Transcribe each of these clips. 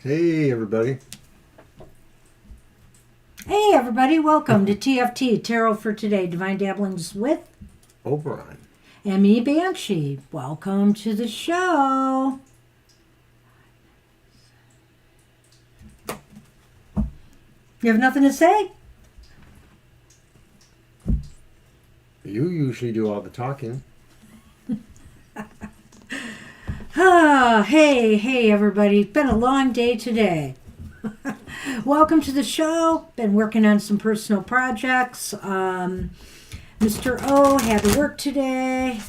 Hey, everybody. Hey, everybody. Welcome to TFT, Tarot for Today, Divine Dabblings with Oberon. and me, Banshee. Welcome to the show. You have nothing to say? You usually do all the talking. Hey, everybody. Been a long day today. Welcome to the show. Been working on some personal projects. Mr. O had to work today.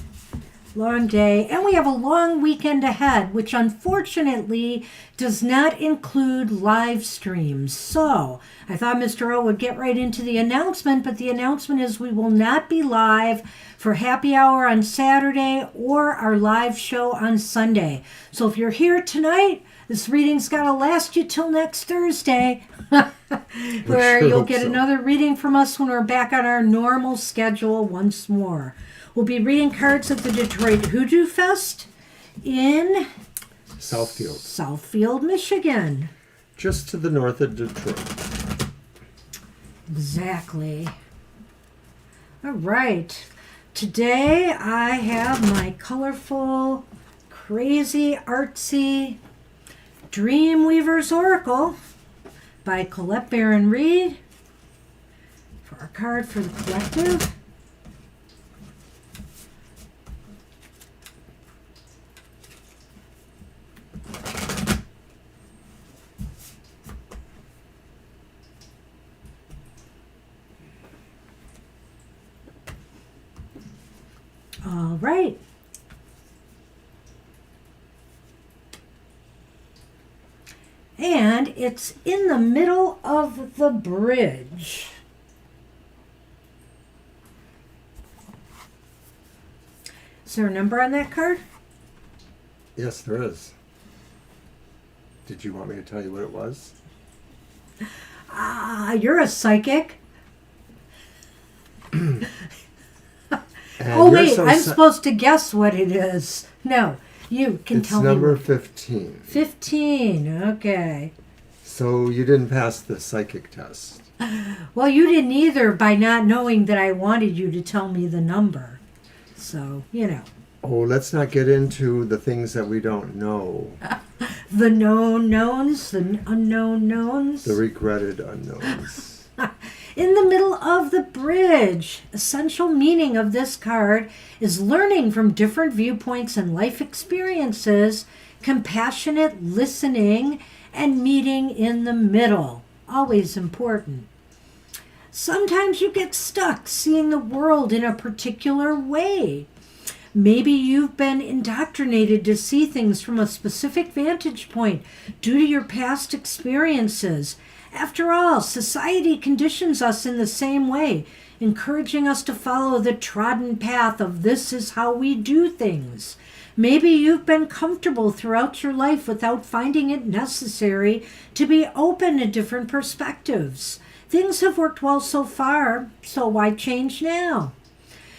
Long day. And we have a long weekend ahead, which unfortunately does not include live streams. So I thought Mr. O would get right into the announcement, but the announcement is we will not be live for happy hour on Saturday or our live show on Sunday. So if you're here tonight, this reading's got to last you till next Thursday, where sure you'll hope get so. another reading from us when we're back on our normal schedule once more. We'll be reading cards at the Detroit Hoodoo Fest in Southfield, Michigan. just to the north of Detroit. Exactly. All right. Today I have my colorful, crazy, artsy Dreamweaver's Oracle by Colette Baron Reed for our card for the collective. All right. And it's in the middle of the bridge. Is there a number on that card? Yes, there is. Did you want me to tell you what it was? You're a psychic. And Oh, you're wait, so I'm supposed to guess what it is. No, you can It's tell number me. 15. 15, okay. So you didn't pass the psychic test. Well, you didn't either by not knowing that I wanted you to tell me the number. So, you know. Oh, let's not get into the things that we don't know. The known knowns, the unknown knowns. The regretted unknowns. In the middle of the bridge. Essential meaning of this card is learning from different viewpoints and life experiences, compassionate listening, and meeting in the middle. Always important. Sometimes you get stuck seeing the world in a particular way. Maybe you've been indoctrinated to see things from a specific vantage point due to your past experiences. After all, society conditions us in the same way, encouraging us to follow the trodden path of this is how we do things. Maybe you've been comfortable throughout your life without finding it necessary to be open to different perspectives. Things have worked well so far, so why change now?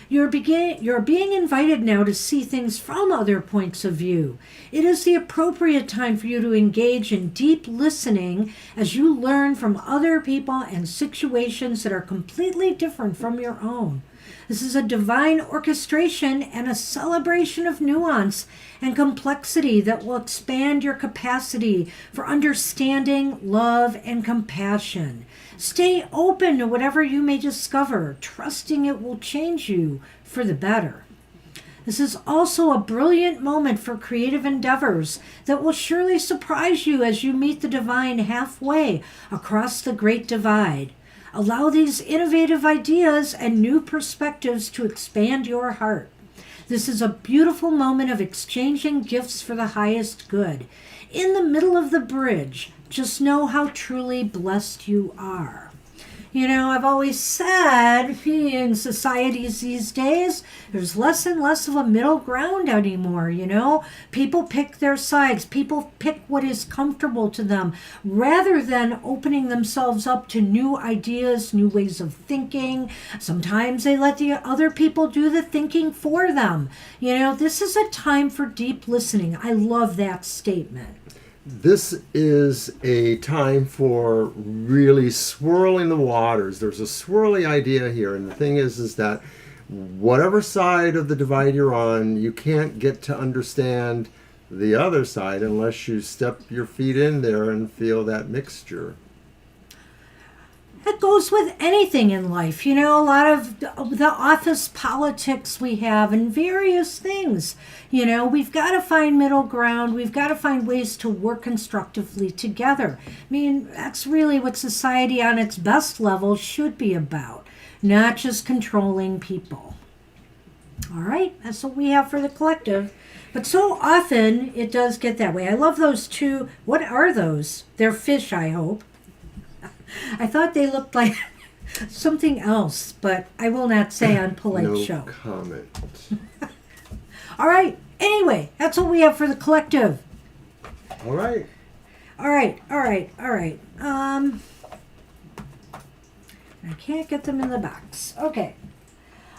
You're being invited now to see things from other points of view. It is the appropriate time for you to engage in deep listening as you learn from other people and situations that are completely different from your own. This is a divine orchestration and a celebration of nuance and complexity that will expand your capacity for understanding, love, and compassion. Stay open to whatever you may discover, trusting it will change you for the better. This is also a brilliant moment for creative endeavors that will surely surprise you as you meet the divine halfway across the Great Divide. Allow these innovative ideas and new perspectives to expand your heart. This is a beautiful moment of exchanging gifts for the highest good. In the middle of the bridge, just know how truly blessed you are. You know, I've always said in societies these days, there's less and less of a middle ground anymore, you know? People pick their sides. People pick what is comfortable to them rather than opening themselves up to new ideas, new ways of thinking. Sometimes they let the other people do the thinking for them. You know, this is a time for deep listening. I love that statement. This is a time for really swirling the waters. There's a swirly idea here, and the thing is that whatever side of the divide you're on, you can't get to understand the other side unless you step your feet in there and feel that mixture. That goes with anything in life, you know, a lot of the office politics we have and various things. You know, we've got to find middle ground. We've got to find ways to work constructively together. I mean, that's really what society on its best level should be about, not just controlling people. All right, that's what we have for the collective. But so often it does get that way. I love those two. What are those? They're fish, I hope. I thought they looked like something else, but I will not say on polite No show. comment. All right. Anyway, that's what we have for the collective. All right. All right. I can't get them in the box. Okay.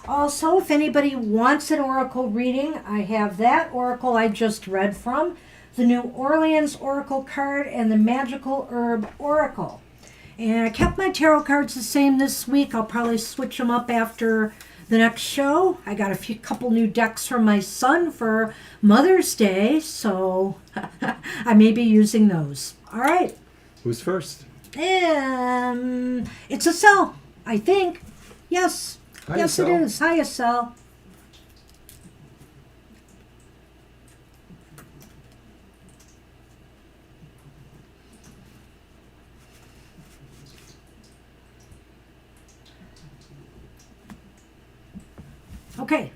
Also, if anybody wants an oracle reading, I have that oracle I just read from, the New Orleans Oracle card and the Magical Herb Oracle. And I kept my tarot cards the same this week. I'll probably switch them up after the next show. I got a couple new decks from my son for Mother's Day, so I may be using those. All right. Who's first? It's a cell, I think. Yes. Hi, yes, Estelle. it is. Hi, Estelle. Okay.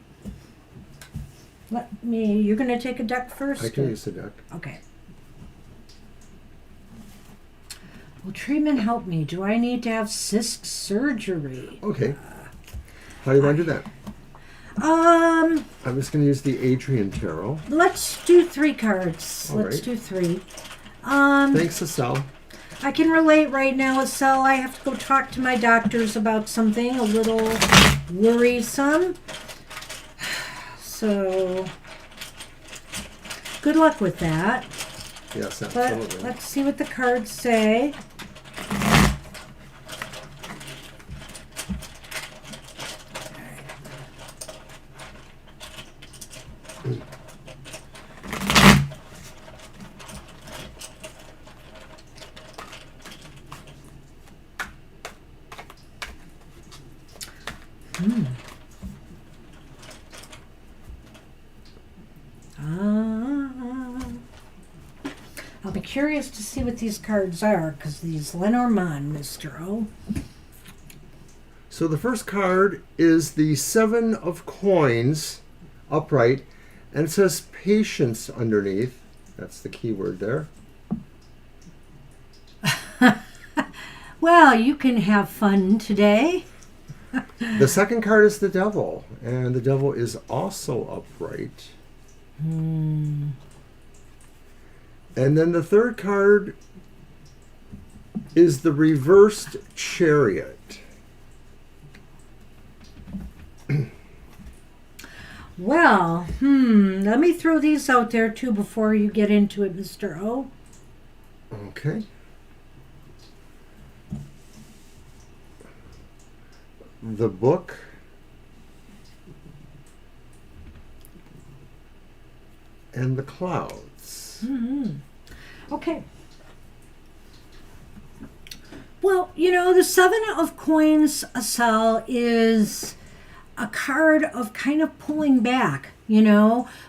You're going to take a deck first? I can use the deck. Okay. Will treatment help me? Do I need to have cyst surgery? Okay. How do you want to do that? I'm just going to use the Adrian Tarot. Let's do 3 cards. All Let's right. do 3. Thanks, Estelle. I can relate right now, Estelle. I have to go talk to my doctors about something a little worrisome. So, good luck with that. Yes, But absolutely. let's see what the cards say. I'll be curious to see what these cards are, because these Lenormand, Mr. O. So the first card is the 7 of Coins, upright, and it says patience underneath. That's the key word there. Well, you can have fun today. The second card is the Devil, and the Devil is also upright. And then the third card is the reversed Chariot. Well, let me throw these out there too before you get into it, Mr. O. Okay. The Book, and the Clouds. Okay. Well, the 7 of Coins, Asal, is a card of kind of pulling back,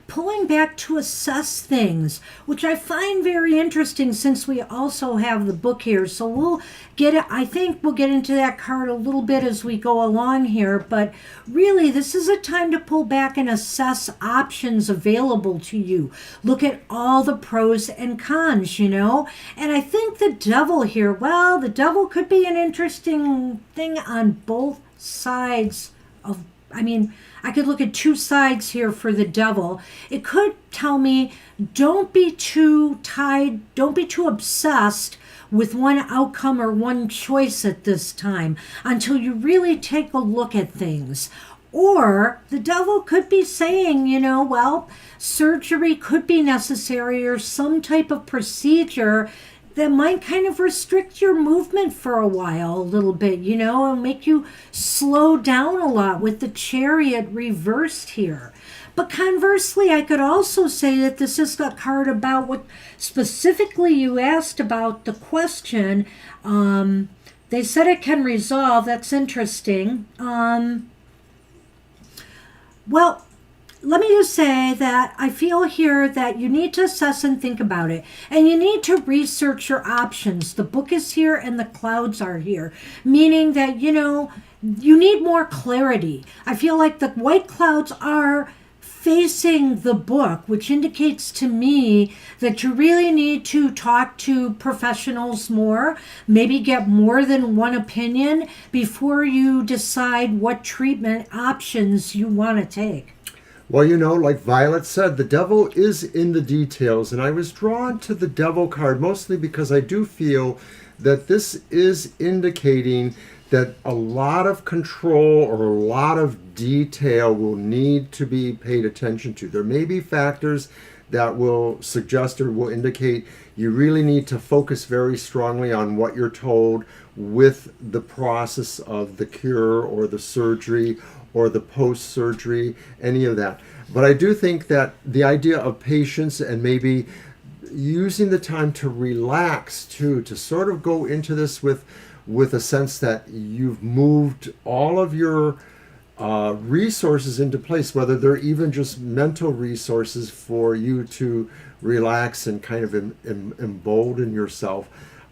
pulling back to assess things, which I find very interesting since we also have the book here. So I think we'll get into that card a little bit as we go along here, but really this is a time to pull back and assess options available to you. Look at all the pros and cons, and I think the Devil here, well, the Devil could be an interesting thing on both sides of, I could look at 2 sides here for the Devil. It could tell me, don't be too tied, don't be too obsessed with one outcome or one choice at this time until you really take a look at things. Or the Devil could be saying, well, surgery could be necessary or some type of procedure that might kind of restrict your movement for a while, a little bit, and make you slow down a lot with the Chariot reversed here. But conversely, I could also say that this is a card about what specifically you asked about the question. They said it can resolve. That's interesting. Well, let me just say that I feel here that you need to assess and think about it. And you need to research your options. The Book is here and the Clouds are here. Meaning that, you need more clarity. I feel like the white clouds are facing the book, which indicates to me that you really need to talk to professionals more, maybe get more than one opinion before you decide what treatment options you want to take. Well, like Violet said, the devil is in the details, and I was drawn to the devil card mostly because I do feel that this is indicating that a lot of control or a lot of detail will need to be paid attention to. There may be factors that will suggest or will indicate you really need to focus very strongly on what you're told with the process of the cure or the surgery or the post-surgery, any of that. But I do think that the idea of patience and maybe using the time to relax too, to sort of go into this with a sense that you've moved all of your resources into place, whether they're even just mental resources for you to relax and kind of embolden yourself.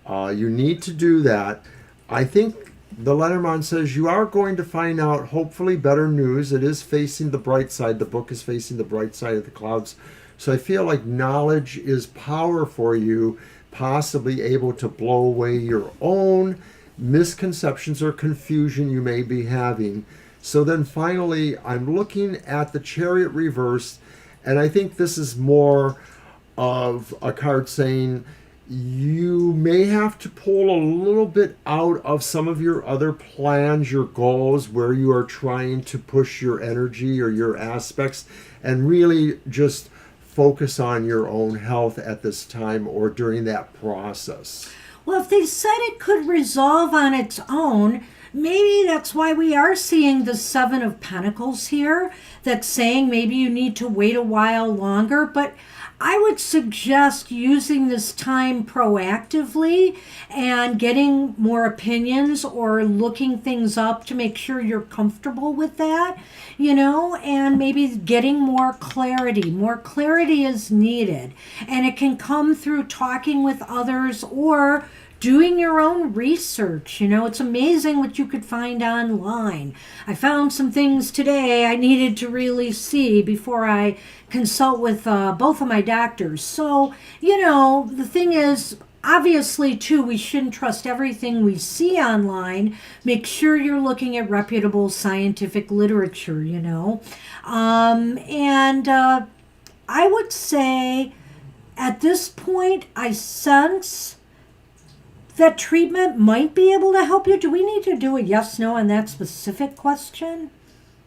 You need to do that. I think the Lenormand says you are going to find out hopefully better news. It is facing the bright side. The book is facing the bright side of the clouds. So I feel like knowledge is power for you, possibly able to blow away your own misconceptions or confusion you may be having. So then finally, I'm looking at the Chariot reversed, and I think this is more of a card saying you may have to pull a little bit out of some of your other plans, your goals, where you are trying to push your energy or your aspects, and really just focus on your own health at this time or during that process. Well, if they said it could resolve on its own, maybe that's why we are seeing the Seven of Pentacles here. That's saying maybe you need to wait a while longer. But I would suggest using this time proactively and getting more opinions or looking things up to make sure you're comfortable with that, and maybe getting more clarity. More clarity is needed, and it can come through talking with others or doing your own research. It's amazing what you could find online. I found some things today I needed to really see before I consult with both of my doctors. So, the thing is, obviously, too, we shouldn't trust everything we see online. Make sure you're looking at reputable scientific literature, I would say at this point, I sense that treatment might be able to help you. Do we need to do a yes/no on that specific question?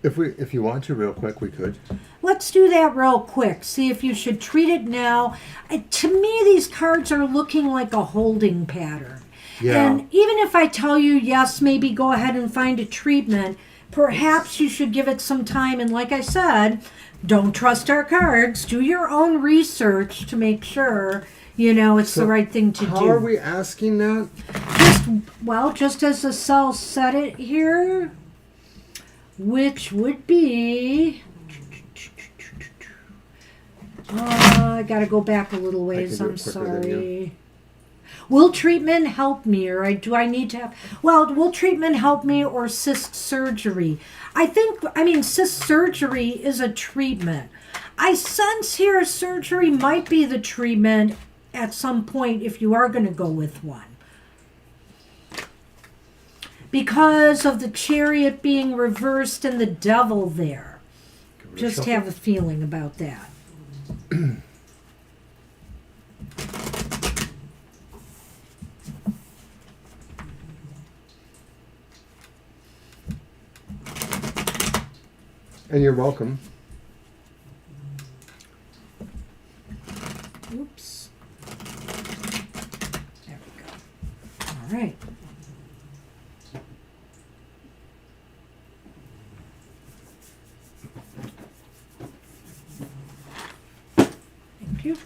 If you want to, real quick, we could. Let's do that real quick. See if you should treat it now. To me, these cards are looking like a holding pattern. Yeah. And even if I tell you, yes, maybe go ahead and find a treatment, perhaps you should give it some time. And like I said, don't trust our cards. Do your own research to make sure it's the right thing to do. How are we asking that? Just as the cell said it here, which would be... I got to go back a little ways. I'm sorry. Will treatment help me, or do I need to have... will treatment help me or cyst surgery? Cyst surgery is a treatment. I sense here surgery might be the treatment at some point if you are going to go with one. Because of the Chariot being reversed and the devil there. Just have a feeling about that. And you're welcome. Oops. There we go. All right. Thank you.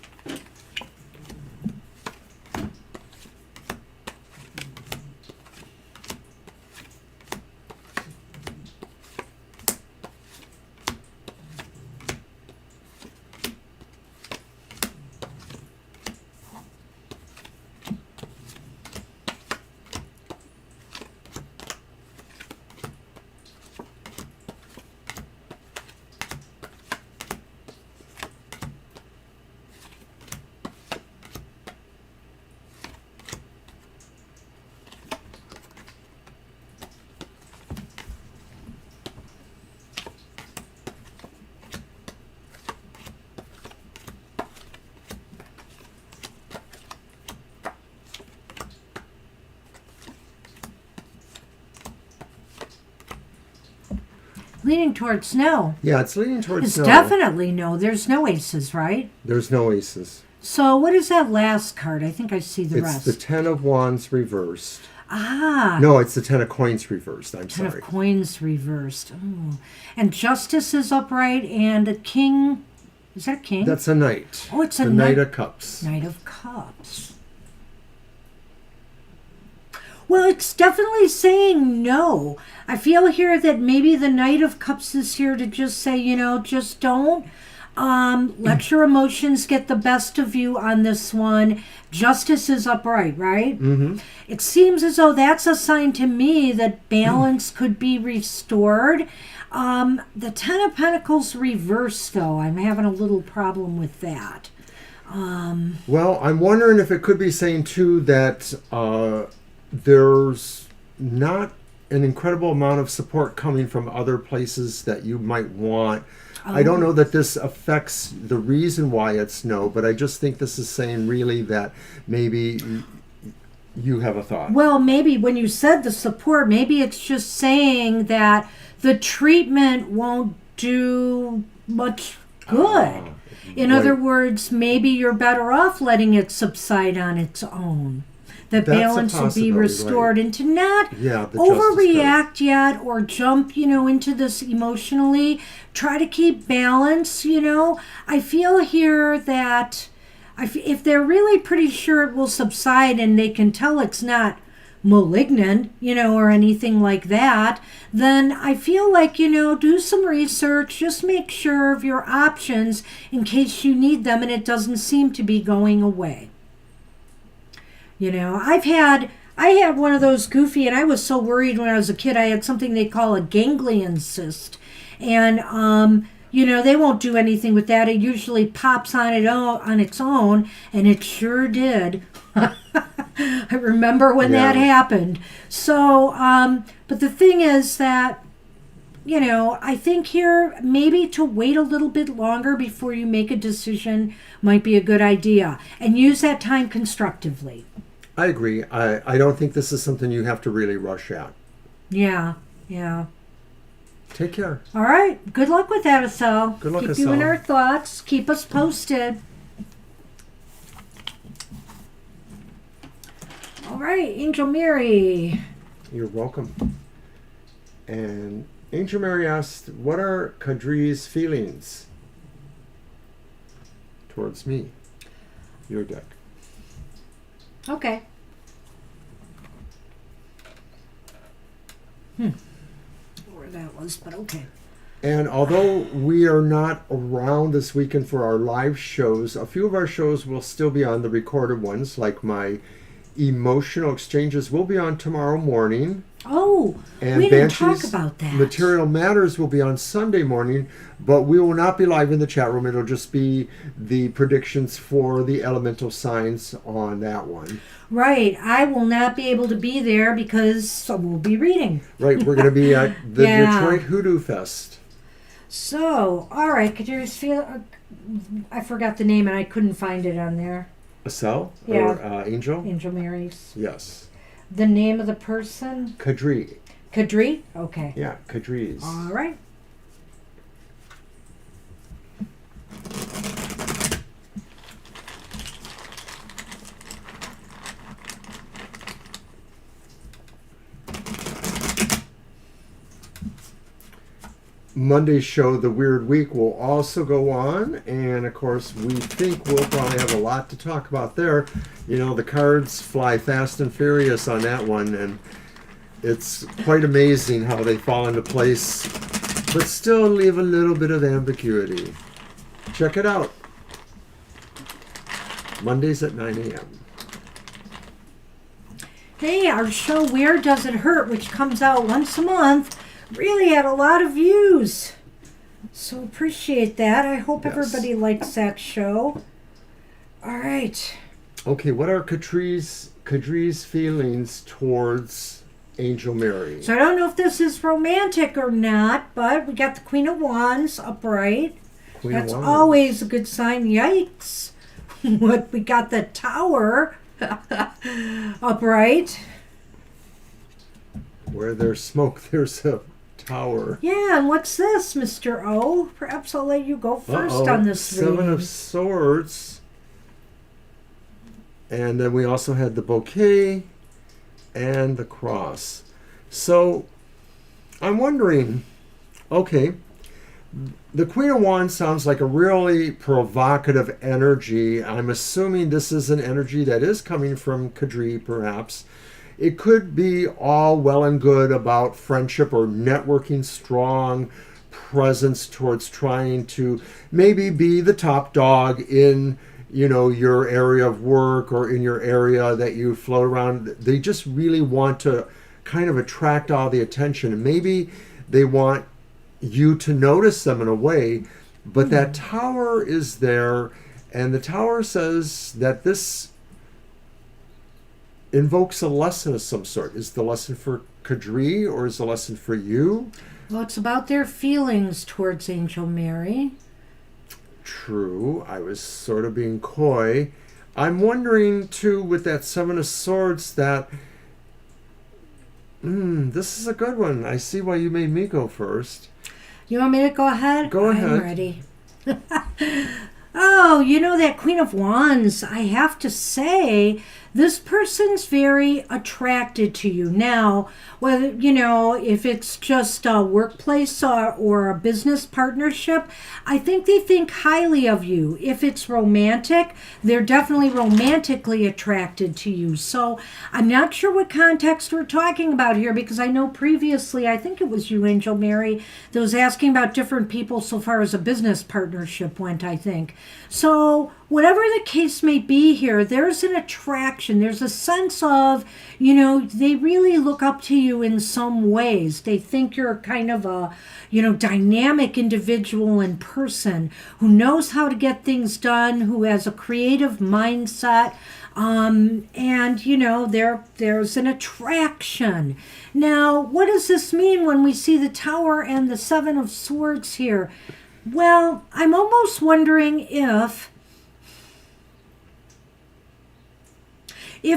leaning towards no. Yeah, it's leaning towards It's no. definitely no. There's no aces, right? There's no aces. So what is that last card? I think I see the It's rest. the 10 of Wands reversed. Ah. No, it's the 10 of Coins reversed. I'm Ten sorry. of Coins reversed. Oh. And Justice is upright, and a King. Is that a King? That's a Knight. Oh, it's a the Knight of Cups. Knight of Cups. Well, it's definitely saying no. I feel here that maybe the Knight of Cups is here to just say, just don't let your emotions get the best of you on this one. Justice is upright, right? Mm-hmm. It seems as though that's a sign to me that balance could be restored. The Ten of Pentacles reversed, though. I'm having a little problem with that. Well, I'm wondering if it could be saying, too, that there's not an incredible amount of support coming from other places that you might want. I don't know that this affects the reason why it's no, but I just think this is saying really that maybe you have a thought. Well, maybe when you said the support, maybe it's just saying that the treatment won't do much good. In right. other words, maybe you're better off letting it subside on its own. That That's a balance will be possibility, restored, right. and to not the Justice overreact yet or jump, into this emotionally. Try to keep balance, I feel here that if they're really pretty sure it will subside and they can tell it's not malignant, or anything like that, then I feel like, do some research, just make sure of your options in case you need them and it doesn't seem to be going away. I had one of those goofy, and I was so worried when I was a kid. I had something they call a ganglion cyst. And, they won't do anything with that. It usually pops on its own, and it sure did. I remember when that happened. So, but the thing is that, I think here maybe to wait a little bit longer before you make a decision might be a good idea. And use that time constructively. I agree. I don't think this is something you have to really rush at. Yeah. Take care. All right. Good luck with that, Estelle. Good luck, Keep Estelle. you in our thoughts. Keep us posted. All right, Angel Mary. You're welcome. And Angel Mary asked, what are Kadri's feelings towards me? Your deck. Okay. Where that was, but okay. And although we are not around this weekend for our live shows, a few of our shows will still be on the recorded ones, like my emotional exchanges will be on tomorrow morning. Oh, And we didn't talk Banshee's about that. Material Matters will be on Sunday morning, but we will not be live in the chat room. It'll just be the predictions for the elemental signs on that one. Right. I will not be able to be there because I will be reading. Right, we're going to be at the Yeah. Detroit Hoodoo Fest. So, all right. Could you feel? I forgot the name and I couldn't find it on there. Estelle? Yeah. Or Angel? Angel Mary's. Yes. The name of the person? Kadri. Kadri? Okay. Yeah, Kadri's. All right. Monday's show, The Weird Week, will also go on. And, of course, we think we'll probably have a lot to talk about there. The cards fly fast and furious on that one. And it's quite amazing how they fall into place, but still leave a little bit of ambiguity. Check it out. Mondays at 9 a.m. Hey, our show Where Does It Hurt, which comes out once a month, really had a lot of views. So appreciate that. I hope Yes. everybody likes that show. All right. Okay, what are Kadri's feelings towards Angel Mary? So I don't know if this is romantic or not, but we got the Queen of Wands upright. Queen of That's Wands. always a good sign. Yikes. What we got the Tower upright. Where there's smoke, there's a Tower. Yeah, and what's this, Mr. O? Perhaps I'll let you go first on this Seven reading. of Swords. And then we also had the bouquet and the cross. So I'm wondering, okay, the Queen of Wands sounds like a really provocative energy. I'm assuming this is an energy that is coming from Kadri, perhaps. It could be all well and good about friendship or networking, strong presence towards trying to maybe be the top dog in, you know, your area of work or in your area that you float around. They just really want to kind of attract all the attention. And maybe they want you to notice them in a way, but that tower is there, and the tower says that this invokes a lesson of some sort. Is the lesson for Kadri or is the lesson for you? Well, it's about their feelings towards Angel Mary. True. I was sort of being coy. I'm wondering too with that Seven of Swords that this is a good one. I see why you made me go first. You want me to go ahead? Go ahead. I'm ready. Oh, you know, that Queen of Wands, I have to say, this person's very attracted to you. Now, whether, you know, if it's just a workplace or a business partnership, I think they think highly of you. If it's romantic, they're definitely romantically attracted to you. So I'm not sure what context we're talking about here, because I know previously, I think it was you, Angel Mary, that was asking about different people so far as a business partnership went, I think. So whatever the case may be here, there's an attraction. There's a sense of, you know, they really look up to you in some ways. They think you're kind of a, you know, dynamic individual and person who knows how to get things done, who has a creative mindset. And, you know, there's an attraction. Now, what does this mean when we see the Tower and the Seven of Swords here? Well, I'm almost wondering if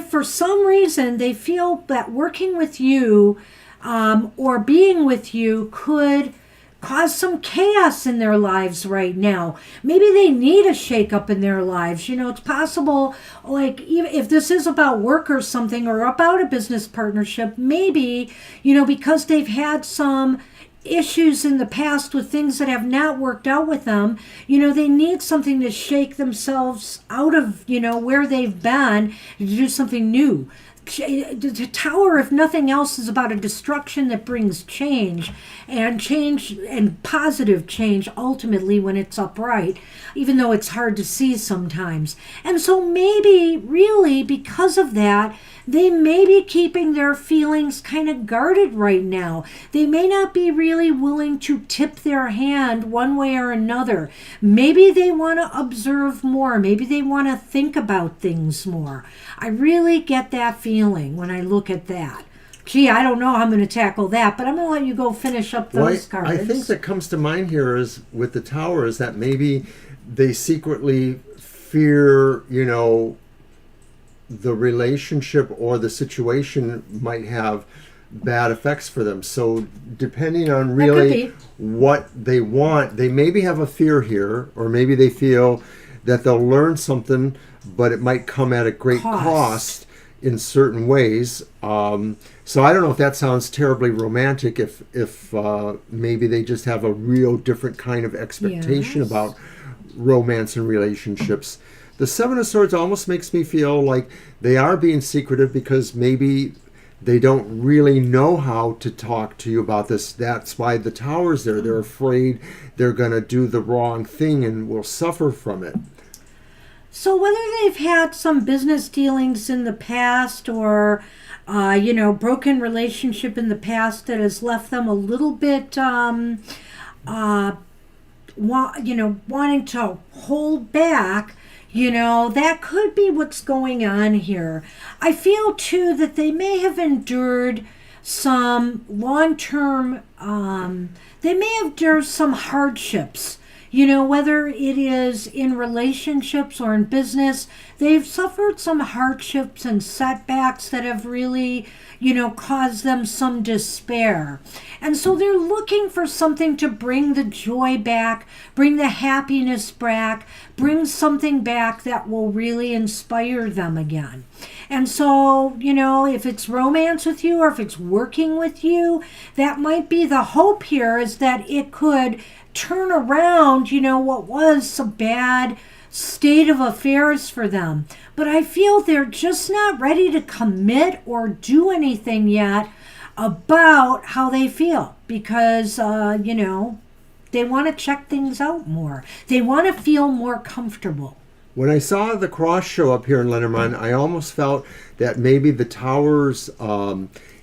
for some reason they feel that working with you or being with you could cause some chaos in their lives right now. Maybe they need a shakeup in their lives. You know, it's possible, like, even if this is about work or something or about a business partnership, maybe, you know, because they've had some issues in the past with things that have not worked out with them, you know, they need something to shake themselves out of, you know, where they've been and to do something new. The Tower, if nothing else, is about a destruction that brings change and positive change ultimately when it's upright, even though it's hard to see sometimes. And so maybe really because of that, they may be keeping their feelings kind of guarded right now. They may not be really willing to tip their hand one way or another. Maybe they want to observe more. Maybe they want to think about things more. I really get that feeling when I look at that. Gee, I don't know how I'm going to tackle that, but I'm going to let you go finish up those cards. I think that comes to mind here is with the Tower is that maybe they secretly fear, you know, the relationship or the situation might have bad effects for them. So depending on really what they want, they maybe have a fear here, or maybe they feel that they'll learn something, but it might come at a great cost in certain ways. So I don't know if that sounds terribly romantic, if maybe they just have a real different kind of expectation about romance and relationships. The Seven of Swords almost makes me feel like they are being secretive because maybe they don't really know how to talk to you about this. That's why the Tower's there. They're afraid they're going to do the wrong thing and will suffer from it. So whether they've had some business dealings in the past or, you know, broken relationship in the past that has left them a little bit, wanting to hold back, you know, that could be what's going on here. I feel, too, that they may have endured some long-term, they may have endured some hardships, Whether it is in relationships or in business, they've suffered some hardships and setbacks that have really, caused them some despair. And so they're looking for something to bring the joy back, bring the happiness back, bring something back that will really inspire them again. And so, if it's romance with you or if it's working with you, that might be the hope here, is that it could turn around, what was a bad state of affairs for them. But I feel they're just not ready to commit or do anything yet about how they feel, because, they want to check things out more. They want to feel more comfortable. When I saw the cross show up here in Lenormand, I almost felt that maybe the tower's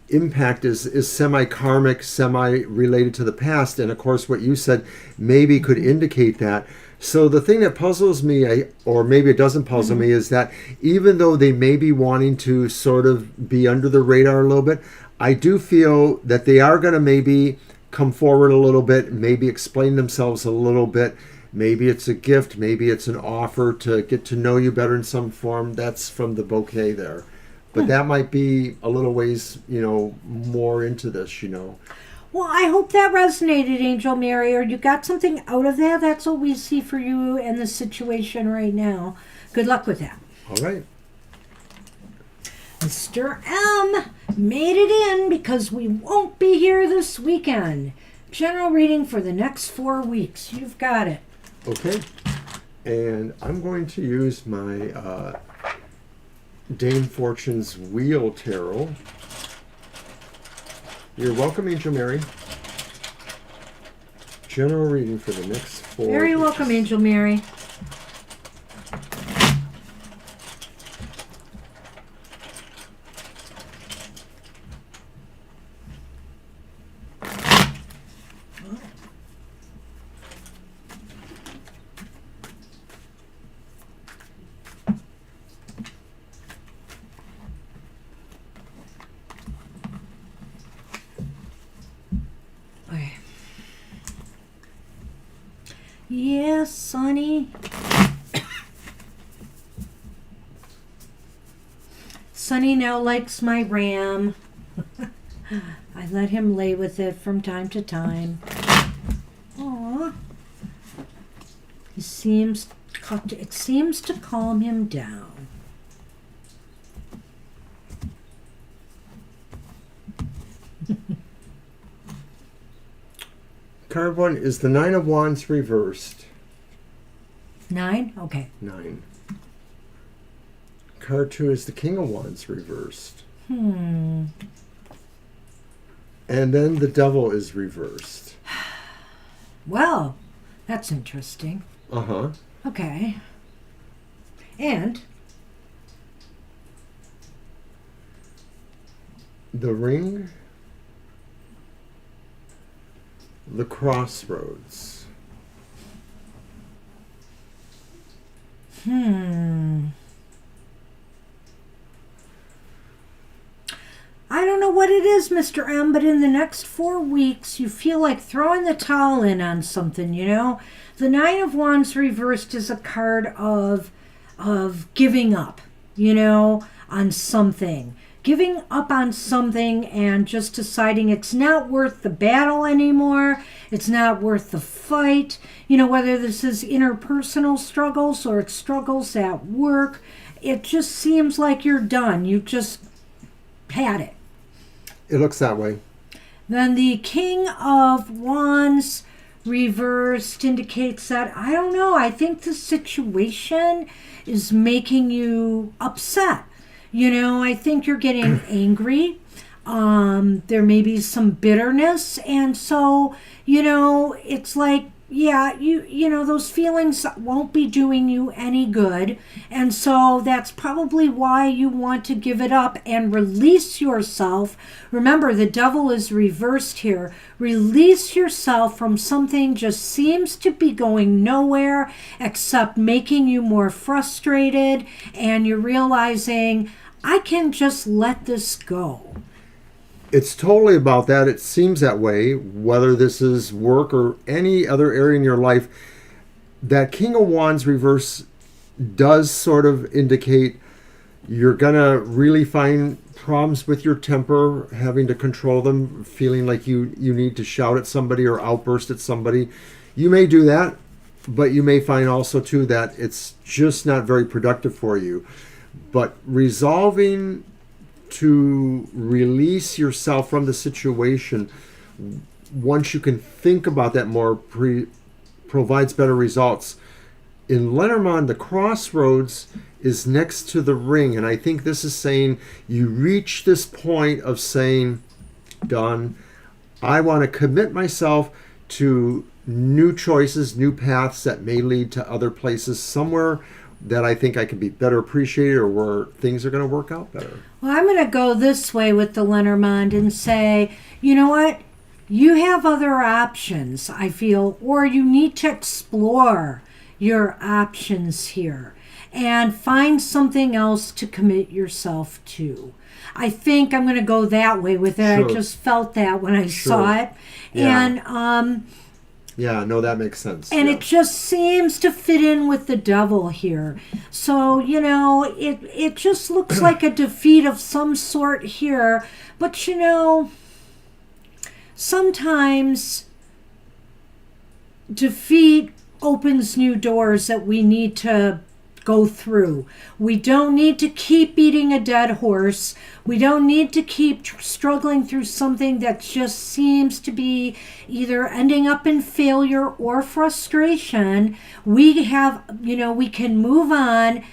impact is semi-karmic, semi-related to the past. And of course, what you said maybe could indicate that. So the thing that puzzles me, or maybe it doesn't puzzle me, is that even though they may be wanting to sort of be under the radar a little bit, I do feel that they are going to maybe come forward a little bit, maybe explain themselves a little bit. Maybe it's a gift, maybe it's an offer to get to know you better in some form. That's from the bouquet there. But that might be a little ways, more into this, Well, I hope that resonated, Angel Mary, or you got something out of that. That's what we see for you and the situation right now. Good luck with that. All right. Mr. M made it in because we won't be here this weekend. General reading for the next 4 weeks. You've got it. Okay. And I'm going to use my Dame Fortune's Wheel Tarot. You're welcome, Angel Mary. General reading for the next 4 Very weeks. welcome, Angel Mary. Yes, Sonny. Sonny now likes my ram. I let him lay with it from time to time. Aww. It seems to calm him down. Card 1 is the Nine of Wands reversed. 9? Okay. 9. Card 2 is the King of Wands reversed. Hmm. And then the Devil is reversed. Well, that's interesting. Uh-huh. Okay. And The Ring. The Crossroads. I don't know what it is, Mr. M, but in the next 4 weeks, you feel like throwing the towel in on something, The Nine of Wands reversed is a card of giving up, on something. Giving up on something and just deciding it's not worth the battle anymore. It's not worth the fight. Whether this is interpersonal struggles or it's struggles at work, it just seems like you're done. You just had it. It looks that way. Then the King of Wands reversed indicates that, I don't know, I think the situation is making you upset. I think you're getting angry. There may be some bitterness. And so, it's like, yeah, those feelings won't be doing you any good. And so that's probably why you want to give it up and release yourself. Remember, the Devil is reversed here. Release yourself from something just seems to be going nowhere except making you more frustrated. And you're realizing, I can just let this go. It's totally about that. It seems that way, whether this is work or any other area in your life. that King of Wands reverse does sort of indicate you're going to really find problems with your temper, having to control them, feeling like you need to shout at somebody or outburst at somebody. You may do that, but you may find also, too, that it's just not very productive for you. But resolving to release yourself from the situation, once you can think about that more, provides better results. In Lenormand, the crossroads is next to the ring, and I think this is saying you reach this point of saying, done. I want to commit myself to new choices, new paths that may lead to other places, somewhere that I think I can be better appreciated or where things are going to work out better. Well, I'm going to go this way with the Lenormand and say, you know what? You have other options, I feel, or you need to explore your options here and find something else to commit yourself to. I think I'm going to go that way with it. Sure. I just felt that when I saw it. Yeah. And yeah, no, that makes sense. and yeah. it just seems to fit in with the devil here. So, you know, it just looks like a defeat of some sort here. But, you know, sometimes defeat opens new doors that we need to go through. We don't need to keep beating a dead horse. We don't need to keep struggling through something that just seems to be either ending up in failure or frustration. We have, you know, we can move on,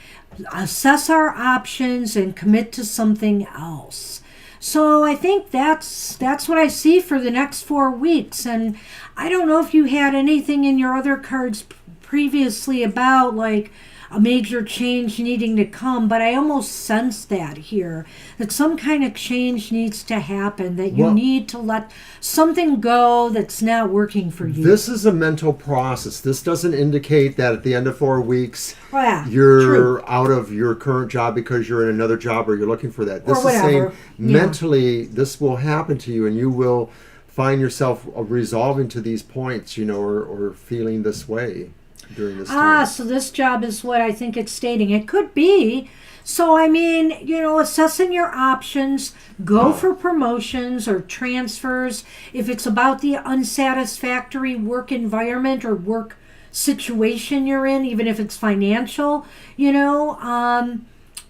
assess our options, and commit to something else. So I think that's what I see for the next 4 weeks. And I don't know if you had anything in your other cards previously about like a major change needing to come, but I almost sense that here, that some kind of change needs to happen, that you need to let something go that's not working for you. This is a mental process. This doesn't indicate that at the end of 4 weeks True. you're out of your current job because you're in another job or you're looking for that. This Or is saying whatever. mentally this will happen to you and you will find yourself resolving to these points, you know, or feeling this way during this time. So this job is what I think it's stating. It could be. So, I mean, you know, assessing your options, go for promotions or transfers. If it's about the unsatisfactory work environment or work situation you're in, even if it's financial, you know,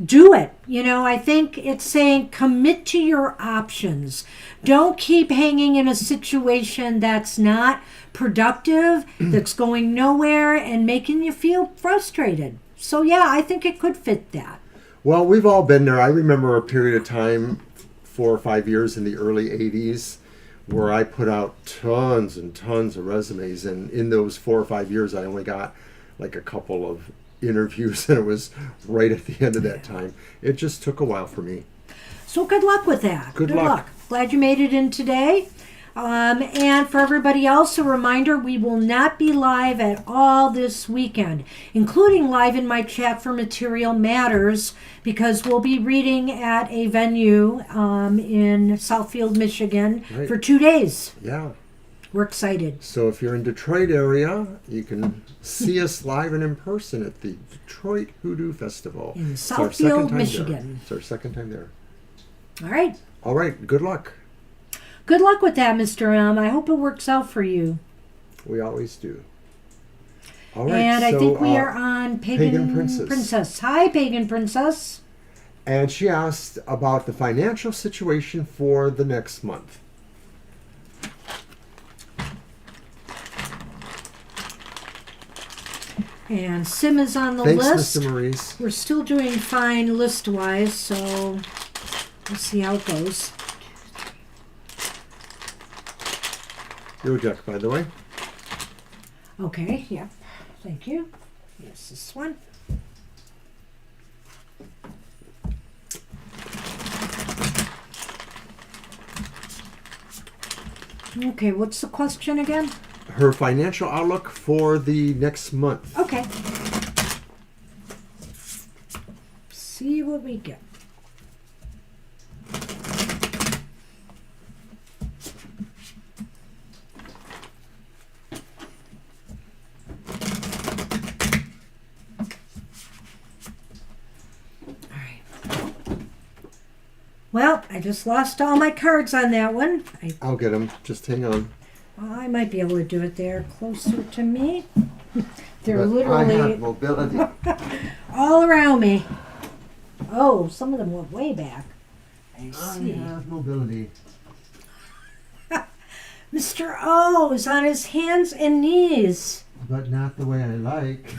do it. You know, I think it's saying commit to your options. Don't keep hanging in a situation that's not productive, that's going nowhere and making you feel frustrated. So yeah, I think it could fit that. Well, we've all been there. I remember a period of time, 4 or 5 years in the early 80s, where I put out tons and tons of resumes. And in those 4 or 5 years, I only got like a couple of interviews, and it was right at the end of that time. It just took a while for me. So good luck with that. Good luck. Glad you made it in today. And for everybody else, a reminder, we will not be live at all this weekend, including live in my chat for Material Matters, because we'll be reading at a venue in Southfield, Michigan for 2 days. Yeah. We're excited. So if you're in Detroit area, you can see us live and in person at the Detroit Hoodoo Festival. In It's our second Southfield, time Michigan. there. It's our second time there. All right. All right. Good luck. Good luck with that, Mr. M. I hope it works out for you. We always do. All right. And I so, think we are on Pagan Princess. Hi, Pagan Princess. And she asked about the financial situation for the next month. And Sim is on the Thanks, list. Mr. Maurice. We're still doing fine list-wise, so we'll see how it goes. Your deck, by the way. Okay, yep. Thank you. Yes, this one. Okay, what's the question again? Her financial outlook for the next month. Okay. See what we get. Well, I just lost all my cards on that one. I'll get them. Just hang on. I might be able to do it there closer to me. They're But I literally have mobility. all around me. Oh, some of them went way back. I I see. have mobility. Mr. O is on his hands and knees. But not the way I like.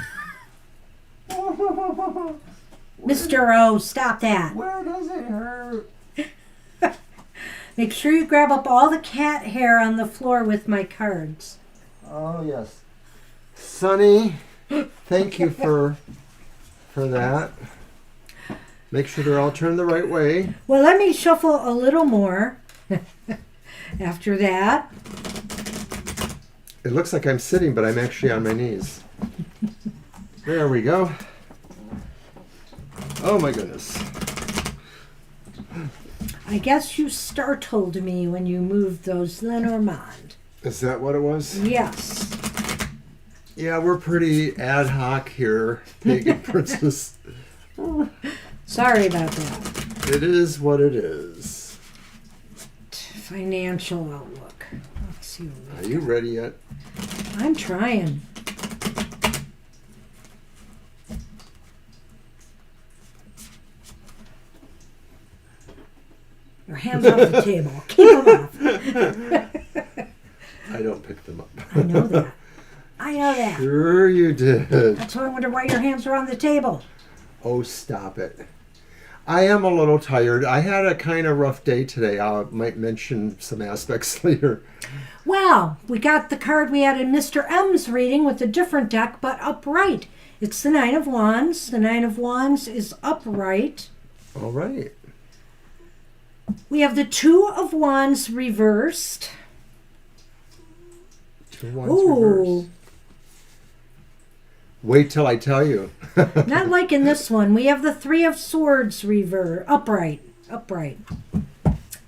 Mr. O, stop that. Where does it hurt? Make sure you grab up all the cat hair on the floor with my cards. Oh, yes. Sonny, thank you for that. Make sure they're all turned the right way. Well, let me shuffle a little more after that. It looks like I'm sitting, but I'm actually on my knees. There we go. Oh my goodness. I guess you startled me when you moved those Lenormand. Is that what it was? Yes. Yeah, we're pretty ad hoc here, Pagan Princess. Sorry about that. It is what it is. Financial outlook. Let's see what Are you ready yet? I'm trying. Your hands off the table. Keep them off. I don't pick them up. I know that. I know that. Sure you did. That's why I wonder why your hands are on the table. Oh, stop it. I am a little tired. I had a kind of rough day today. I might mention some aspects later. Well, we got the card we had in Mr. M's reading with a different deck, but upright. It's the Nine of Wands. The Nine of Wands is upright. All right. We have the Two of Wands reversed. Two wands reversed. Wait till I tell you. Not like in this one. We have the Three of Swords upright.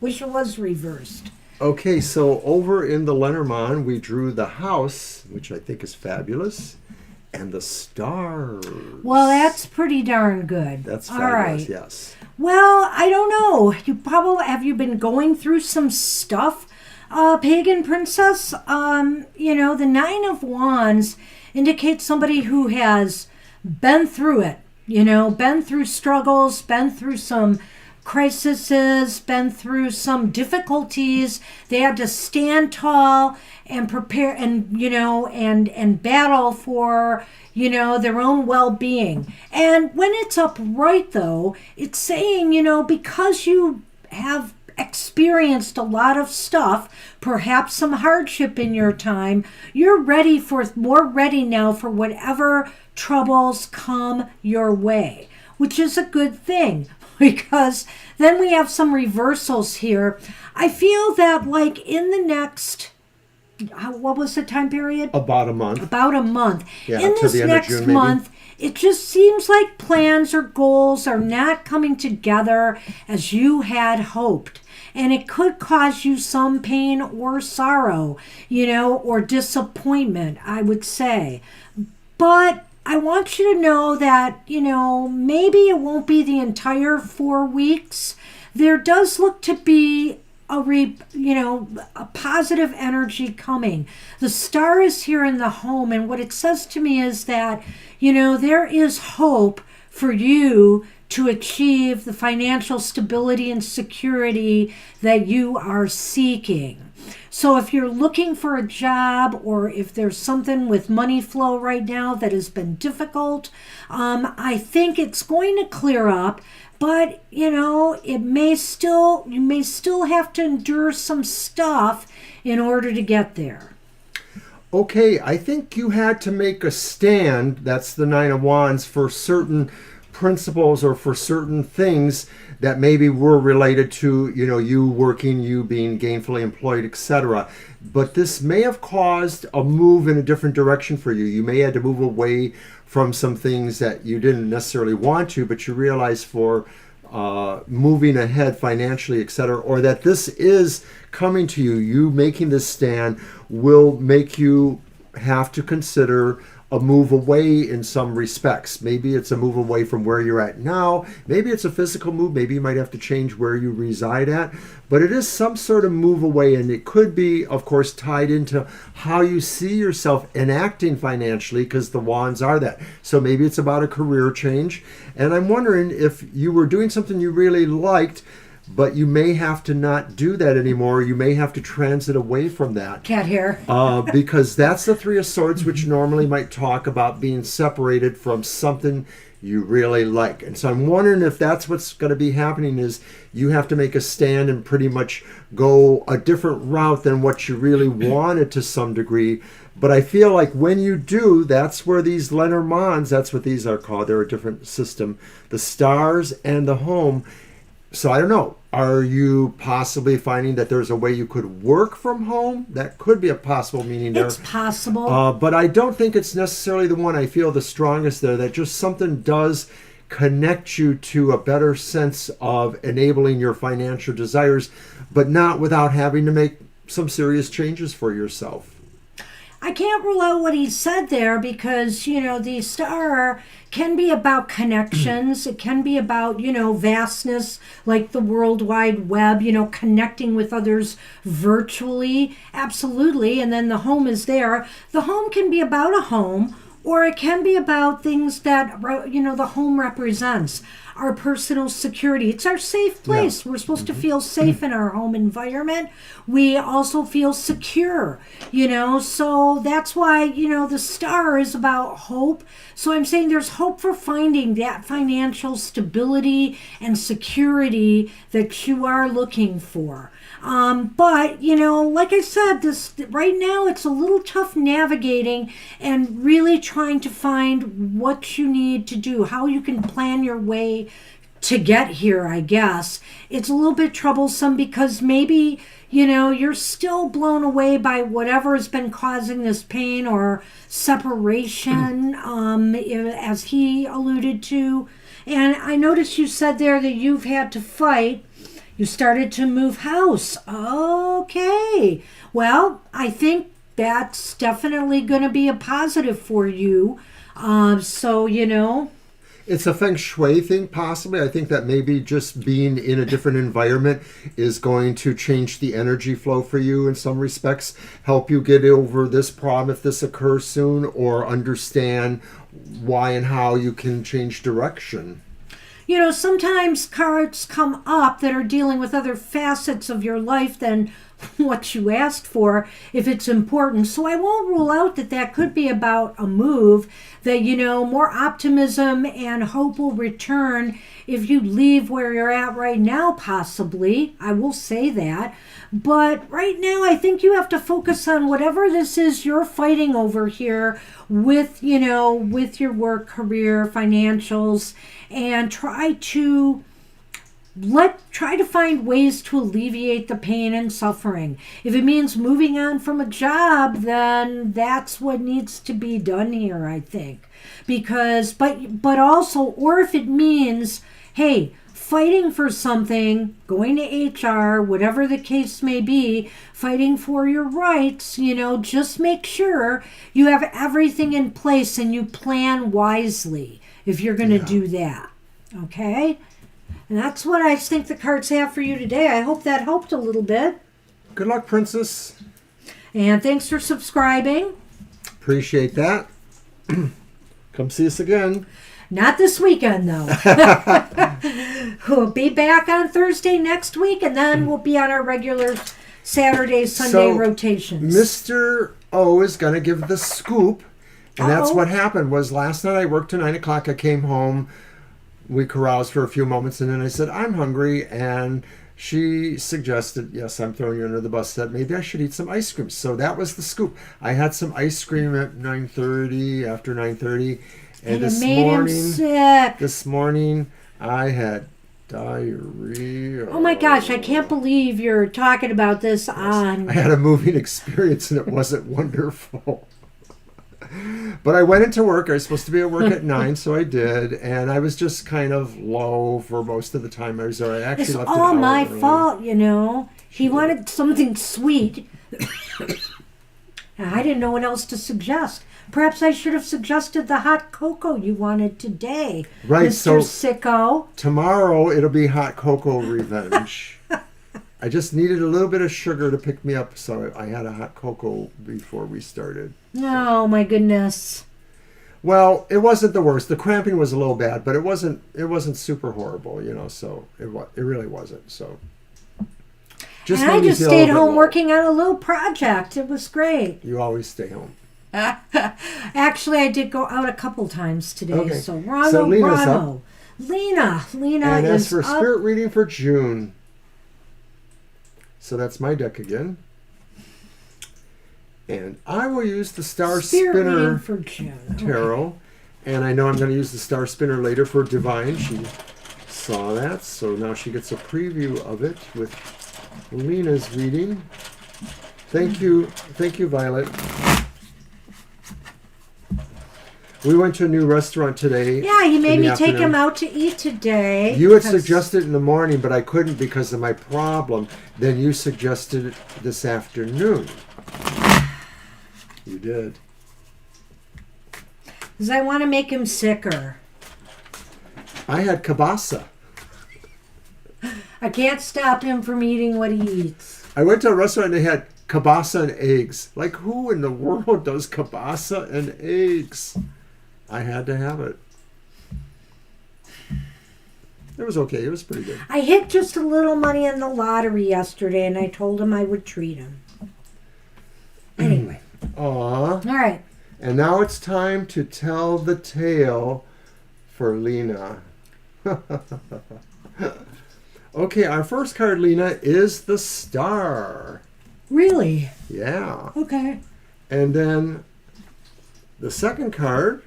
Wish it was reversed. Okay, so over in the Lenormand, we drew the house, which I think is fabulous, and the stars. Well, that's pretty darn good. That's all fabulous, right. yes. Well, I don't know. Have you been going through some stuff, Pagan Princess? The Nine of Wands indicates somebody who has been through it, been through struggles, been through some crises, been through some difficulties. They had to stand tall and prepare and battle for their own well-being. And when it's upright, though, it's saying, because you have experienced a lot of stuff, perhaps some hardship in your time, you're more ready now for whatever troubles come your way, which is a good thing. Because then we have some reversals here. I feel that like in the next, what was the time period? About a month. About a month. Yeah, in to this the end of next June, maybe. month, it just seems like plans or goals are not coming together as you had hoped. And it could cause you some pain or sorrow, or disappointment, I would say. But I want you to know that, maybe it won't be the entire 4 weeks. There does look to be a positive energy coming. The star is here in the home, and what it says to me is that, there is hope for you to achieve the financial stability and security that you are seeking. So if you're looking for a job, or if there's something with money flow right now that has been difficult, I think it's going to clear up. But you may still have to endure some stuff in order to get there. Okay, I think you had to make a stand, that's the Nine of Wands, for certain principles or for certain things that maybe were related to, you working, you being gainfully employed, etc. But this may have caused a move in a different direction for you. You may have to move away from some things that you didn't necessarily want to, but you realize for moving ahead financially, etc., or that this is coming to you. You making this stand will make you have to consider a move away in some respects. Maybe it's a move away from where you're at now. Maybe it's a physical move. Maybe you might have to change where you reside at. But it is some sort of move away, and it could be, of course, tied into how you see yourself enacting financially, because the wands are that. So maybe it's about a career change. And I'm wondering if you were doing something you really liked, but you may have to not do that anymore. You may have to transit away from that. Cat hair. Because that's the Three of Swords, which normally might talk about being separated from something you really like. And so I'm wondering if that's what's going to be happening, is you have to make a stand and pretty much go a different route than what you really wanted to some degree. But I feel like when you do, that's where these Lenormands, that's what these are called. They're a different system. The stars and the home. So I don't know, are you possibly finding that there's a way you could work from home? That could be a possible meaning there. It's possible. But I don't think it's necessarily the one I feel the strongest there, that just something does connect you to a better sense of enabling your financial desires, but not without having to make some serious changes for yourself. I can't rule out what he said there, because, the star can be about connections. It can be about, vastness, like the World Wide Web, connecting with others virtually. Absolutely. And then the home is there. The home can be about a home, or it can be about things that, the home represents. Our personal security. It's our safe place. Yeah. We're supposed to feel safe in our home environment. We also feel secure, so that's why, the star is about hope. So I'm saying there's hope for finding that financial stability and security that you are looking for. But, like I said, this right now it's a little tough navigating and really trying to find what you need to do, how you can plan your way to get here, I guess. It's a little bit troublesome because maybe, you're still blown away by whatever has been causing this pain or separation, as he alluded to. And I noticed you said there that you've had to fight. You started to move house. Okay. Well, I think that's definitely going to be a positive for you. It's a feng shui thing, possibly. I think that maybe just being in a different environment is going to change the energy flow for you in some respects, help you get over this problem if this occurs soon, or understand why and how you can change direction. Sometimes cards come up that are dealing with other facets of your life than what you asked for, if it's important. So I won't rule out that could be about a move, that, more optimism and hope will return if you leave where you're at right now, possibly. I will say that. But right now, I think you have to focus on whatever this is you're fighting over here with, with your work, career, financials, and try to find ways to alleviate the pain and suffering. If it means moving on from a job, then that's what needs to be done here, I think. Because, but also, or if it means, hey, fighting for something, going to HR, whatever the case may be, fighting for your rights, just make sure you have everything in place and you plan wisely if you're going to do that. Okay? And that's what I think the cards have for you today. I hope that helped a little bit. Good luck, Princess. And thanks for subscribing. Appreciate that. Come see us again. Not this weekend, though. We'll be back on Thursday next week, and then we'll be on our regular Saturday, Sunday rotations. Mr. O is going to give the scoop, and that's what happened. Was last night I worked till 9 o'clock. I came home. We caroused for a few moments, and then I said, I'm hungry, and she suggested, yes, I'm throwing you under the bus, that maybe I should eat some ice cream. So that was the scoop. I had some ice cream at 9:30, after 9:30, and this morning I had diarrhea. Oh my gosh, I can't believe you're talking about this on... I had a moving experience, and it wasn't wonderful. But I went into work. I was supposed to be at work at 9, so I did. And I was just kind of low for most of the time I was there. I actually it's left all my fault, He wanted something sweet. I didn't know what else to suggest. Perhaps I should have suggested the hot cocoa you wanted today, Right, Mr. so Sicko. tomorrow it'll be hot cocoa revenge. I just needed a little bit of sugar to pick me up, so I had a hot cocoa before we started. Oh, my goodness. Well, it wasn't the worst. The cramping was a little bad, but it wasn't super horrible, so it really wasn't. So And I made me just feel a stayed little bit home low. working on a little project. It was great. You always stay home. Actually, I did go out a couple times today. Okay. So Rano, So Lena's Rano. Lena And is as for up. spirit reading for June, so that's my deck again. And I will use the Star Spirit reading Spinner for June. Tarot. And I know I'm going to use the Star Spinner later for Divine. She saw that, so now she gets a preview of it with Lena's reading. Thank you, Violet. We went to a new restaurant today. Yeah, he made in the me take him afternoon. out to eat today. You had because- suggested in the morning, but I couldn't because of my problem. Then you suggested it this afternoon. You did. Because I want to make him sicker. I had kielbasa. I can't stop him from eating what he eats. I went to a restaurant and they had kielbasa and eggs. Like, who in the world does kielbasa and eggs? I had to have it. It was okay. It was pretty good. I hit just a little money in the lottery yesterday, and I told him I would treat him. Anyway. Aw. All right. And now it's time to tell the tale for Lena. Okay, our first card, Lena, is the Star. Really? Yeah. Okay. And then the second card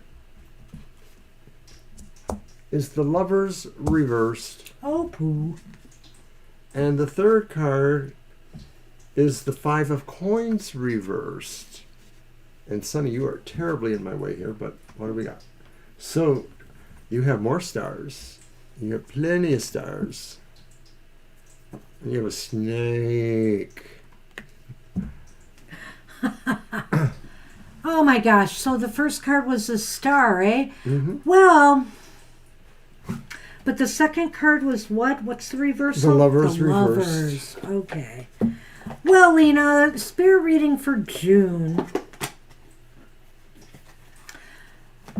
is the Lovers reversed. Oh, poo. And the third card is the Five of Coins reversed. And Sonny, you are terribly in my way here, but what do we got? So you have more stars. You have plenty of stars. And you have a snake. Oh, my gosh. So the first card was a star, eh? Mm-hmm. Well, but the second card was what? What's the reversal? The Lovers The reversed. Lovers. Okay. Well, Lena, spirit reading for June.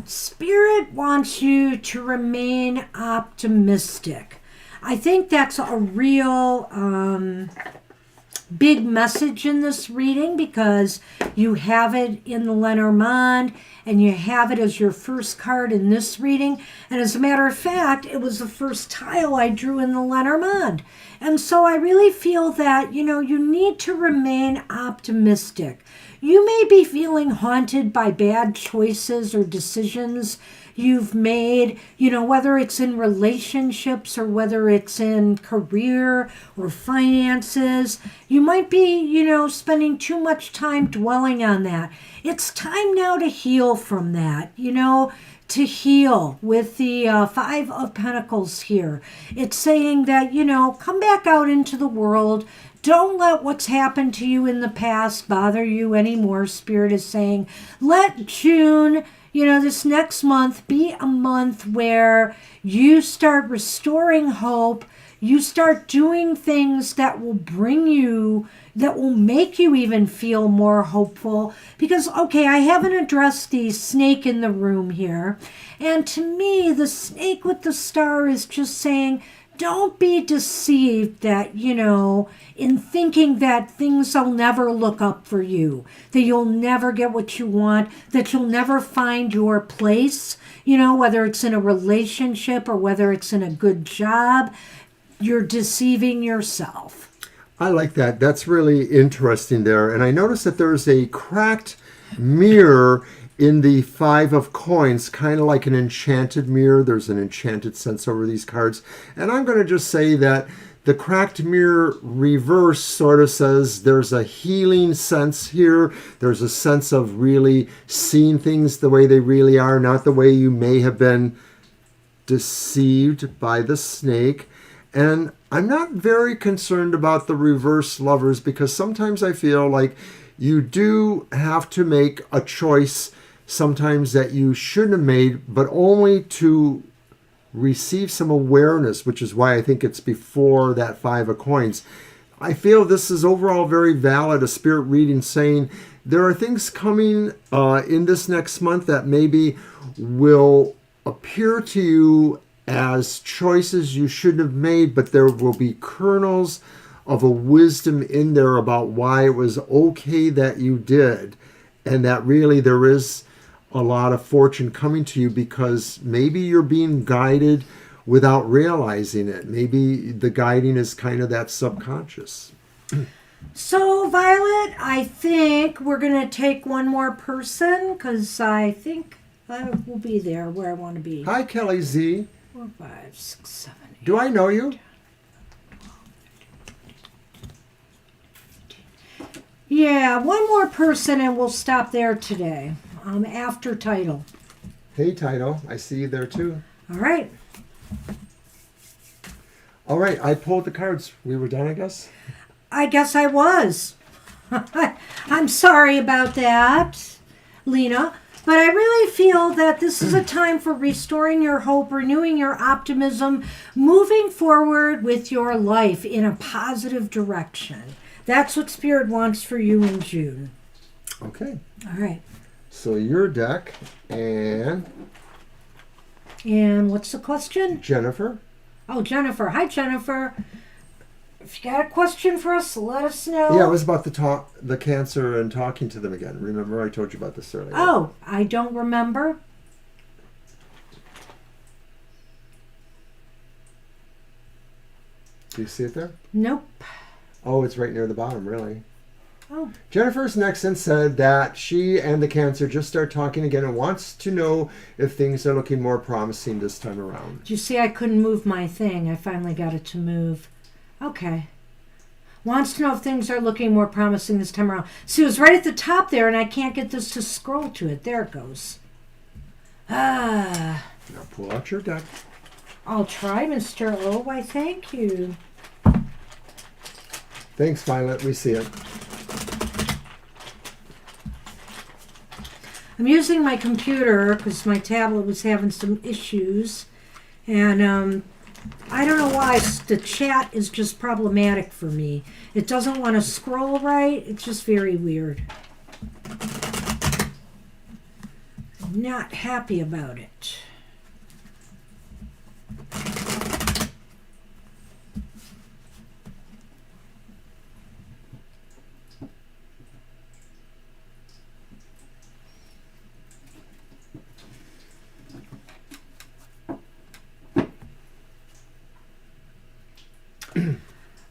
Spirit wants you to remain optimistic. I think that's a real big message in this reading because you have it in the Lenormand and you have it as your first card in this reading. And as a matter of fact, it was the first tile I drew in the Lenormand. And so I really feel that, you need to remain optimistic. You may be feeling haunted by bad choices or decisions you've made, whether it's in relationships or whether it's in career or finances. You might be, spending too much time dwelling on that. It's time now to heal from that, to heal with the Five of Pentacles here. It's saying that, come back out into the world. Don't let what's happened to you in the past bother you anymore. Spirit is saying, let June, this next month be a month where you start restoring hope. You start doing things that will that will make you even feel more hopeful. Because, okay, I haven't addressed the snake in the room here. And to me, the snake with the star is just saying, don't be deceived that, in thinking that things will never look up for you, that you'll never get what you want, that you'll never find your place, whether it's in a relationship or whether it's in a good job, you're deceiving yourself. I like that. That's really interesting there. And I noticed that there's a cracked mirror in the Five of Coins, kind of like an enchanted mirror. There's an enchanted sense over these cards. And I'm going to just say that the cracked mirror reverse sort of says there's a healing sense here. There's a sense of really seeing things the way they really are, not the way you may have been deceived by the snake. And I'm not very concerned about the reverse lovers because sometimes I feel like you do have to make a choice sometimes that you shouldn't have made, but only to receive some awareness, which is why I think it's before that 5 of coins. I feel this is overall very valid, a spirit reading saying there are things coming in this next month that maybe will appear to you as choices you shouldn't have made, but there will be kernels of a wisdom in there about why it was okay that you did, and that really there is a lot of fortune coming to you because maybe you're being guided without realizing it. Maybe the guiding is kind of that subconscious. So, Violet, I think we're going to take one more person because I think I will be there where I want to be. Hi, Kelly Z. 4, 5, 6, 7, 8. Do I know you? Yeah, one more person and we'll stop there today. After title. Hey, Title. I see you there too. All right. All right, I pulled the cards. We were done, I guess? I guess I was. I'm sorry about that, Lena. But I really feel that this is a time for restoring your hope, renewing your optimism, moving forward with your life in a positive direction. That's what Spirit wants for you in June. Okay. All right. So your deck and And what's the question? Jennifer. Oh, Jennifer. Hi, Jennifer. If you got a question for us, let us know. Yeah, it was about the cancer and talking to them again. Remember, I told you about this earlier. Oh, I don't remember. Do you see it there? Nope. Oh, it's right near the bottom, really. Oh. Jennifer's next and said that she and the cancer just start talking again and wants to know if things are looking more promising this time around. Did you see I couldn't move my thing? I finally got it to move. Okay. Wants to know if things are looking more promising this time around. See, it was right at the top there, and I can't get this to scroll to it. There it goes. Now pull out your deck. I'll try, Mr. O. Why, thank you. Thanks, Violet. We see it. I'm using my computer because my tablet was having some issues. And I don't know why the chat is just problematic for me. It doesn't want to scroll right. It's just very weird. I'm not happy about it.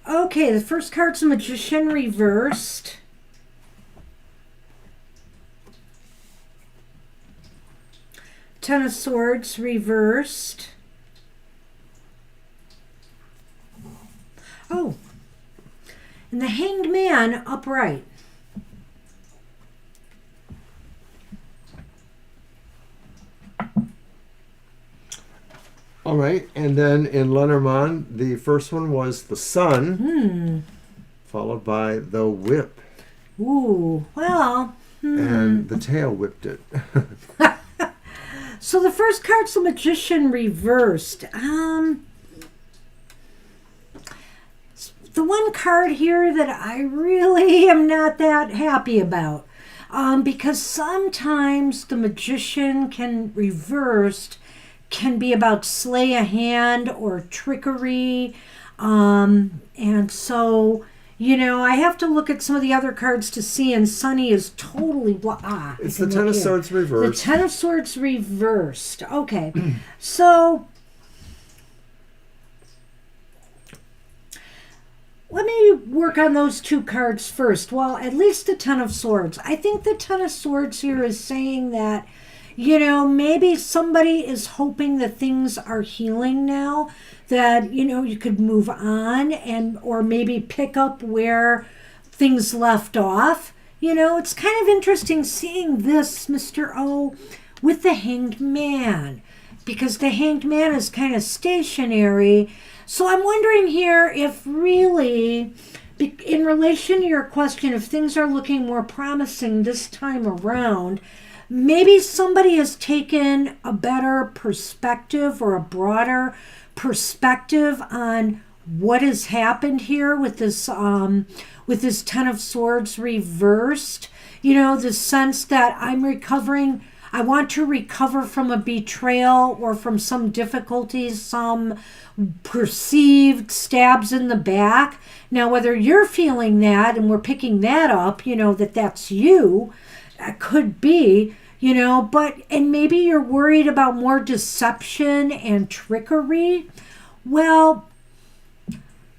Okay, the first card's a Magician reversed. Ten of Swords reversed. Oh, and the Hanged Man upright. All right, and then in Lenormand, the first one was the Sun, followed by the Whip. Ooh, well. And the tail whipped it. So the first card's the Magician reversed. The one card here that I really am not that happy about. Because sometimes the Magician reversed can be about slay a hand or trickery. And so, I have to look at some of the other cards to see, and Sunny is totally It's the Ten of Swords reversed. The Ten of Swords reversed. Okay. So let me work on those two cards first. Well, at least the Ten of Swords. I think the Ten of Swords here is saying that maybe somebody is hoping that things are healing now, that, you could move on or maybe pick up where things left off. It's kind of interesting seeing this, Mr. O, with the Hanged Man, because the Hanged Man is kind of stationary. So I'm wondering here if really, in relation to your question, if things are looking more promising this time around, maybe somebody has taken a better perspective or a broader perspective on what has happened here with this Ten of Swords reversed. You know, the sense that I want to recover from a betrayal or from some difficulties, some perceived stabs in the back. Now, whether you're feeling that and we're picking that up, you know, that's you, could be, you know, and maybe you're worried about more deception and trickery. Well,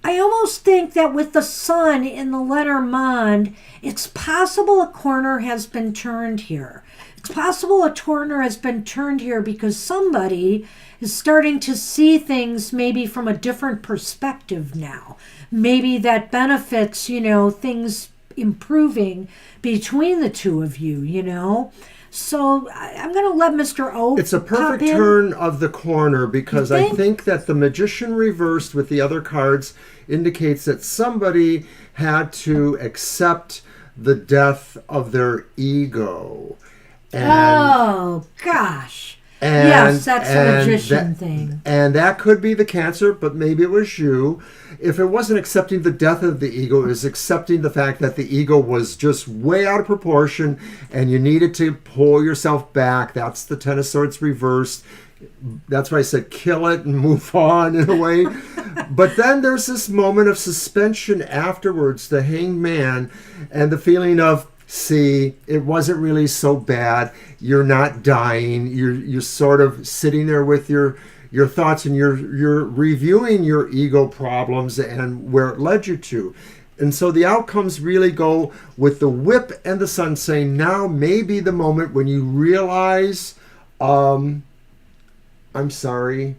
I almost think that with the sun in the Lenormand, it's possible a corner has been turned here. It's possible a corner has been turned here because somebody is starting to see things maybe from a different perspective now. Maybe that benefits, you know, things improving between the two of you, you know. So I'm going to let Mr. O. It's a perfect turn of the corner because I think that the Magician reversed with the other cards indicates that somebody had to accept the death of their ego. Oh, gosh. Yes, that's the Magician thing. And that could be the Cancer, but maybe it was you. If it wasn't accepting the death of the ego, it was accepting the fact that the ego was just way out of proportion and you needed to pull yourself back. That's the Ten of Swords reversed. That's why I said kill it and move on in a way. But then there's this moment of suspension afterwards, the Hanged Man, and the feeling of, see, it wasn't really so bad. You're not dying. You're sort of sitting there with your thoughts, and you're reviewing your ego problems and where it led you to. And so the outcomes really go with the Whip and the Sun saying, now may be the moment when you realize, I'm sorry,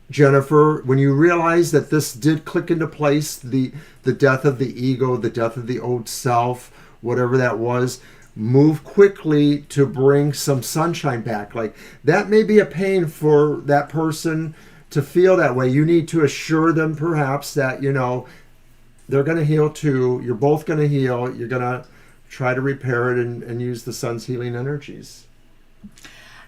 Jennifer, when you realize that this did click into place, the death of the ego, the death of the old self, whatever that was, move quickly to bring some sunshine back. Like, that may be a pain for that person to feel that way. You need to assure them perhaps that, you know, they're going to heal too. You're both going to heal. You're going to try to repair it and use the sun's healing energies.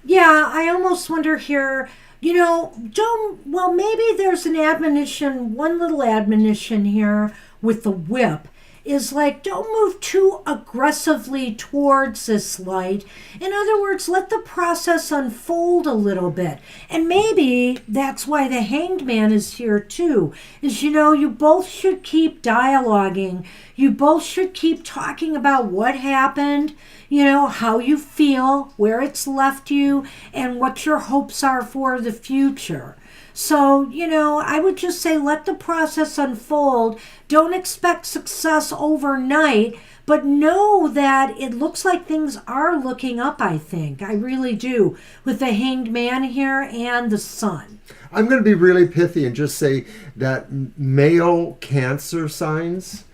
Yeah, I almost wonder here, you know, maybe there's an admonition, one little admonition here with the Whip is like, don't move too aggressively towards this light. In other words, let the process unfold a little bit. And maybe that's why the Hanged Man is here too, is, you know, you both should keep dialoguing. You both should keep talking about what happened, you know, how you feel, where it's left you, and what your hopes are for the future. So, you know, I would just say let the process unfold. Don't expect success overnight, but know that it looks like things are looking up, I think. I really do, with the Hanged Man here and the Sun. I'm going to be really pithy and just say that male Cancer signs,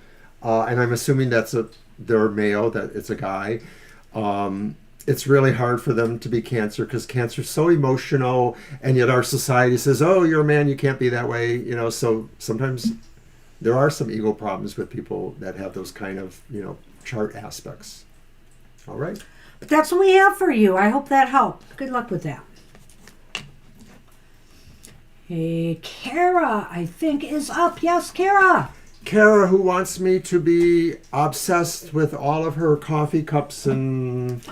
and I'm assuming they're male, that it's a guy, it's really hard for them to be Cancer because Cancer's so emotional, and yet our society says, oh, you're a man, you can't be that way, you know. So sometimes there are some ego problems with people that have those kind of, you know, chart aspects. All right. But that's what we have for you. I hope that helped. Good luck with that. Hey, Kara, I think, is up. Yes, Kara. Kara, who wants me to be obsessed with all of her coffee cups and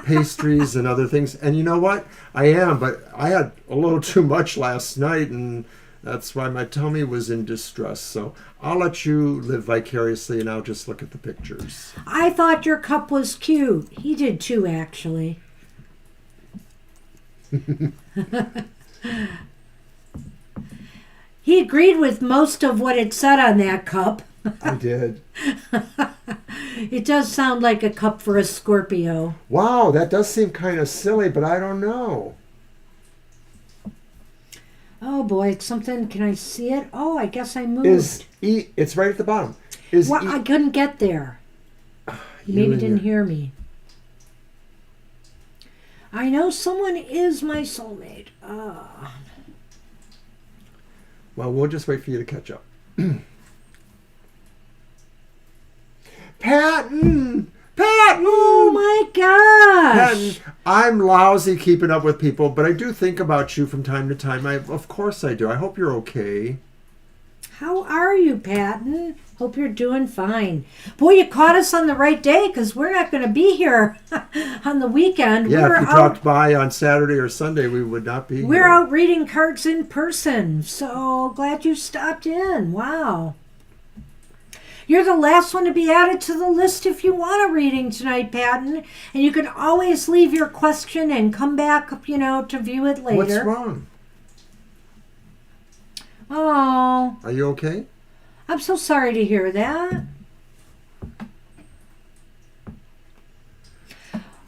pastries and other things. And you know what? I am, but I had a little too much last night, and that's why my tummy was in distress. So I'll let you live vicariously, and I'll just look at the pictures. I thought your cup was cute. He did too, actually. He agreed with most of what it said on that cup. I did. It does sound like a cup for a Scorpio. Wow, that does seem kind of silly, but I don't know. Oh boy, it's something. Can I see it? Oh, I guess I moved. It's right at the bottom. I couldn't get there. You maybe didn't hear me. I know someone is my soulmate. Well, we'll just wait for you to catch up. Patton! Patton! Oh my gosh! Patton, I'm lousy keeping up with people, but I do think about you from time to time. Of course I do. I hope you're okay. How are you, Patton? Hope you're doing fine. Boy, you caught us on the right day because we're not going to be here on the weekend. Yeah, we're if you dropped by on Saturday or Sunday, we would not be We're here. out reading cards in person, so glad you stopped in. Wow. You're the last one to be added to the list if you want a reading tonight, Patton. And you can always leave your question and come back, to view it later. What's wrong? Oh, Are you okay? I'm so sorry to hear that.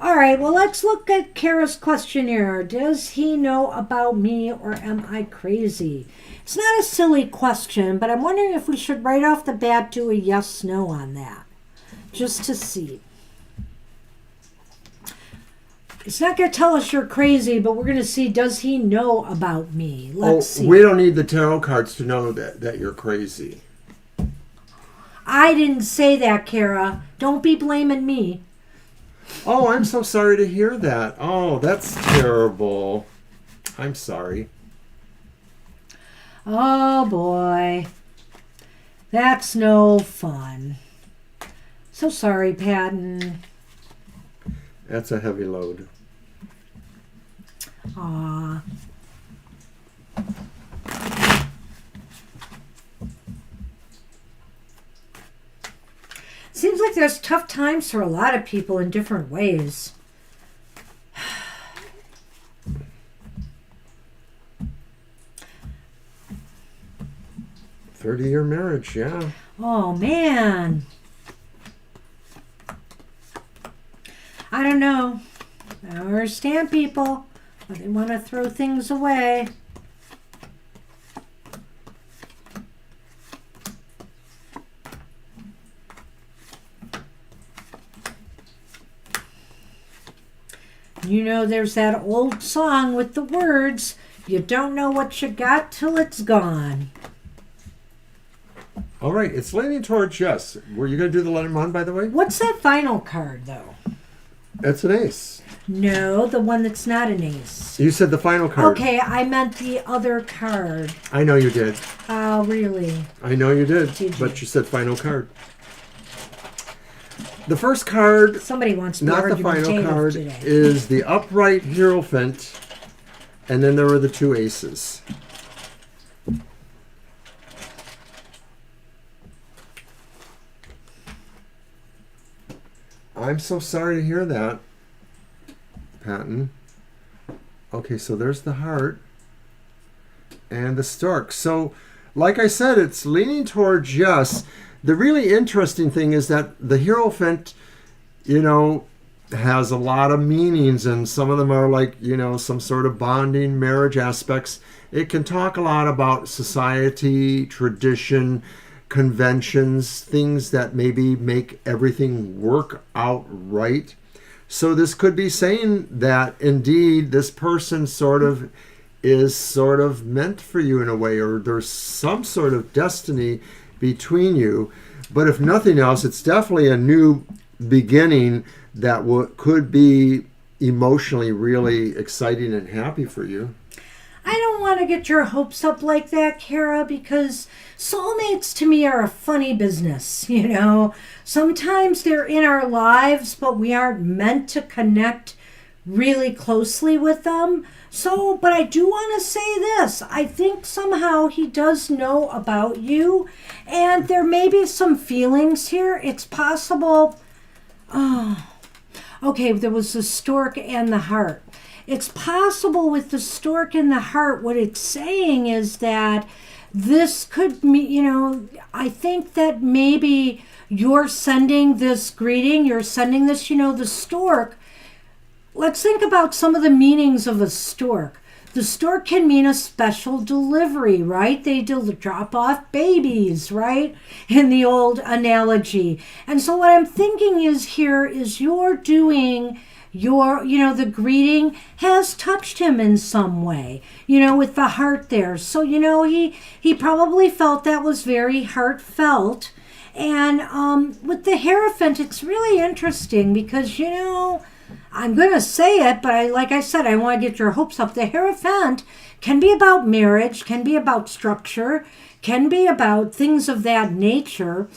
All right, well, let's look at Kara's questionnaire. Does he know about me or am I crazy? It's not a silly question, but I'm wondering if we should right off the bat do a yes-no on that, just to see. It's not going to tell us you're crazy, but we're going to see, does he know about me? Let's see. We don't need the tarot cards to know that you're crazy. I didn't say that, Kara. Don't be blaming me. Oh, I'm so sorry to hear that. Oh, that's terrible. I'm sorry. Oh, boy. That's no fun. So sorry, Patton. That's a heavy load. Aw. Seems like there's tough times for a lot of people in different ways. 30-year marriage, yeah. Oh, man. I don't know. I don't understand people, but they want to throw things away. There's that old song with the words, you don't know what you got till it's gone. All right, it's leaning towards yes. Were you going to do the Lenormand, by the way? What's that final card, though? It's an ace. No, the one that's not an ace. You said the final card. Okay, I meant the other card. I know you did. Oh, really? I know you did, but you said final card. The first card, Somebody wants to be not the final argumentative card, today. is the upright Hierophant, and then there were the two aces. I'm so sorry to hear that, Patton. Okay, so there's the heart and the stork. So, like I said, it's leaning towards yes. The really interesting thing is that the Hierophant, has a lot of meanings, and some of them are like, some sort of bonding, marriage aspects. It can talk a lot about society, tradition, conventions, things that maybe make everything work out right. So this could be saying that indeed this person is sort of meant for you in a way, or there's some sort of destiny between you. But if nothing else, it's definitely a new beginning that could be emotionally really exciting and happy for you. I don't want to get your hopes up like that, Kara, because soulmates to me are a funny business, Sometimes they're in our lives, but we aren't meant to connect really closely with them. So, but I do want to say this. I think somehow he does know about you, and there may be some feelings here. It's possible. Oh, okay, there was the stork and the heart. It's possible with the stork and the heart, what it's saying is that this could mean, I think that maybe you're sending this greeting, you're sending this, the stork. Let's think about some of the meanings of a stork. The stork can mean a special delivery, right? They drop off babies, right? In the old analogy. And so what I'm thinking is you're doing the greeting has touched him in some way, with the heart there. So, he probably felt that was very heartfelt. And with the Hierophant, it's really interesting because, I'm going to say it, but like I said, I want to get your hopes up. The Hierophant can be about marriage, can be about structure, can be about things of that nature.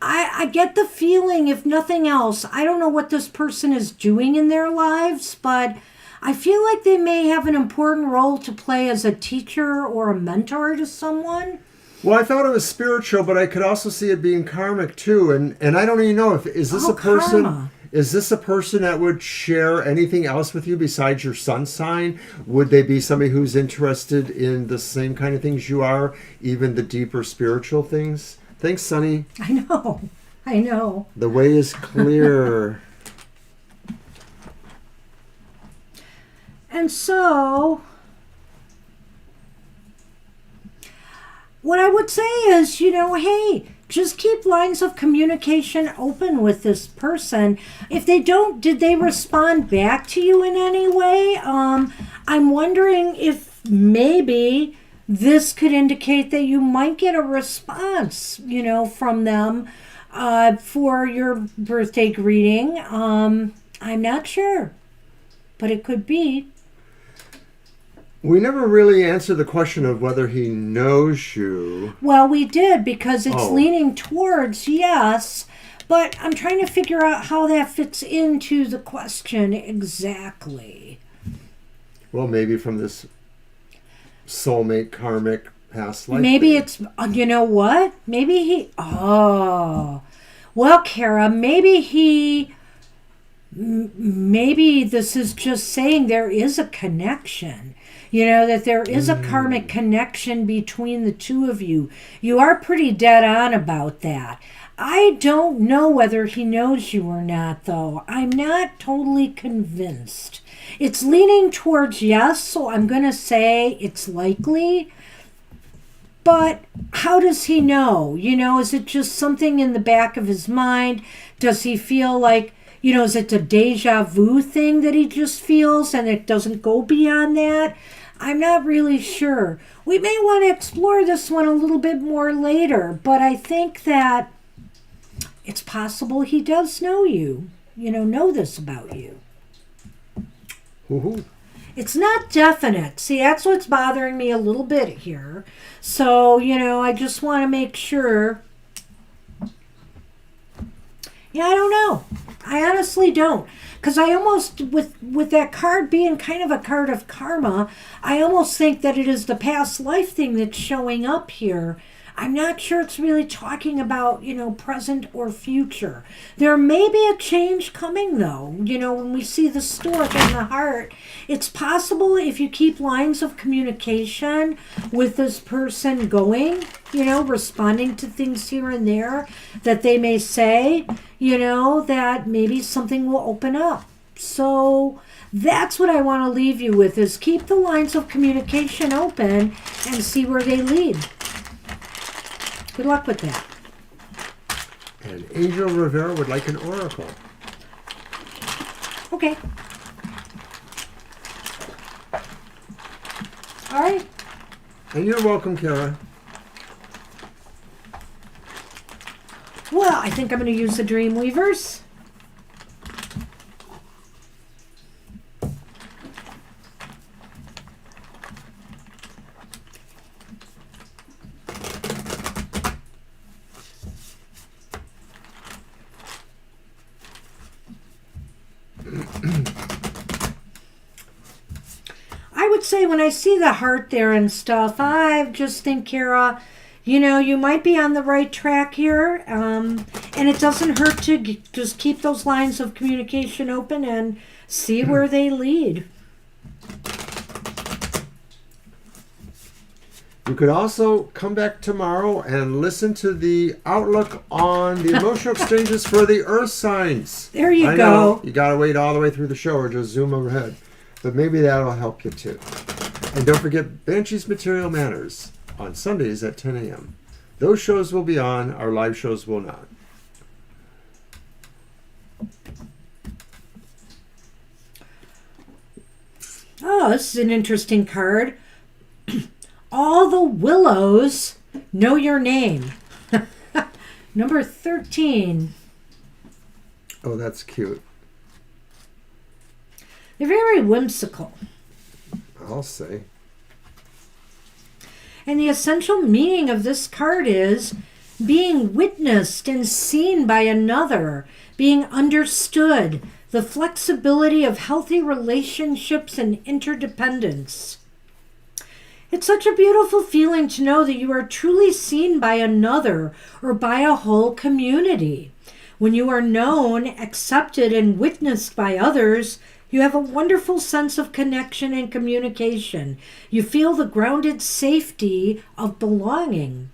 I get the feeling, if nothing else, I don't know what this person is doing in their lives, but I feel like they may have an important role to play as a teacher or a mentor to someone. Well, I thought it was spiritual, but I could also see it being karmic too. And I don't even know if is this a person. Karma. Is this a person that would share anything else with you besides your sun sign? Would they be somebody who's interested in the same kind of things you are, even the deeper spiritual things? Thanks, Sunny. I know. The way is clear. And so, what I would say is, hey, just keep lines of communication open with this person. If they don't, did they respond back to you in any way? I'm wondering if maybe this could indicate that you might get a response, from them for your birthday greeting. I'm not sure, but it could be. We never really answered the question of whether he knows you. Well, we did because it's Oh. leaning towards yes, but I'm trying to figure out how that fits into the question exactly. Well, maybe from this soulmate karmic past life. Maybe thing. it's, you know what? Well, Kara, maybe this is just saying there is a connection. That there is a karmic connection between the two of you. You are pretty dead on about that. I don't know whether he knows you or not, though. I'm not totally convinced. It's leaning towards yes, so I'm going to say it's likely. But how does he know? Is it just something in the back of his mind? Does he feel like, is it a deja vu thing that he just feels and it doesn't go beyond that? I'm not really sure. We may want to explore this one a little bit more later, but I think that it's possible he does know you, know this about you. Woohoo. It's not definite. See, that's what's bothering me a little bit here. So, I just want to make sure. Yeah, I don't know. I honestly don't. Because I almost, with that card being kind of a card of karma, I almost think that it is the past life thing that's showing up here. I'm not sure it's really talking about, present or future. There may be a change coming, though. When we see the stork and the heart, it's possible if you keep lines of communication with this person going, responding to things here and there, that they may say, that maybe something will open up. So that's what I want to leave you with, is keep the lines of communication open and see where they lead. Good luck with that. And Angel Rivera would like an oracle. Okay. All right. And you're welcome, Kara. Well, I think I'm going to use the Dreamweavers. I would say when I see the heart there and stuff, I just think, Kara, you might be on the right track here. And it doesn't hurt to just keep those lines of communication open and see where they lead. You could also come back tomorrow and listen to the outlook on the emotional exchanges for the earth signs. There you I go. know, you got to wait all the way through the show or just zoom overhead. But maybe that'll help you too. And don't forget Banshee's Material Matters on Sundays at 10 a.m. Those shows will be on, our live shows will not. Oh, this is an interesting card. All the willows know your name. Number 13. Oh, that's cute. They're very whimsical. I'll say. And the essential meaning of this card is being witnessed and seen by another, being understood, the flexibility of healthy relationships and interdependence. It's such a beautiful feeling to know that you are truly seen by another or by a whole community. When you are known, accepted, and witnessed by others, you have a wonderful sense of connection and communication. You feel the grounded safety of belonging.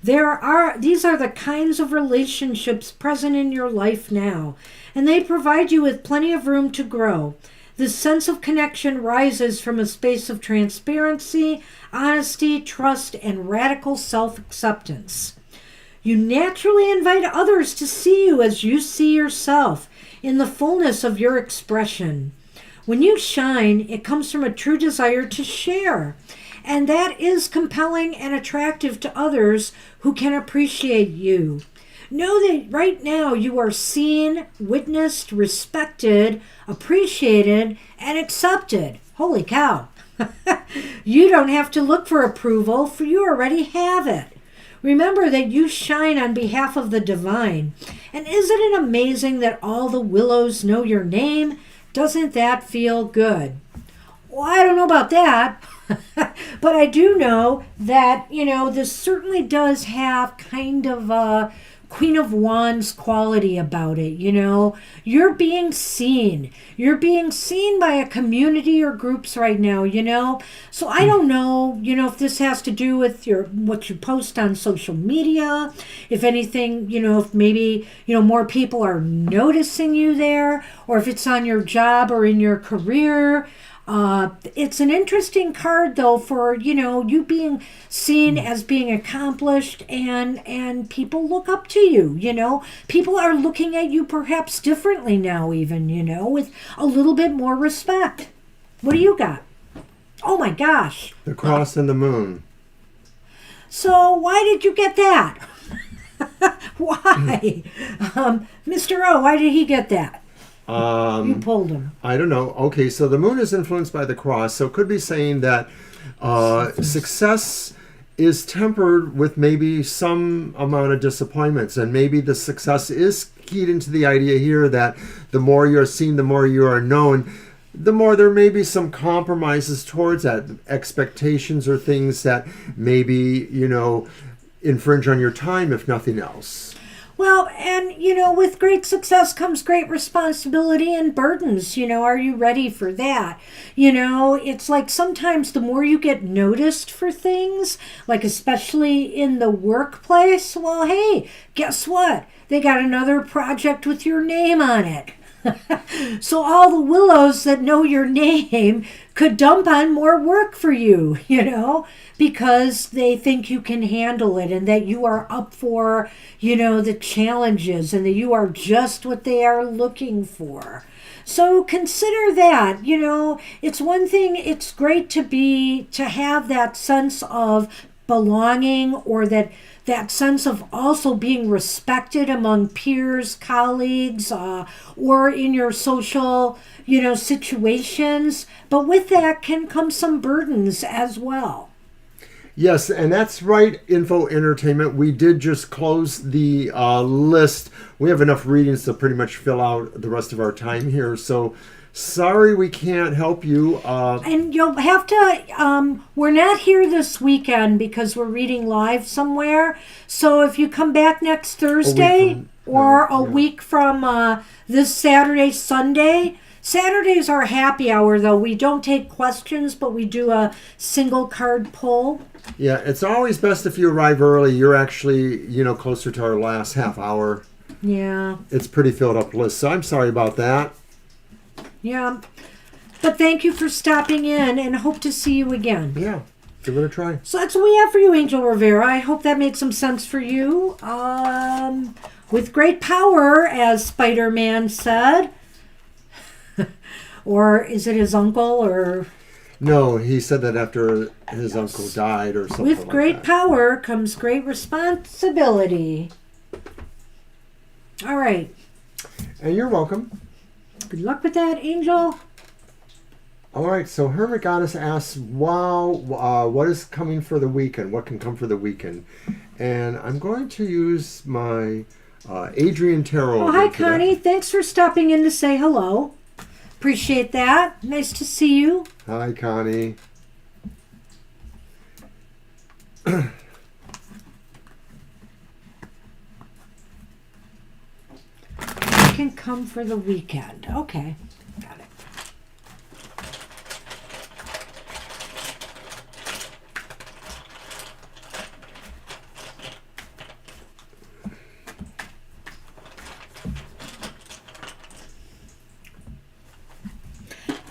These are the kinds of relationships present in your life now, and they provide you with plenty of room to grow. This sense of connection rises from a space of transparency, honesty, trust, and radical self-acceptance. You naturally invite others to see you as you see yourself, in the fullness of your expression. When you shine, it comes from a true desire to share, and that is compelling and attractive to others who can appreciate you. Know that right now you are seen, witnessed, respected, appreciated, and accepted. Holy cow. You don't have to look for approval, for you already have it. Remember that you shine on behalf of the divine. And isn't it amazing that all the willows know your name? Doesn't that feel good? Well, I don't know about that. But I do know that, this certainly does have kind of a Queen of Wands quality about it. You're being seen. You're being seen by a community or groups right now, So I don't know, if this has to do with what you post on social media, if anything, if maybe, more people are noticing you there, or if it's on your job or in your career. It's an interesting card, though, for, you being seen as being accomplished and people look up to you, People are looking at you perhaps differently now even, with a little bit more respect. What do you got? Oh, my gosh. The cross and the moon. So why did you get that? Why? Mr. O, why did he get that? You pulled him. I don't know. Okay, so the moon is influenced by the cross, so it could be saying that success is tempered with maybe some amount of disappointments, and maybe the success is keyed into the idea here that the more you're seen, the more you are known, the more there may be some compromises towards that, expectations or things that maybe, infringe on your time, if nothing else. Well, and, with great success comes great responsibility and burdens. Are you ready for that? It's like sometimes the more you get noticed for things, like especially in the workplace, well, hey, guess what? They got another project with your name on it. So all the willows that know your name could dump on more work for you, because they think you can handle it and that you are up for, the challenges and that you are just what they are looking for. So consider that, it's one thing, it's great to have that sense of belonging, or that sense of also being respected among peers, colleagues, or in your social, situations. But with that can come some burdens as well. Yes, and that's right, Info Entertainment. We did just close the list. We have enough readings to pretty much fill out the rest of our time here. So sorry we can't help you. And you'll have to, we're not here this weekend because we're reading live somewhere. So if you come back next Thursday a week from this Saturday, Sunday. Saturdays are happy hour, though. We don't take questions, but we do a single card pull. Yeah, it's always best if you arrive early. You're actually, closer to our last half hour. Yeah. It's pretty filled up list, so I'm sorry about that. Yeah. But thank you for stopping in, and hope to see you again. Yeah, give it a try. So that's what we have for you, Angel Rivera. I hope that made some sense for you. With great power, as Spider-Man said. Or is it his uncle, or... No, he said that after his uncle died or something like that. With great power comes great responsibility. All right. And you're welcome. Good luck with that, Angel. All right, so Hermit Goddess asks, wow, what is coming for the weekend? What can come for the weekend? And I'm going to use my Adrian Tarot. Oh, hi, Connie. Thanks for stopping in to say hello. Appreciate that. Nice to see you. Hi, Connie. Can come for the weekend. Okay, got it.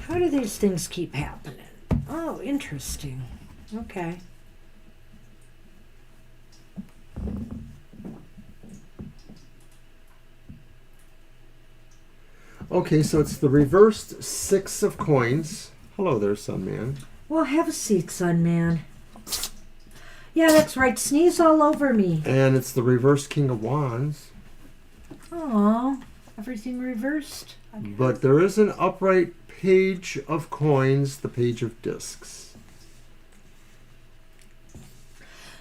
How do these things keep happening? Oh, interesting. Okay. Okay, so it's the reversed 6 of coins. Hello there, Sunman. Well, have a seat, son man. Yeah, that's right. Sneeze all over me. And it's the reversed King of Wands. Oh, everything reversed. Okay. But there is an upright page of coins, the page of discs.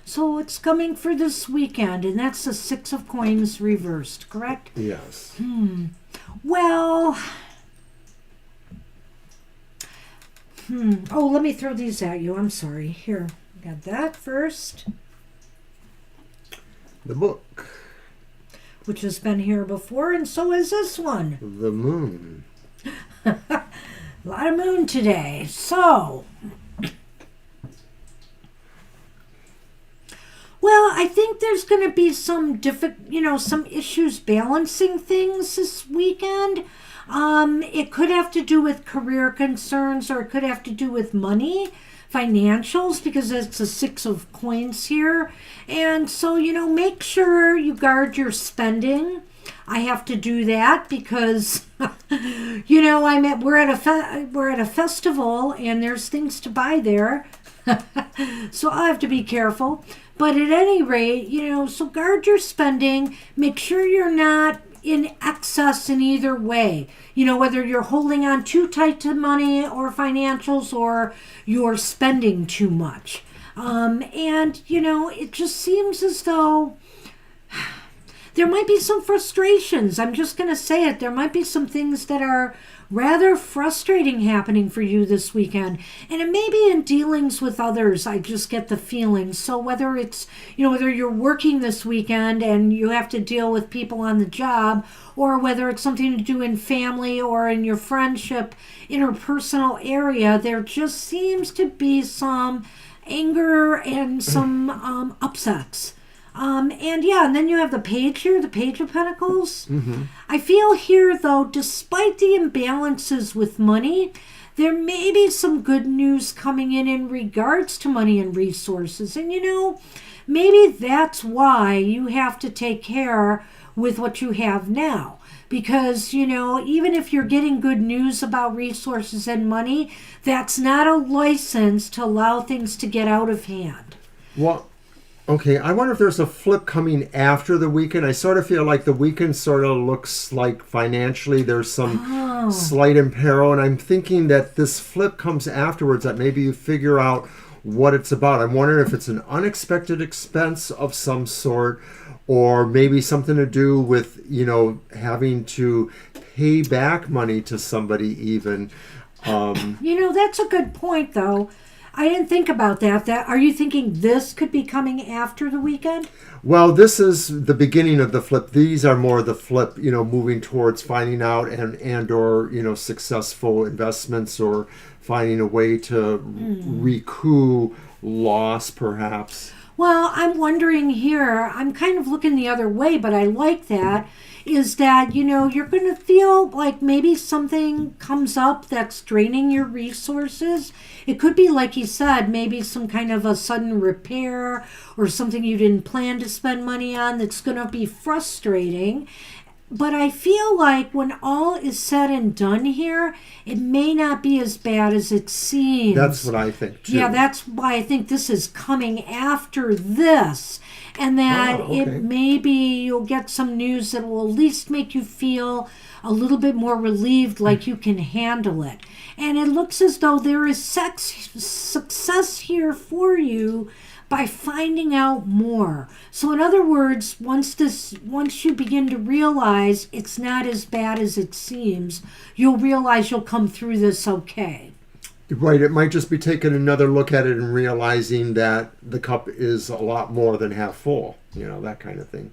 So it's coming for this weekend, and that's the 6 of coins reversed, correct? Yes. Well, oh, let me throw these at you. I'm sorry. Here, got that first, The book. which has been here before, and so is this one. The moon. A lot of moon today. So, well, I think there's going to be some some issues balancing things this weekend. It could have to do with career concerns, or it could have to do with money, financials, because it's a 6 of coins here. And so, make sure you guard your spending. I have to do that because, we're at a festival and there's things to buy there. So I have to be careful. But at any rate, so guard your spending. Make sure you're not in excess in either way. Whether you're holding on too tight to money or financials, or you're spending too much. It just seems as though there might be some frustrations. I'm just going to say it. There might be some things that are rather frustrating happening for you this weekend. And it may be in dealings with others. I just get the feeling. So whether it's, whether you're working this weekend and you have to deal with people on the job, or whether it's something to do in family or in your friendship, interpersonal area, there just seems to be some anger and some upsets. And then you have the page here, the Page of Pentacles. Mm-hmm. I feel here, though, despite the imbalances with money, there may be some good news coming in regards to money and resources. And, maybe that's why you have to take care with what you have now. Because, even if you're getting good news about resources and money, that's not a license to allow things to get out of hand. Well, okay, I wonder if there's a flip coming after the weekend. I sort of feel like the weekend sort of looks like financially there's some slight imperil, and I'm thinking that this flip comes afterwards, that maybe you figure out what it's about. I'm wondering if it's an unexpected expense of some sort, or maybe something to do with, having to pay back money to somebody even. That's a good point, though. I didn't think about that. Are you thinking this could be coming after the weekend? Well, this is the beginning of the flip. These are more the flip, moving towards finding out and or, successful investments, or finding a way to recoup loss, perhaps. Well, I'm wondering here, I'm kind of looking the other way, but I like that, is that, you're going to feel like maybe something comes up that's draining your resources. It could be, like you said, maybe some kind of a sudden repair or something you didn't plan to spend money on that's going to be frustrating. But I feel like when all is said and done here, it may not be as bad as it seems. That's what I think too. Yeah, that's why I think this is coming after this. And that okay. it maybe you'll get some news that will at least make you feel a little bit more relieved, like you can handle it. And it looks as though there is success here for you by finding out more. So in other words, once you begin to realize it's not as bad as it seems, you'll realize you'll come through this okay. Right, it might just be taking another look at it and realizing that the cup is a lot more than half full, that kind of thing.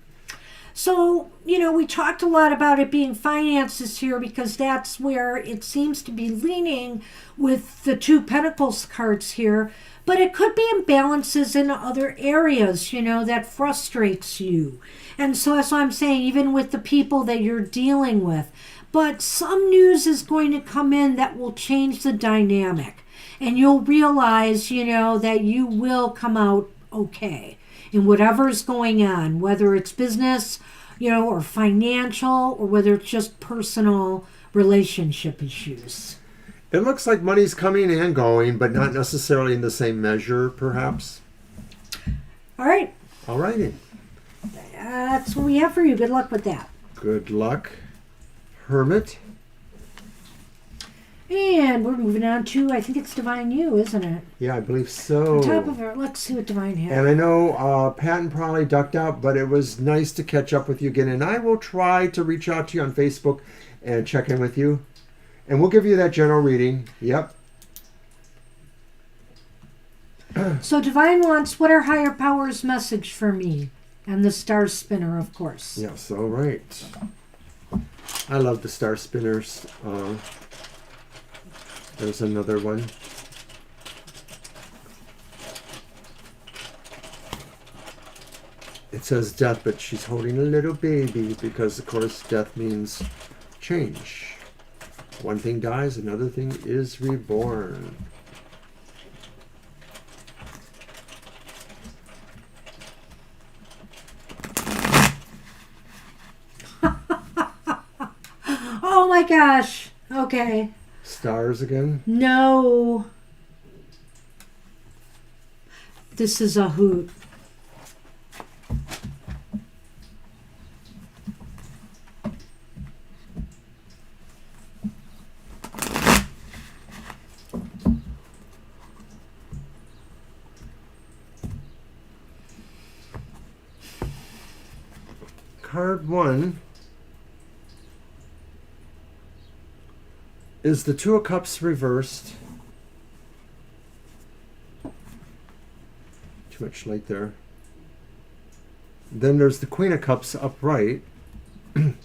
So, we talked a lot about it being finances here because that's where it seems to be leaning with the Two Pentacles cards here. But it could be imbalances in other areas, that frustrates you. And so that's what I'm saying, even with the people that you're dealing with. But some news is going to come in that will change the dynamic. And you'll realize, that you will come out okay in whatever's going on, whether it's business, or financial, or whether it's just personal relationship issues. It looks like money's coming and going, but not necessarily in the same measure, perhaps. All right. All righty. That's what we have for you. Good luck with that. Good luck, Hermit. And we're moving on to, I think it's Divine You, isn't it? Yeah, I believe so. On top of it, let's see what Divine has. And I know Patton probably ducked out, but it was nice to catch up with you again. And I will try to reach out to you on Facebook and check in with you. And we'll give you that general reading. Yep. So Divine wants, what are higher powers' message for me? And the star spinner, of course. Yes, all right. I love the star spinners. There's another one. It says death, but she's holding a little baby because, of course, death means change. One thing dies, another thing is reborn. Oh my gosh. Okay. Stars again? No. This is a hoot. Card 1 is the Two of Cups reversed. Too much light there. Then there's the Queen of Cups upright. And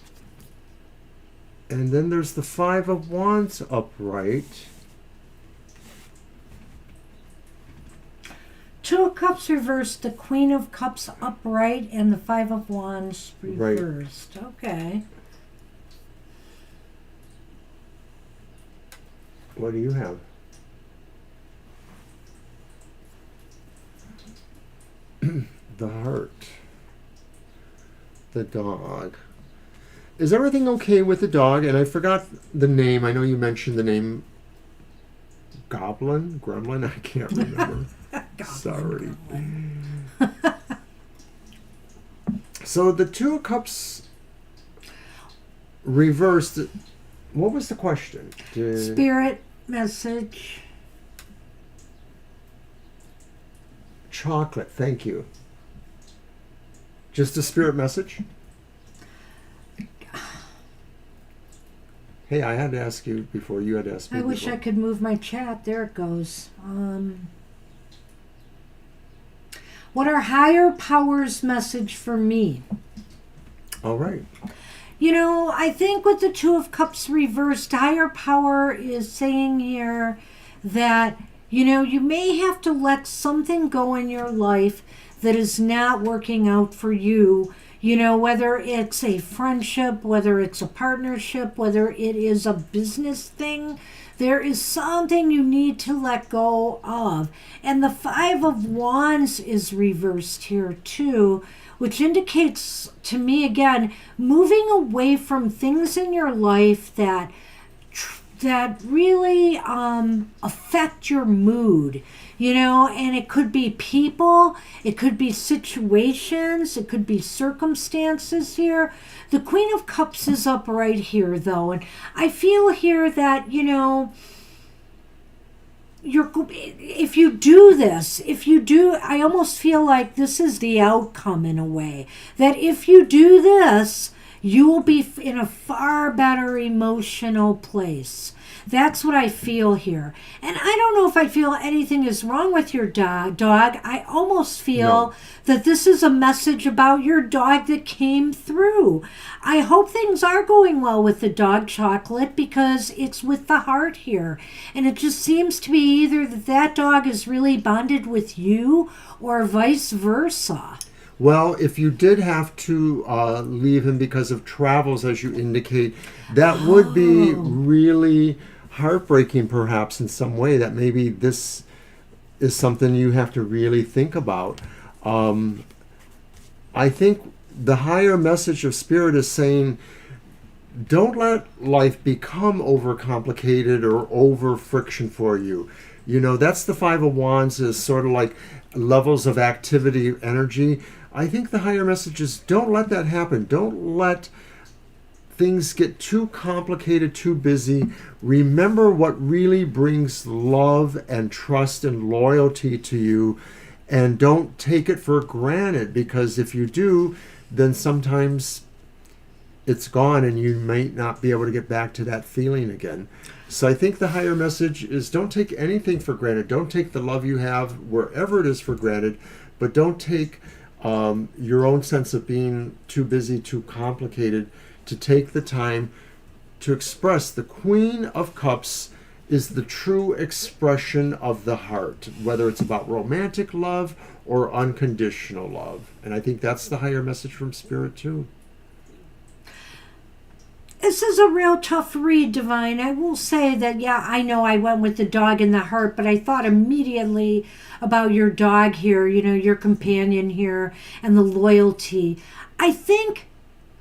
then there's the Five of Wands upright. Two of Cups reversed, the Queen of Cups upright, and the Five of Wands reversed. Right. Okay. What do you have? The Heart. The dog. Is everything okay with the dog? And I forgot the name. I know you mentioned the name Goblin? Gremlin? I can't remember. Sorry. So the Two of Cups reversed. What was the question? Spirit message. Chocolate. Thank you. Just a spirit message? Hey, I had to ask you before. You had to ask me I before. wish I could move my chat. There it goes. What are higher powers' message for me? All right. I think with the Two of Cups reversed, higher power is saying here that, you may have to let something go in your life that is not working out for you. Whether it's a friendship, whether it's a partnership, whether it is a business thing There is something you need to let go of. And the Five of Wands is reversed here too, which indicates to me again, moving away from things in your life that really affect your mood, and it could be people, it could be situations, it could be circumstances here. The Queen of Cups is up right here though, and I feel here that, if you do, I almost feel like this is the outcome in a way, that if you do this, you will be in a far better emotional place. That's what I feel here. And I don't know if I feel anything is wrong with your dog. I almost feel that this is a message about your dog that came through. I hope things are going well with the dog, Chocolate, because it's with the heart here. And it just seems to be either that dog is really bonded with you or vice versa. Well, if you did have to leave him because of travels, as you indicate, that would be really heartbreaking perhaps in some way, that maybe this is something you have to really think about. I think the higher message of Spirit is saying, don't let life become overcomplicated or over friction for you. That's the Five of Wands, is sort of like levels of activity, energy. I think the higher message is don't let that happen. Don't let things get too complicated, too busy. Remember what really brings love and trust and loyalty to you, and don't take it for granted, because if you do, then sometimes it's gone and you might not be able to get back to that feeling again. So I think the higher message is don't take anything for granted. Don't take the love you have wherever it is for granted, but don't take your own sense of being too busy, too complicated, to take the time to express. The Queen of Cups is the true expression of the heart, whether it's about romantic love or unconditional love. And I think that's the higher message from Spirit too. This is a real tough read, Divine. I will say that, I know I went with the dog and the heart, but I thought immediately about your dog here, your companion here, and the loyalty. I think,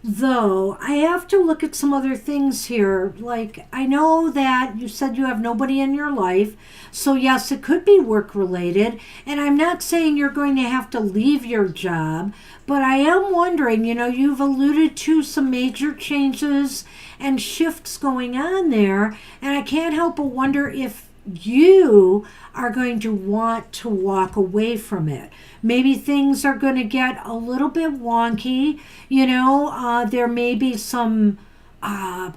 though, I have to look at some other things here. Like, I know that you said you have nobody in your life, so yes, it could be work-related, and I'm not saying you're going to have to leave your job, but I am wondering, you've alluded to some major changes and shifts going on there, and I can't help but wonder if you are going to want to walk away from it. Maybe things are going to get a little bit wonky, there may be some, I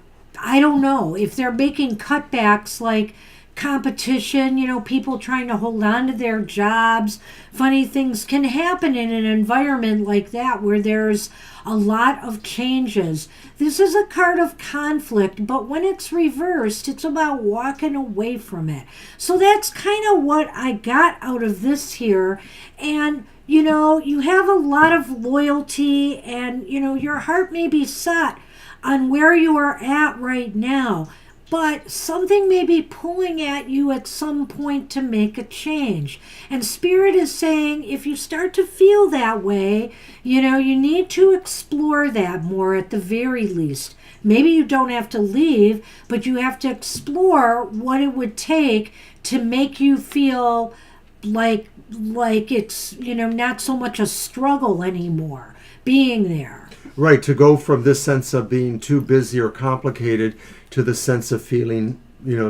don't know, if they're making cutbacks like competition, people trying to hold on to their jobs. Funny things can happen in an environment like that where there's a lot of changes. This is a card of conflict, but when it's reversed, it's about walking away from it. So that's kind of what I got out of this here. And you have a lot of loyalty, and your heart may be set on where you are at right now, but something may be pulling at you at some point to make a change. And Spirit is saying, if you start to feel that way, you need to explore that more at the very least. Maybe you don't have to leave, but you have to explore what it would take to make you feel like it's, not so much a struggle anymore being there. Right, to go from this sense of being too busy or complicated to the sense of feeling,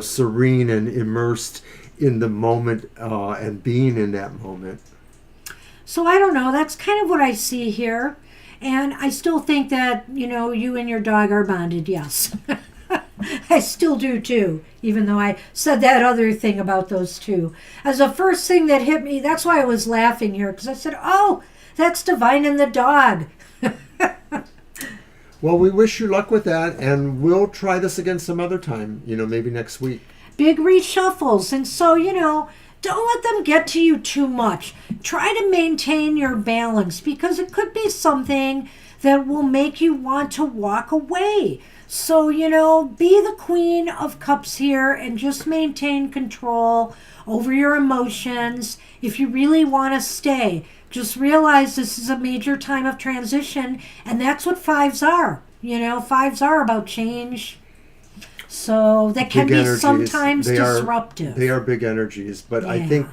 serene and immersed in the moment and being in that moment. So I don't know, that's kind of what I see here. And I still think that, you and your dog are bonded, yes. I still do too, even though I said that other thing about those two. As the first thing that hit me, that's why I was laughing here, because I said, oh, that's Divine and the dog. Well, we wish you luck with that, and we'll try this again some other time, maybe next week. Big reshuffles, and so, don't let them get to you too much. Try to maintain your balance, because it could be something that will make you want to walk away. So, you know, be the Queen of Cups here and just maintain control over your emotions. If you really want to stay, just realize this is a major time of transition, and that's what fives are. You know, fives are about change. So that can Big be energies. sometimes They disruptive. They are big energies, but I Yeah. think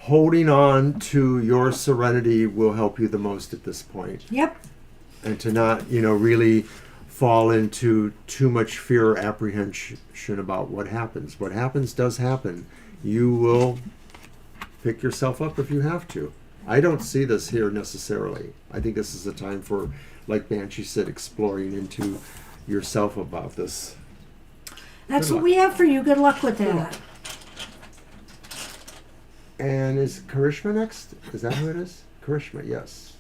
holding on to your serenity will help you the most at this point. Yep. And to not, really fall into too much fear or apprehension about what happens. What happens does happen. You will pick yourself up if you have to. I don't see this here necessarily. I think this is a time for, like Banshee said, exploring into yourself about this. That's Good what luck. we have for you. Good luck with that. And is Karishma next? Is that who it is? Karishma, yes.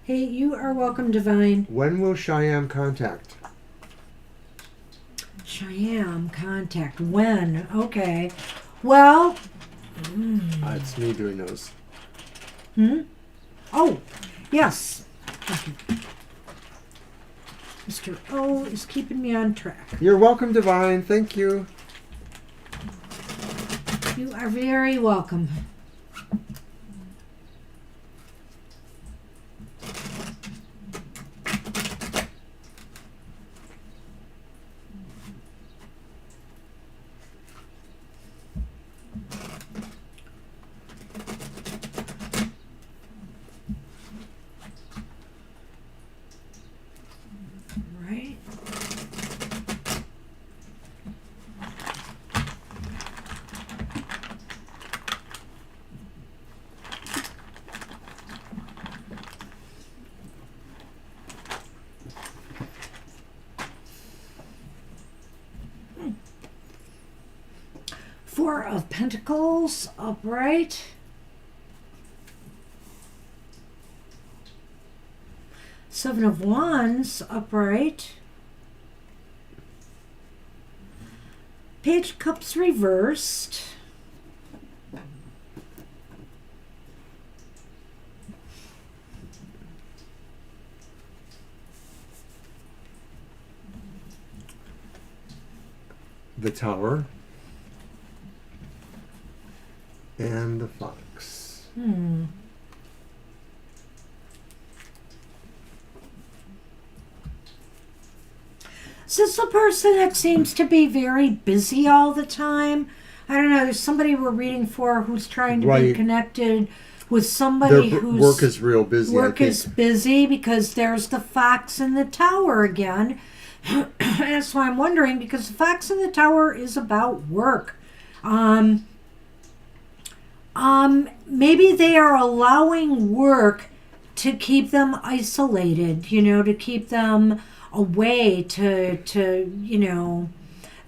Hey, you are welcome, Divine. When will Cheyenne contact? Cheyenne, contact. When? Okay. Well, It's me doing those. oh, yes. Okay. Mr. O is keeping me on track. You're welcome, Divine. Thank you. You are very welcome. Right. Four of Pentacles, upright. Seven of Wands, upright. Page of Cups reversed. The Tower. And the Fox. Is this a person that seems to be very busy all the time? I don't know. There's somebody we're reading for who's trying to be Right. connected with somebody Their whose work is real busy. I work think. is busy because there's the Fox in the Tower again. And that's why I'm wondering, because the Fox in the Tower is about work. Maybe they are allowing work to keep them isolated, to keep them away,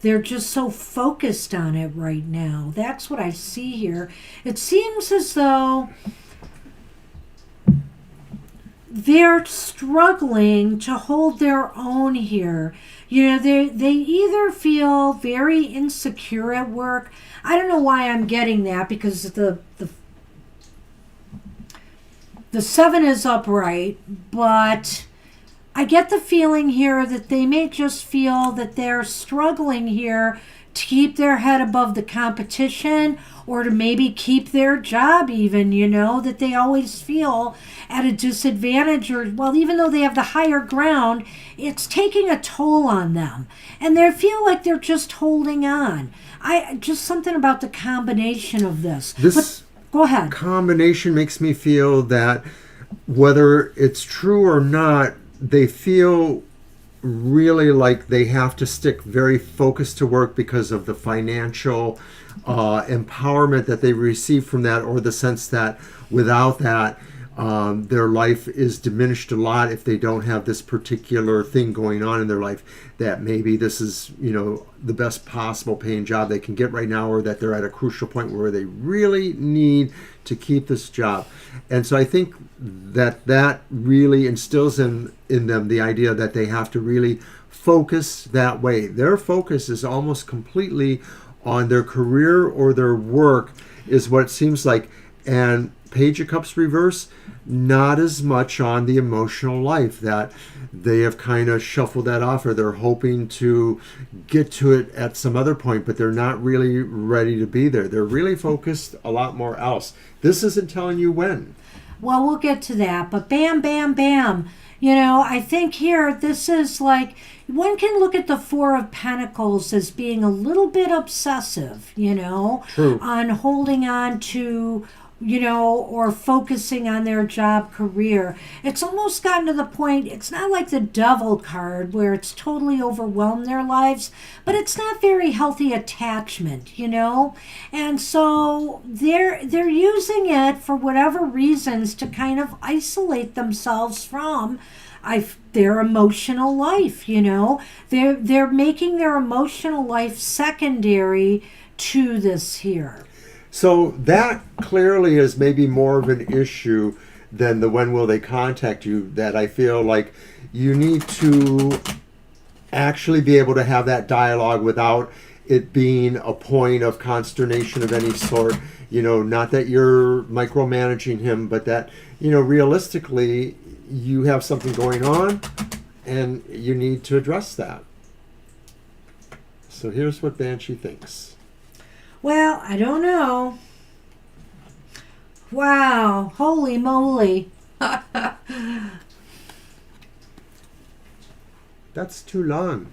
they're just so focused on it right now. That's what I see here. It seems as though they're struggling to hold their own here. They either feel very insecure at work. I don't know why I'm getting that, because the seven is upright, but I get the feeling here that they may just feel that they're struggling here to keep their head above the competition, or to maybe keep their job even, that they always feel at a disadvantage, or, well, even though they have the higher ground, it's taking a toll on them. And they feel like they're just holding on. Just something about the combination of this. This Go ahead. combination makes me feel that whether it's true or not, they feel really like they have to stick very focused to work because of the financial empowerment that they receive from that, or the sense that without that, their life is diminished a lot if they don't have this particular thing going on in their life, that maybe this is, the best possible paying job they can get right now, or that they're at a crucial point where they really need to keep this job. And so I think that really instills in them the idea that they have to really focus that way. Their focus is almost completely on their career or their work, is what it seems like. And Page of Cups reverse, not as much on the emotional life, that they have kind of shuffled that off, or they're hoping to get to it at some other point, but they're not really ready to be there. They're really focused a lot more else. This isn't telling you when. Well, we'll get to that, but bam, bam, bam. You know, I think here this is like, one can look at the Four of Pentacles as being a little bit obsessive, you know, True. on holding on to, you know, or focusing on their job career. It's almost gotten to the point, it's not like the Devil card where it's totally overwhelmed their lives, but it's not very healthy attachment, you know? And so they're using it for whatever reasons to kind of isolate themselves from their emotional life, you know? They're making their emotional life secondary to this here. So that clearly is maybe more of an issue than the when will they contact you, that I feel like you need to actually be able to have that dialogue without it being a point of consternation of any sort. You know, not that you're micromanaging him, but that, you know, realistically you have something going on and you need to address that. So here's what Banshee thinks. Well, I don't know. Wow, holy moly. That's too long.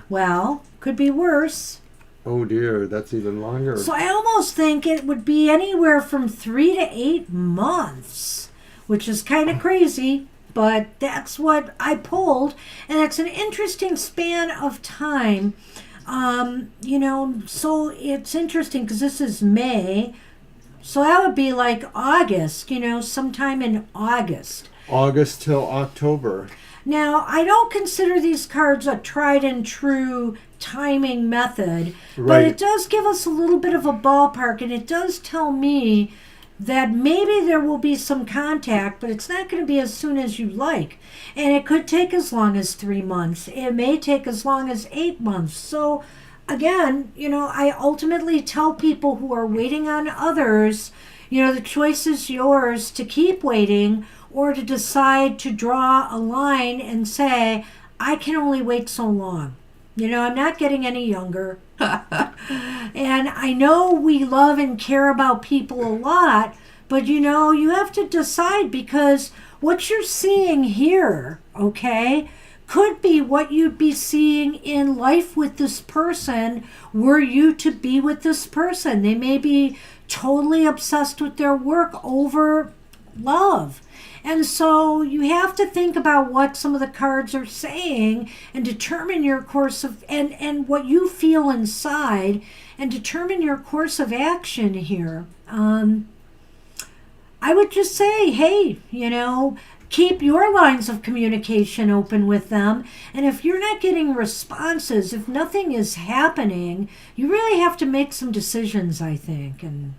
Well, could be worse. Oh dear, that's even longer. So I almost think it would be anywhere from 3 to 8 months, which is kind of crazy, but that's what I pulled. And it's an interesting span of time. You know, so it's interesting because this is May. So that would be like August, you know, sometime in August. August till October. Now, I don't consider these cards a tried and true timing method, but Right. it does give us a little bit of a ballpark, and it does tell me that maybe there will be some contact, but it's not going to be as soon as you like. And it could take as long as 3 months. It may take as long as 8 months. So, again, you know, I ultimately tell people who are waiting on others, you know, the choice is yours to keep waiting or to decide to draw a line and say, I can only wait so long. You know, I'm not getting any younger. And I know we love and care about people a lot, but you know, you have to decide, because what you're seeing here, okay, could be what you'd be seeing in life with this person were you to be with this person. They may be totally obsessed with their work over love. And so you have to think about what some of the cards are saying and determine your course of, and what you feel inside, and determine your course of action here. I would just say, hey, you know, keep your lines of communication open with them. And if you're not getting responses, if nothing is happening, you really have to make some decisions, I think, and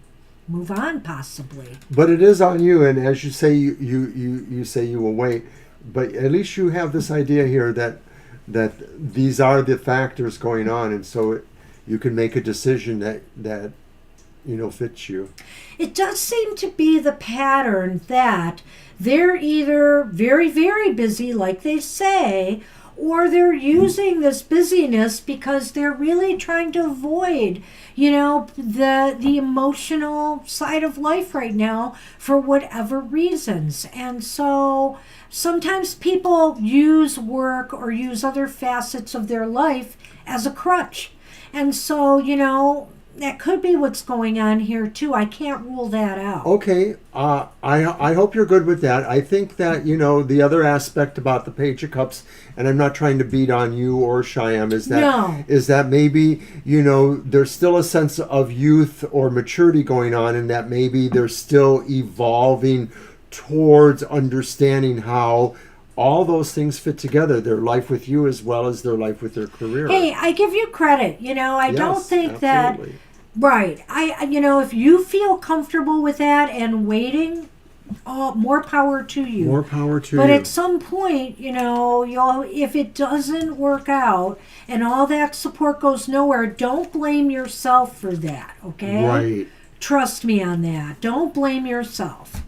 move on possibly. But it is on you, and as you say, you say you will wait. But at least you have this idea here that these are the factors going on, and so you can make a decision that you know fits you. It does seem to be the pattern that they're either very, very busy, like they say, or they're using this busyness because they're really trying to avoid, you know, the emotional side of life right now for whatever reasons. And so sometimes people use work or use other facets of their life as a crutch. And so, you know, that could be what's going on here too. I can't rule that out. Okay, I hope you're good with that. I think that, you know, the other aspect about the Page of Cups, and I'm not trying to beat on you or Shyam, is that maybe, you know, there's still a sense of youth or maturity going on, and that maybe they're still evolving towards understanding how all those things fit together, their life with you as well as their life with their career. Hey, I give you credit. You know, I don't think absolutely. that... Right. You know, if you feel comfortable with that and waiting, more power to you. More power to But you. at some point, you know, if it doesn't work out and all that support goes nowhere, don't blame yourself for that, okay? Right. Trust me on that. Don't blame yourself.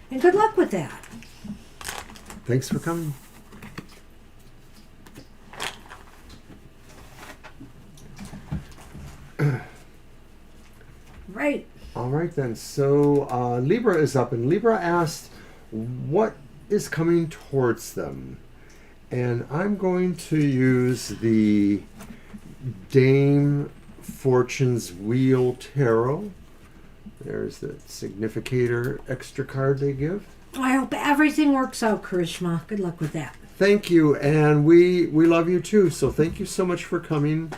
And good luck with that. Thanks for coming. Right. All right then. So Libra is up, and Libra asked, what is coming towards them? And I'm going to use the Dame Fortune's Wheel Tarot. There's the significator extra card they give. I hope everything works out, Karishma. Good luck with that. Thank you, and we love you too. So thank you so much for coming.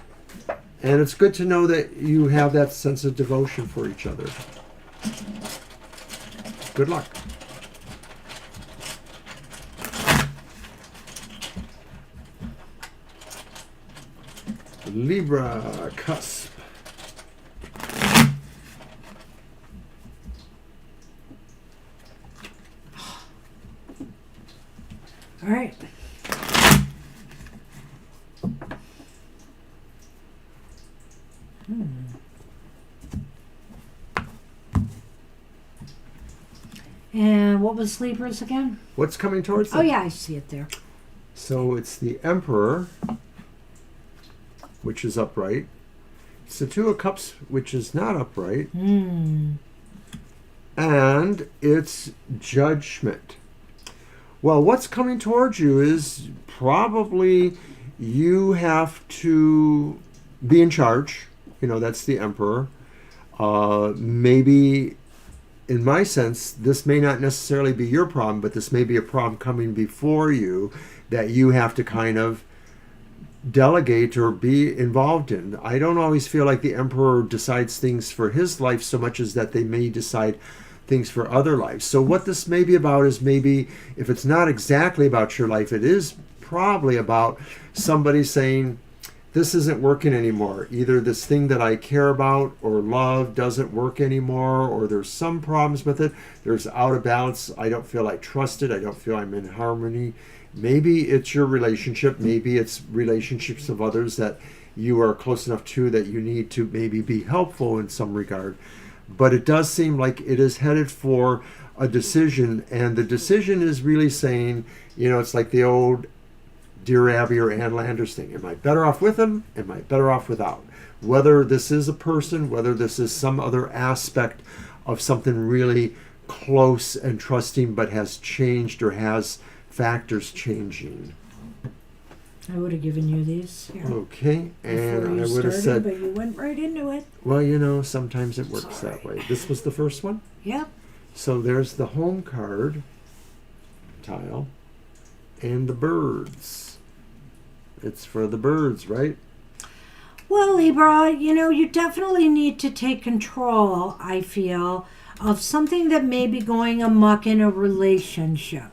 And it's good to know that you have that sense of devotion for each other. Good luck. Libra cusp. All right. And what was Libra's again? What's coming towards them? Oh, yeah, I see it there. So it's the Emperor, which is upright. It's the Two of Cups, which is not upright. And it's Judgment. Well, what's coming towards you is probably you have to be in charge. You know, that's the Emperor. Maybe, in my sense, this may not necessarily be your problem, but this may be a problem coming before you that you have to kind of delegate or be involved in. I don't always feel like the Emperor decides things for his life so much as that they may decide things for other lives. So what this may be about is, maybe if it's not exactly about your life, it is probably about somebody saying, this isn't working anymore. Either this thing that I care about or love doesn't work anymore, or there's some problems with it. There's out of balance. I don't feel like trusted. I don't feel I'm in harmony. Maybe it's your relationship. Maybe it's relationships of others that you are close enough to that you need to maybe be helpful in some regard. But it does seem like it is headed for a decision, and the decision is really saying, you know, it's like the old Dear Abby or Ann Landers thing. Am I better off with him? Am I better off without? Whether this is a person, whether this is some other aspect of something really close and trusting but has changed or has factors changing. I would have given you these. Here. Okay, and I would started, have said, but you went right into it. well, you know, sometimes it works that way. This was the first one? Yep. So there's the home card tile and the birds. It's for the birds, right? Well, Libra, you know, you definitely need to take control, I feel, of something that may be going amok in a relationship.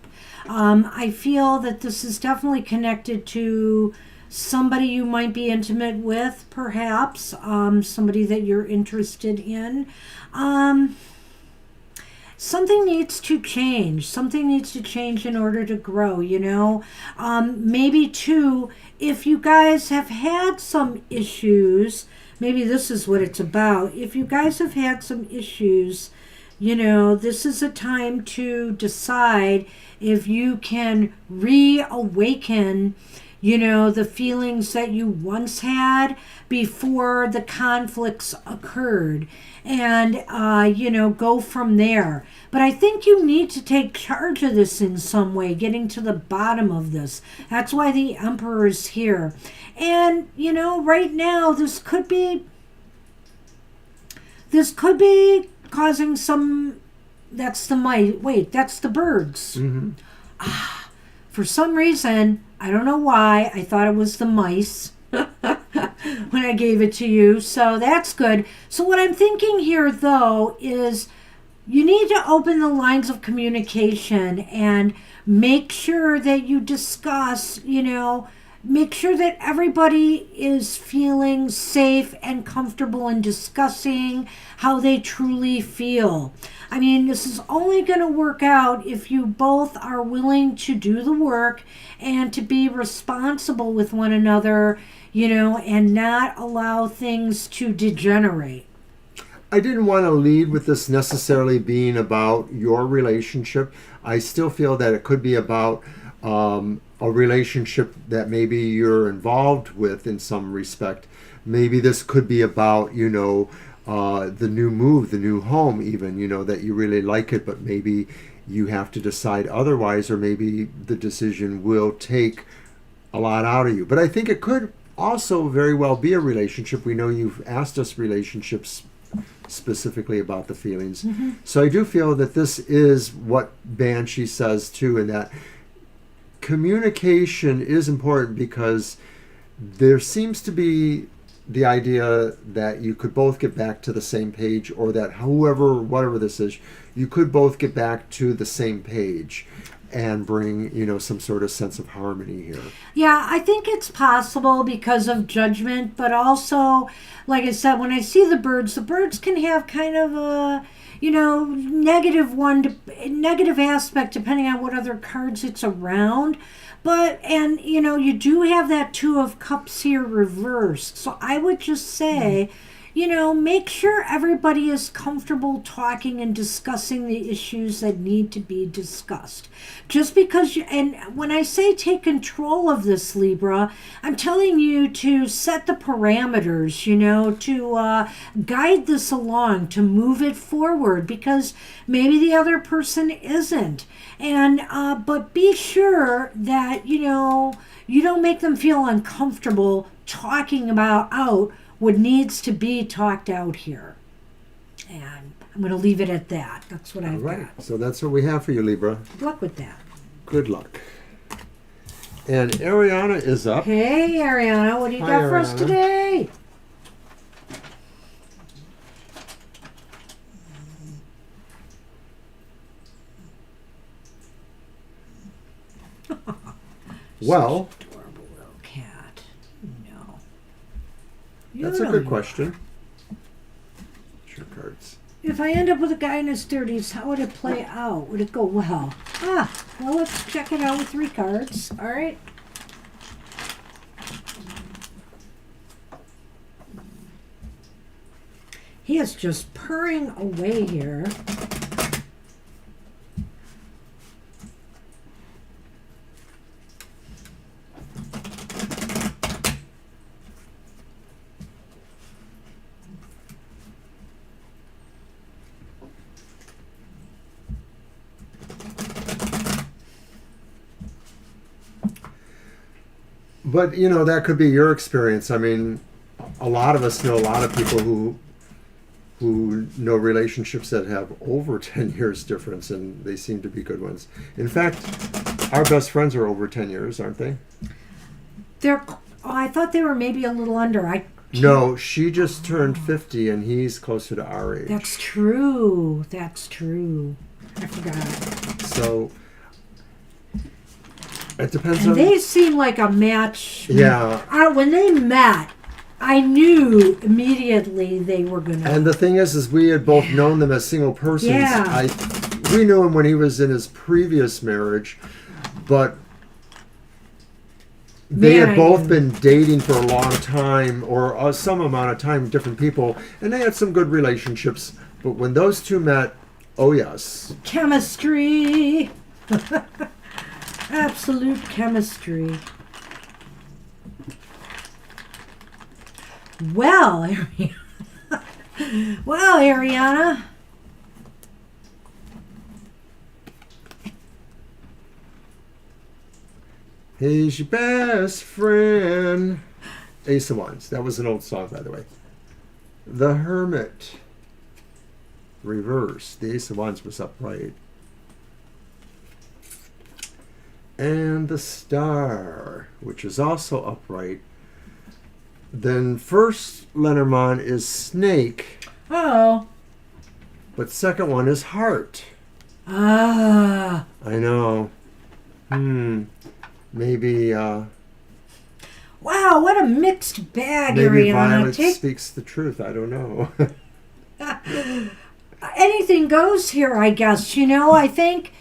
I feel that this is definitely connected to somebody you might be intimate with, perhaps, somebody that you're interested in. Something needs to change. Something needs to change in order to grow, you know. Maybe, too, if you guys have had some issues, maybe this is what it's about. If you guys have had some issues, you know, this is a time to decide if you can reawaken, you know, the feelings that you once had before the conflicts occurred, and, you know, go from there. But I think you need to take charge of this in some way, getting to the bottom of this. That's why the Emperor is here. And, you know, right now, this could be causing some, that's the mice, wait, that's the birds. Mm-hmm. For some reason, I don't know why, I thought it was the mice when I gave it to you, so that's good. So what I'm thinking here, though, is you need to open the lines of communication and make sure that you discuss, you know, make sure that everybody is feeling safe and comfortable in discussing how they truly feel. I mean, this is only going to work out if you both are willing to do the work and to be responsible with one another, you know, and not allow things to degenerate. I didn't want to lead with this necessarily being about your relationship. I still feel that it could be about a relationship that maybe you're involved with in some respect. Maybe this could be about, the new move, the new home even, that you really like it, but maybe you have to decide otherwise, or maybe the decision will take a lot out of you. But I think it could also very well be a relationship. We know you've asked us relationships specifically about the feelings. Mm-hmm. So I do feel that this is what Banshee says too, and that communication is important, because there seems to be the idea that you could both get back to the same page, or that whatever this is, you could both get back to the same page and bring, some sort of sense of harmony here. Yeah, I think it's possible because of judgment, but also, like I said, when I see the birds can have kind of a, negative aspect depending on what other cards it's around. But, and, you do have that Two of Cups here reversed. So I would just say, make sure everybody is comfortable talking and discussing the issues that need to be discussed. Just because and when I say take control of this, Libra, I'm telling you to set the parameters, to guide this along, to move it forward, because maybe the other person isn't. And, but be sure that, you don't make them feel uncomfortable talking out what needs to be talked out here. And I'm going to leave it at that. That's what I've got. So that's what we have for you, Libra. Good luck with that. Good luck. And Ariana is up. Hey, Ariana, what do you got for us today? Well, such an adorable little cat. No. That's a good question. Your cards. If I end up with a guy in his 30s, how would it play out? Would it go well? Well, let's check it out with 3 cards. All right. He is just purring away here. But, that could be your experience. I mean, a lot of us know a lot of people who know relationships that have over 10 years difference, and they seem to be good ones. In fact, our best friends are over 10 years, aren't they? I thought they were maybe a little under. No, she just turned 50, and he's closer to our age. That's true. I forgot. So it depends and on... they seem like a match. Yeah. When they met, I knew immediately they were going to... And the thing is we had both known them as single persons. Yeah. We knew him when he was in his previous marriage, but they had both been dating for a long time, or some amount of time with different people, and they had some good relationships. But when those two met, oh yes. Chemistry. Absolute chemistry. Well, Ariana. He's your best friend. Ace of Wands. That was an old song, by the way. The Hermit. Reverse. The Ace of Wands was upright. And the Star, which is also upright. Then first Lenormand is Snake. Oh. But second one is Heart. Ah. I know. Maybe... Wow, what a mixed bag, maybe Ariana. Violet speaks the truth. I don't know. Anything goes here, I guess. I think...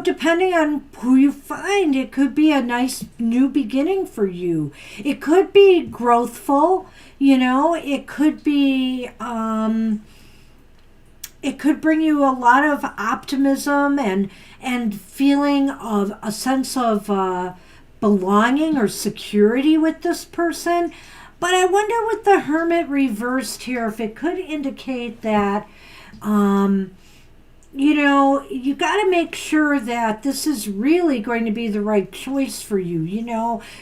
depending on who you find, it could be a nice new beginning for you. It could be growthful. It could be, it could bring you a lot of optimism and feeling of a sense of belonging or security with this person. But I wonder with the Hermit reversed here if it could indicate that you got to make sure that this is really going to be the right choice for you.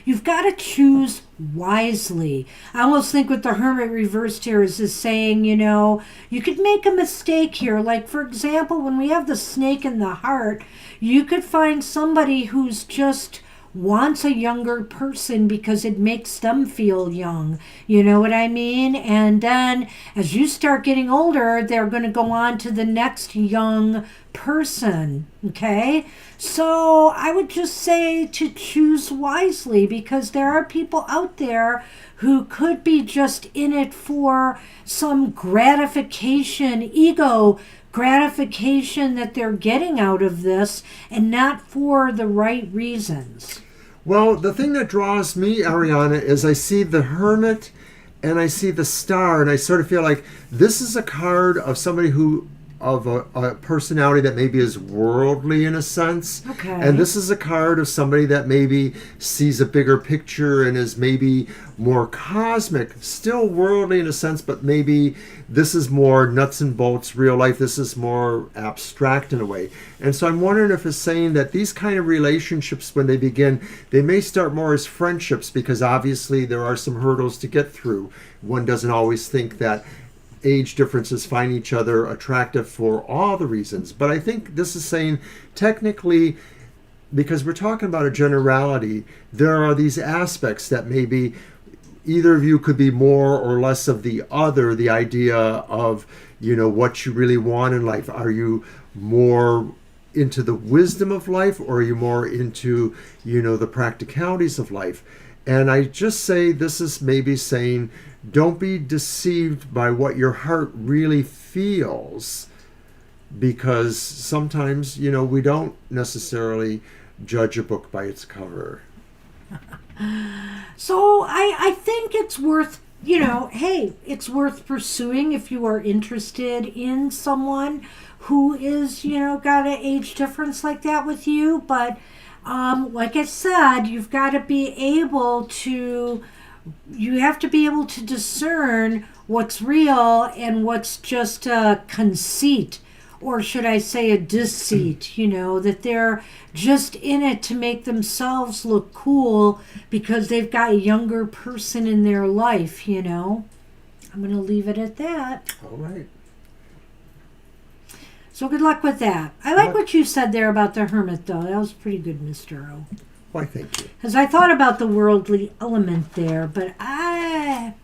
You've got to choose wisely. I almost think what the Hermit reversed here is saying, you could make a mistake here. Like, for example, when we have the snake in the heart, you could find somebody who's just wants a younger person because it makes them feel young. You know what I mean? And then as you start getting older, they're going to go on to the next young person. Okay? So I would just say to choose wisely, because there are people out there who could be just in it for some gratification, ego gratification that they're getting out of this, and not for the right reasons. Well, the thing that draws me, Ariana, is I see the Hermit and I see the Star, and I sort of feel like this is a card of somebody of a personality that maybe is worldly in a sense. Okay. And this is a card of somebody that maybe sees a bigger picture and is maybe more cosmic, still worldly in a sense, but maybe this is more nuts and bolts, real life. This is more abstract in a way. And so I'm wondering if it's saying that these kind of relationships, when they begin, they may start more as friendships, because obviously there are some hurdles to get through. One doesn't always think that age differences find each other attractive for all the reasons. But I think this is saying technically, because we're talking about a generality, there are these aspects that maybe either of you could be more or less of the other. The idea of, what you really want in life. Are you more into the wisdom of life, or are you more into, the practicalities of life? And I just say this is maybe saying, don't be deceived by what your heart really feels, because sometimes, we don't necessarily judge a book by its cover. So I think it's worth, hey, it's worth pursuing if you are interested in someone who is, got an age difference like that with you. But like I said, you have to be able to discern what's real and what's just a conceit, or should I say a deceit, that they're just in it to make themselves look cool because they've got a younger person in their life, I'm going to leave it at that. All right. So good luck with that. I like what you said there about the Hermit, though. That was pretty good, Mr. O. Why, thank you. Because I thought about the worldly element there, but I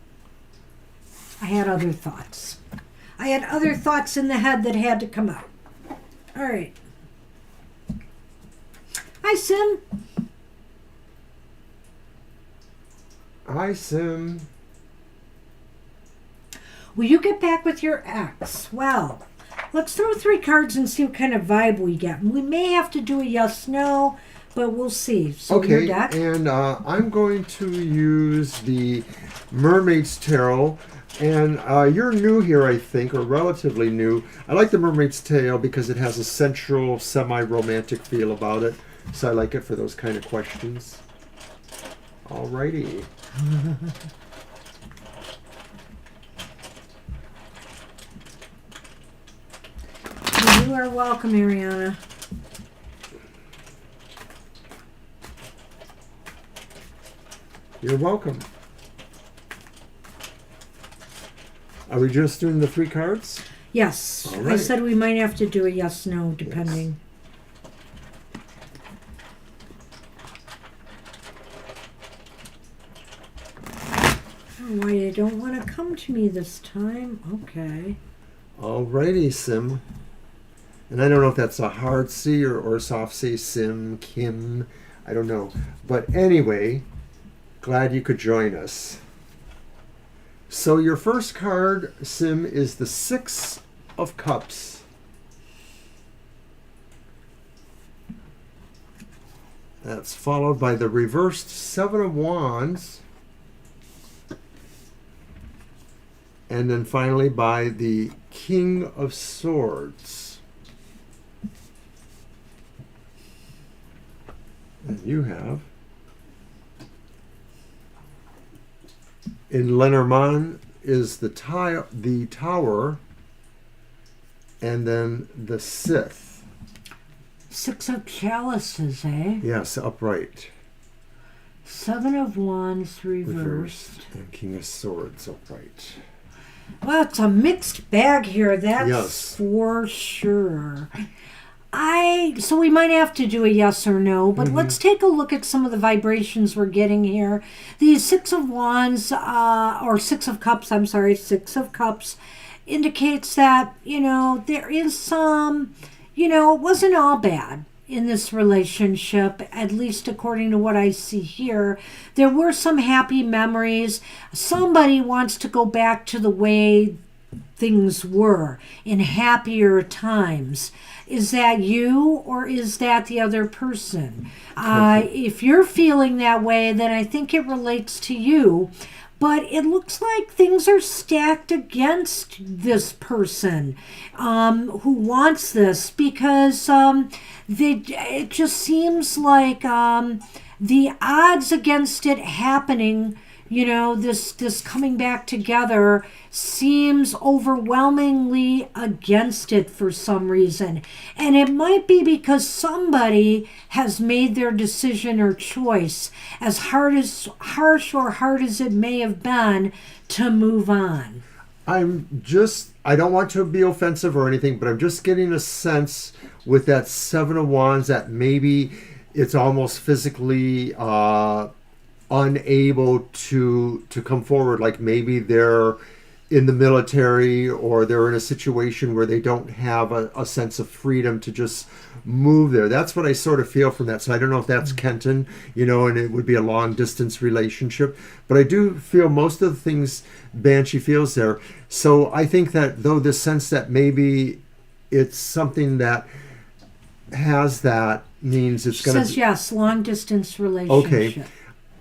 had other thoughts. I had other thoughts in the head that had to come out. All right. Hi, Sim. Hi, Sim. Will you get back with your ex? Well, let's throw 3 cards and see what kind of vibe we get. We may have to do a yes/no, but we'll see. So okay, your deck. And I'm going to use the Mermaid's Tarot. And you're new here, I think, or relatively new. I like the Mermaid's Tale because it has a sensual, semi-romantic feel about it. So I like it for those kind of questions. Alrighty. You are welcome, Ariana. You're welcome. Are we just doing the 3 cards? Yes. All right. I said we might have to do a yes/no, depending. Oh, why they don't want to come to me this time? Okay. Alrighty, Sim. And I don't know if that's a hard C or a soft C. Sim, Kim, I don't know. But anyway, glad you could join us. So your first card, Sim, is the 6 of Cups. That's followed by the reversed 7 of Wands. And then finally by the King of Swords. And you have, in Lenormand is the Tower, and then the Sith. 6 of Chalices, eh? Yes, upright. 7 of Wands reversed. And King of Swords upright. Well, it's a mixed bag here, that's Yes. for sure. So we might have to do a yes or no, but let's take a look at some of the vibrations we're getting here. The 6 of Wands, or 6 of Cups, 6 of Cups indicates that, there is some, it wasn't all bad in this relationship, at least according to what I see here. There were some happy memories. Somebody wants to go back to the way things were in happier times. Is that you, or is that the other person? If you're feeling that way, then I think it relates to you. But it looks like things are stacked against this person who wants this, because it just seems like the odds against it happening, this coming back together seems overwhelmingly against it for some reason. And it might be because somebody has made their decision or choice, as harsh or hard as it may have been, to move on. I don't want to be offensive or anything, but I'm just getting a sense with that 7 of Wands that maybe it's almost physically unable to come forward. Like maybe they're in the military, or they're in a situation where they don't have a sense of freedom to just move there. That's what I sort of feel from that. So I don't know if that's Kenton, and it would be a long distance relationship, but I do feel most of the things Banshee feels there. So I think that though this sense that maybe it's something that has that means it's going to... Says yes, long distance relationship. Okay.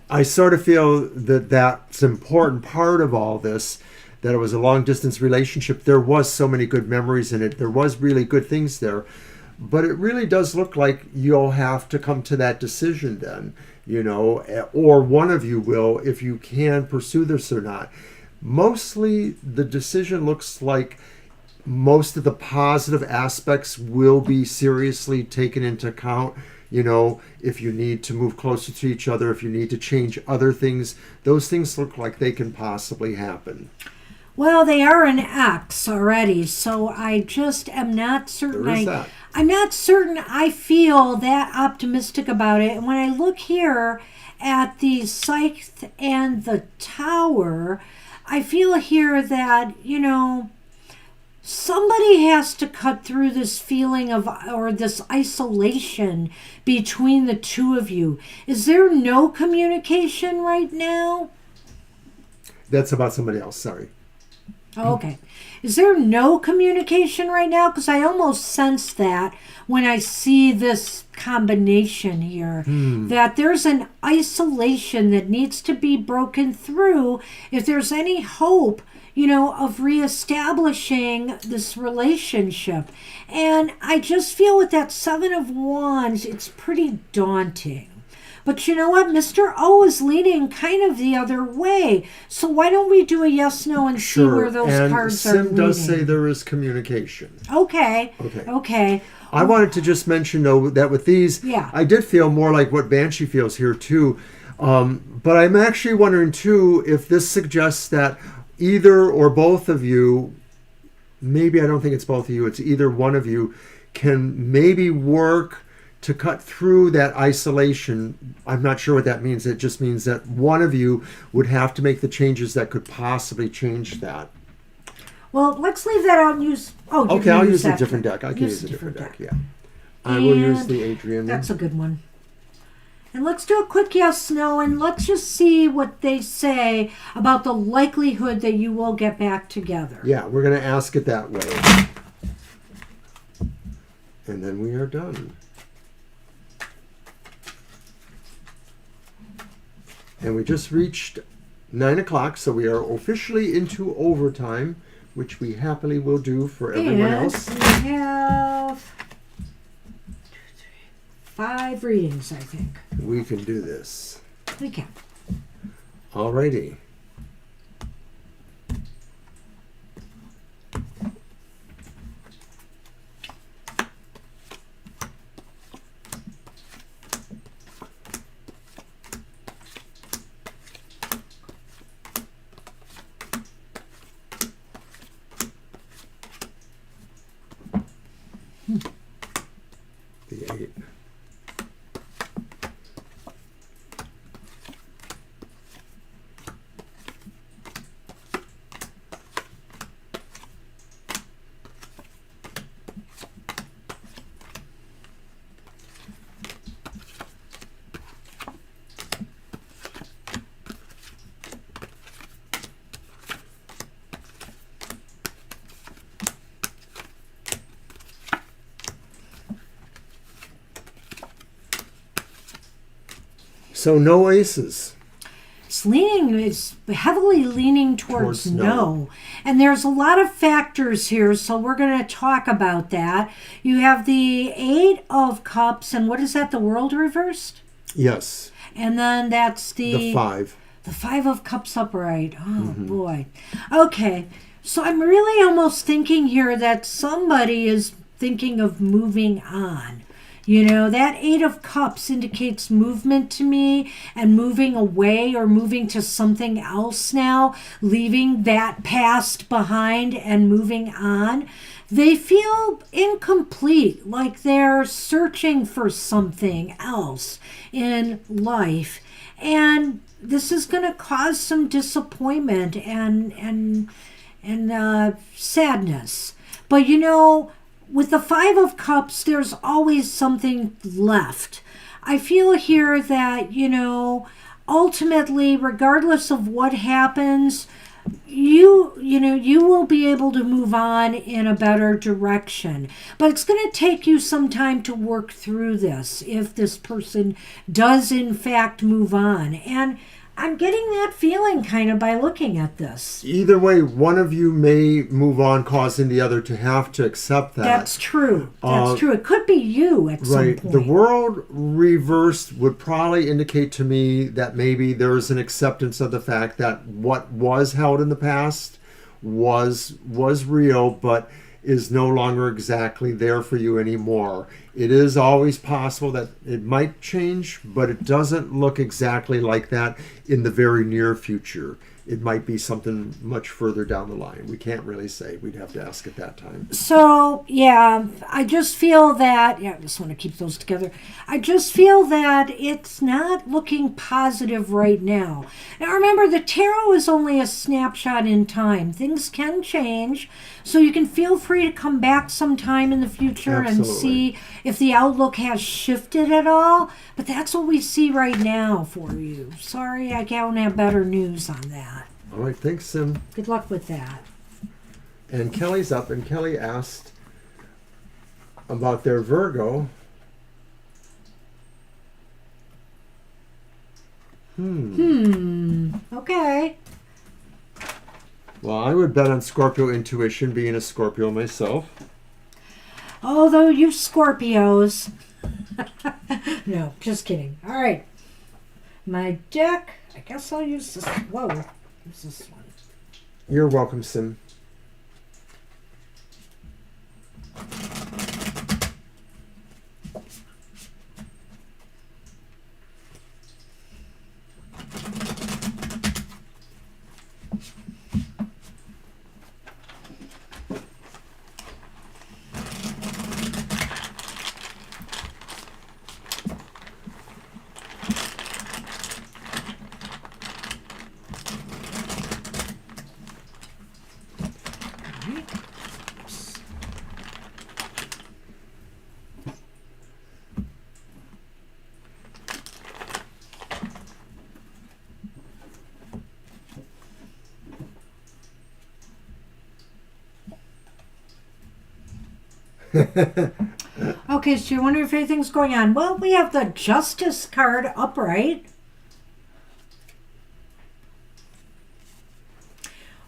I sort of feel that that's an important part of all this, that it was a long distance relationship. There was so many good memories in it. There was really good things there. But it really does look like you'll have to come to that decision then, or one of you will, if you can pursue this or not. Mostly the decision looks like most of the positive aspects will be seriously taken into account. If you need to move closer to each other, if you need to change other things, those things look like they can possibly happen. Well, they are an X already, so I just am not certain. There is that. I'm not certain I feel that optimistic about it. And when I look here at the Scythe and the Tower, I feel here that, somebody has to cut through this feeling of, or this isolation between the two of you. Is there no communication right now? That's about somebody else, sorry. Okay. Is there no communication right now? Because I almost sense that when I see this combination here, that there's an isolation that needs to be broken through if there's any hope, of reestablishing this relationship. And I just feel with that 7 of Wands, it's pretty daunting. But you know what? Mr. O is leaning kind of the other way. So why don't we do a yes, no, and see where those cards are leaning? Sim does say there is communication. Okay. I wanted to just mention, though, that with these, I did feel more like what Banshee feels here, too. But I'm actually wondering, too, if this suggests that either or both of you, maybe I don't think it's both of you, it's either one of you, can maybe work to cut through that isolation. I'm not sure what that means. It just means that one of you would have to make the changes that could possibly change that. Well, let's leave that out and use... Okay, I'll use a different deck. I can use a different deck, yeah. I will use the Adrian. That's a good one. And let's do a quick yes, no, and let's just see what they say about the likelihood that you will get back together. Yeah, we're going to ask it that way. And then we are done. And we just reached 9 o'clock, so we are officially into overtime, which we happily will do for everyone else. We have 5 readings, I think. We can do this. We can. Alrighty. The 8. So no aces. It's heavily leaning towards no. And there's a lot of factors here, so we're going to talk about that. You have the 8 of Cups, and what is that, the World reversed? Yes. And then that's The 5. The 5 of Cups upright. Oh, boy. Okay, so I'm really almost thinking here that somebody is thinking of moving on. You know, that 8 of Cups indicates movement to me, and moving away or moving to something else now, leaving that past behind and moving on. They feel incomplete, like they're searching for something else in life. And this is going to cause some disappointment and sadness. But you know, with the 5 of Cups, there's always something left. I feel here that, you know, ultimately, regardless of what happens, you will be able to move on in a better direction. But it's going to take you some time to work through this if this person does in fact move on. And I'm getting that feeling kind of by looking at this. Either way, one of you may move on, causing the other to have to accept that. That's true. That's true. It could be you at some point. The World reversed would probably indicate to me that maybe there is an acceptance of the fact that what was held in the past was real, but is no longer exactly there for you anymore. It is always possible that it might change, but it doesn't look exactly like that in the very near future. It might be something much further down the line. We can't really say. We'd have to ask at that time. So, yeah, I just feel that, I just want to keep those together. I just feel that it's not looking positive right now. Now, remember, the tarot is only a snapshot in time. Things can change, so you can feel free to come back sometime in the future and see if the outlook has shifted at all. But that's what we see right now for you. Sorry, I don't have better news on that. All right, thanks, Sim. Good luck with that. And Kelly's up, and Kelly asked about their Virgo. Okay. Well, I would bet on Scorpio intuition, being a Scorpio myself. Although you Scorpios. No, just kidding. All right. My deck. I guess I'll use this. Whoa. Use this one. You're welcome, Sim. Okay, so you wonder if anything's going on. Well, we have the Justice card upright.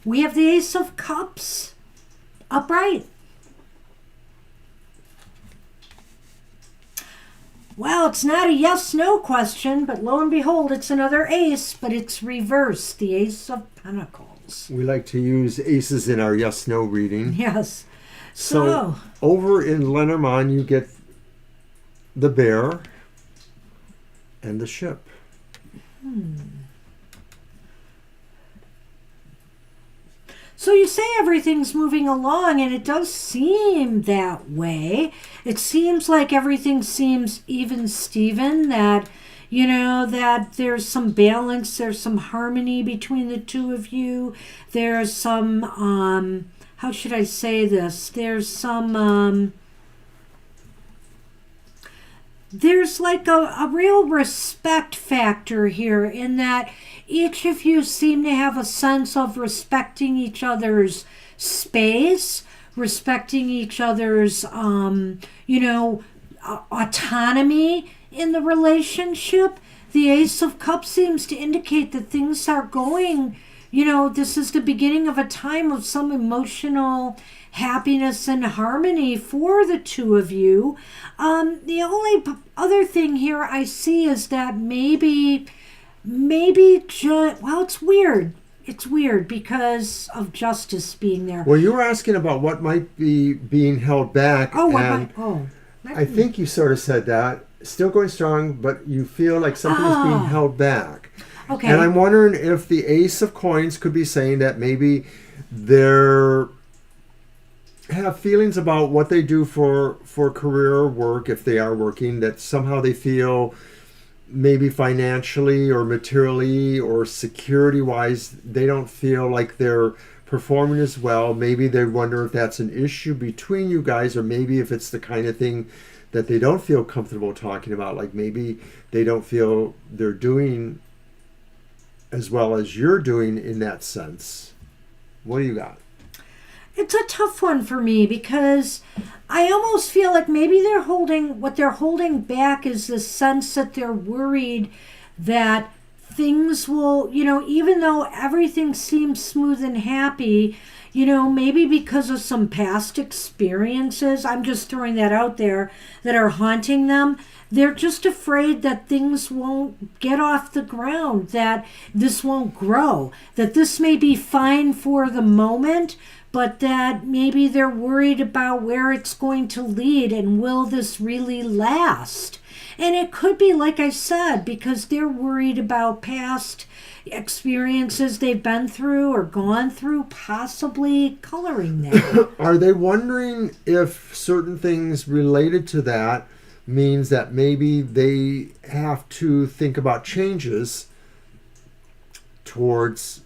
we have the Ace of Cups upright. Well, it's not a yes-no question, but lo and behold, it's another ace, but it's reversed, the Ace of Pentacles. We like to use aces in our yes-no reading. Yes. So over in Lenormand, you get the bear and the ship. So you say everything's moving along, and it does seem that way. It seems like everything seems even Steven, that, that there's some balance, there's some harmony between the two of you. There's some, how should I say this? There's some, there's like a real respect factor here, in that each of you seem to have a sense of respecting each other's space, respecting each other's, autonomy in the relationship. The Ace of Cups seems to indicate that things are going, this is the beginning of a time of some emotional happiness and harmony for the two of you. The only other thing here I see is that maybe it's weird. It's weird because of justice being there. Well, you were asking about what might be being held back. I think you sort of said that. Still going strong, but you feel like something is being held back. Okay. And I'm wondering if the Ace of Coins could be saying that maybe they're have feelings about what they do for career or work, if they are working, that somehow they feel maybe financially or materially or security-wise, they don't feel like they're performing as well. Maybe they wonder if that's an issue between you guys, or maybe if it's the kind of thing that they don't feel comfortable talking about. Like maybe they don't feel they're doing as well as you're doing in that sense. What do you got? It's a tough one for me, because I almost feel like maybe what they're holding back is the sense that they're worried that things will, even though everything seems smooth and happy, maybe because of some past experiences, I'm just throwing that out there, that are haunting them. They're just afraid that things won't get off the ground, that this won't grow, that this may be fine for the moment, but that maybe they're worried about where it's going to lead, and will this really last? And it could be, like I said, because they're worried about past experiences they've been through or gone through, possibly coloring that. Are they wondering if certain things related to that means that maybe they have to think about changes towards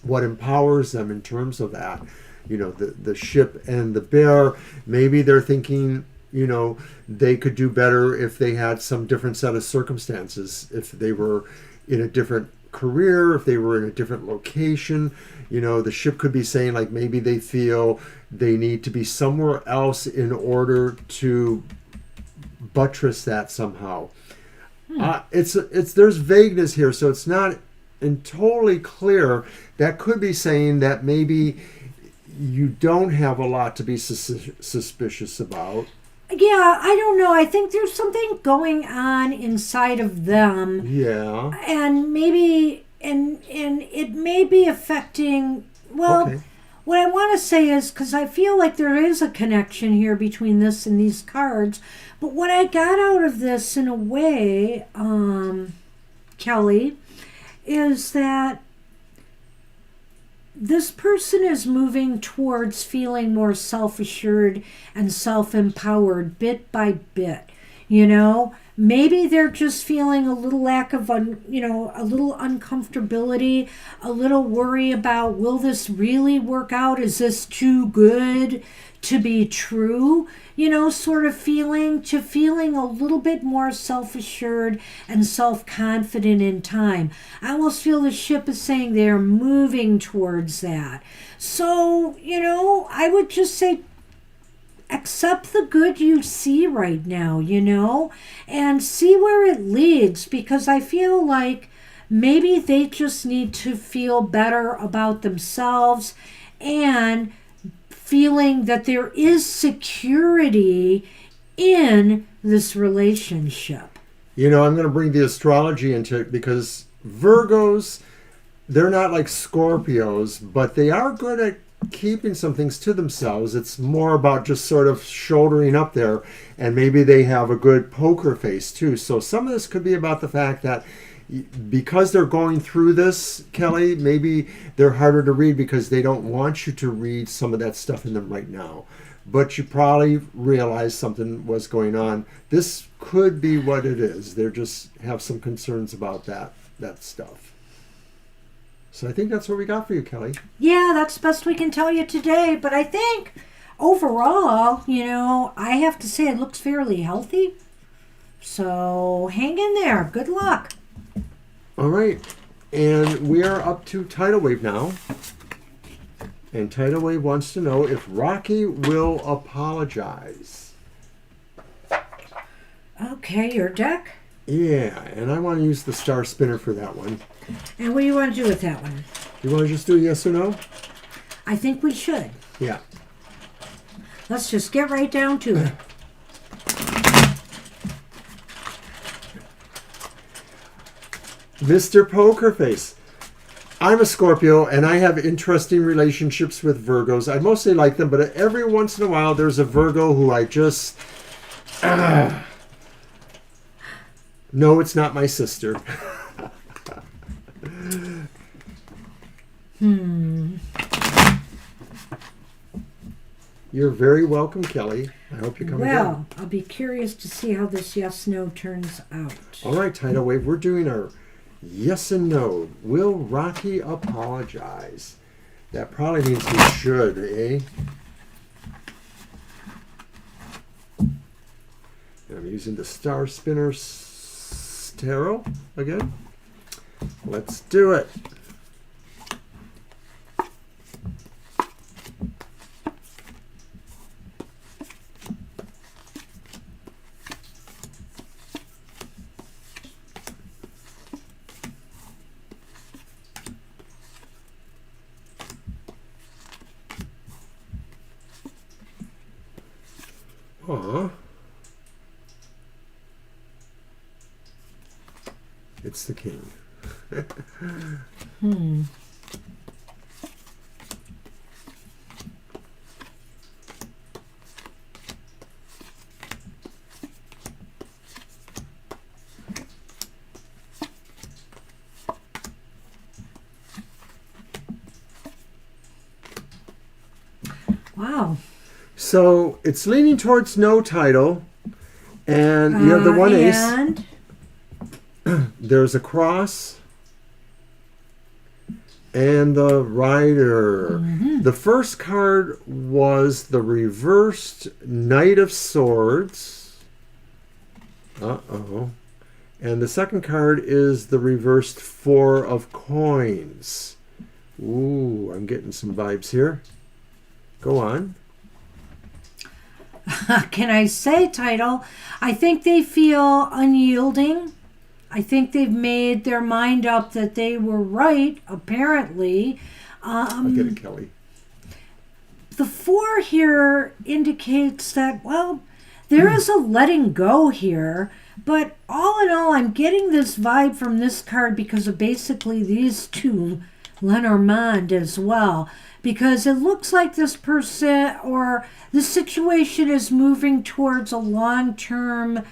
what empowers them in terms of that? The ship and the bear, maybe they're thinking, they could do better if they had some different set of circumstances, if they were in a different career, if they were in a different location. The ship could be saying, like, maybe they feel they need to be somewhere else in order to buttress that somehow. There's vagueness here, so it's not totally clear. That could be saying that maybe you don't have a lot to be suspicious about. Yeah, I don't know. I think there's something going on inside of them. Yeah. And maybe, and it may be affecting, okay. What I want to say is, because I feel like there is a connection here between this and these cards, but what I got out of this in a way, Kelly, is that this person is moving towards feeling more self-assured and self-empowered bit by bit. Maybe they're just feeling a little lack of, a little uncomfortability, a little worry about, will this really work out? Is this too good to be true? Sort of feeling a little bit more self-assured and self-confident in time. I almost feel the ship is saying they're moving towards that. So, I would just say, accept the good you see right now, and see where it leads, because I feel like maybe they just need to feel better about themselves and feeling that there is security in this relationship. You know, I'm going to bring the astrology into it because Virgos, they're not like Scorpios, but they are good at keeping some things to themselves. It's more about just sort of shouldering up there, and maybe they have a good poker face too. So some of this could be about the fact that because they're going through this, Kelly, maybe they're harder to read because they don't want you to read some of that stuff in them right now. But you probably realize something was going on. This could be what it is. They just have some concerns about that stuff. So I think that's what we got for you, Kelly. Yeah, that's the best we can tell you today. But I think overall, I have to say it looks fairly healthy. So hang in there. Good luck. All right. And we are up to Tidal Wave now. And Tidal Wave wants to know if Rocky will apologize. Okay, your deck. Yeah, and I want to use the star spinner for that one. And what do you want to do with that one? You want to just do yes or no? I think we should. Yeah. Let's just get right down to it. Mr. Pokerface. I'm a Scorpio, and I have interesting relationships with Virgos. I mostly like them, but every once in a while there's a Virgo who I just... No, it's not my sister. You're very welcome, Kelly. I hope you come again. Well, I'll be curious to see how this yes-no turns out. All right, Tidal Wave, we're doing our yes and no. Will Rocky apologize? That probably means he should, eh? And I'm using the Star Spinner Tarot again. Let's do it. Aw. It's the king. Wow. So it's leaning towards no title, and you have the one ace. And There's a cross and the rider. The first card was the reversed Knight of Swords. Uh-oh. And the second card is the reversed Four of Coins. Ooh, I'm getting some vibes here. Go on. can I say, title? I think they feel unyielding. I think they've made their mind up that they were right, apparently. I get it, Kelly. The 4 here indicates that, well, there is a letting go here. But all in all, I'm getting this vibe from this card because of basically these two, Lenormand as well. Because it looks like this person or this situation is moving towards a long-term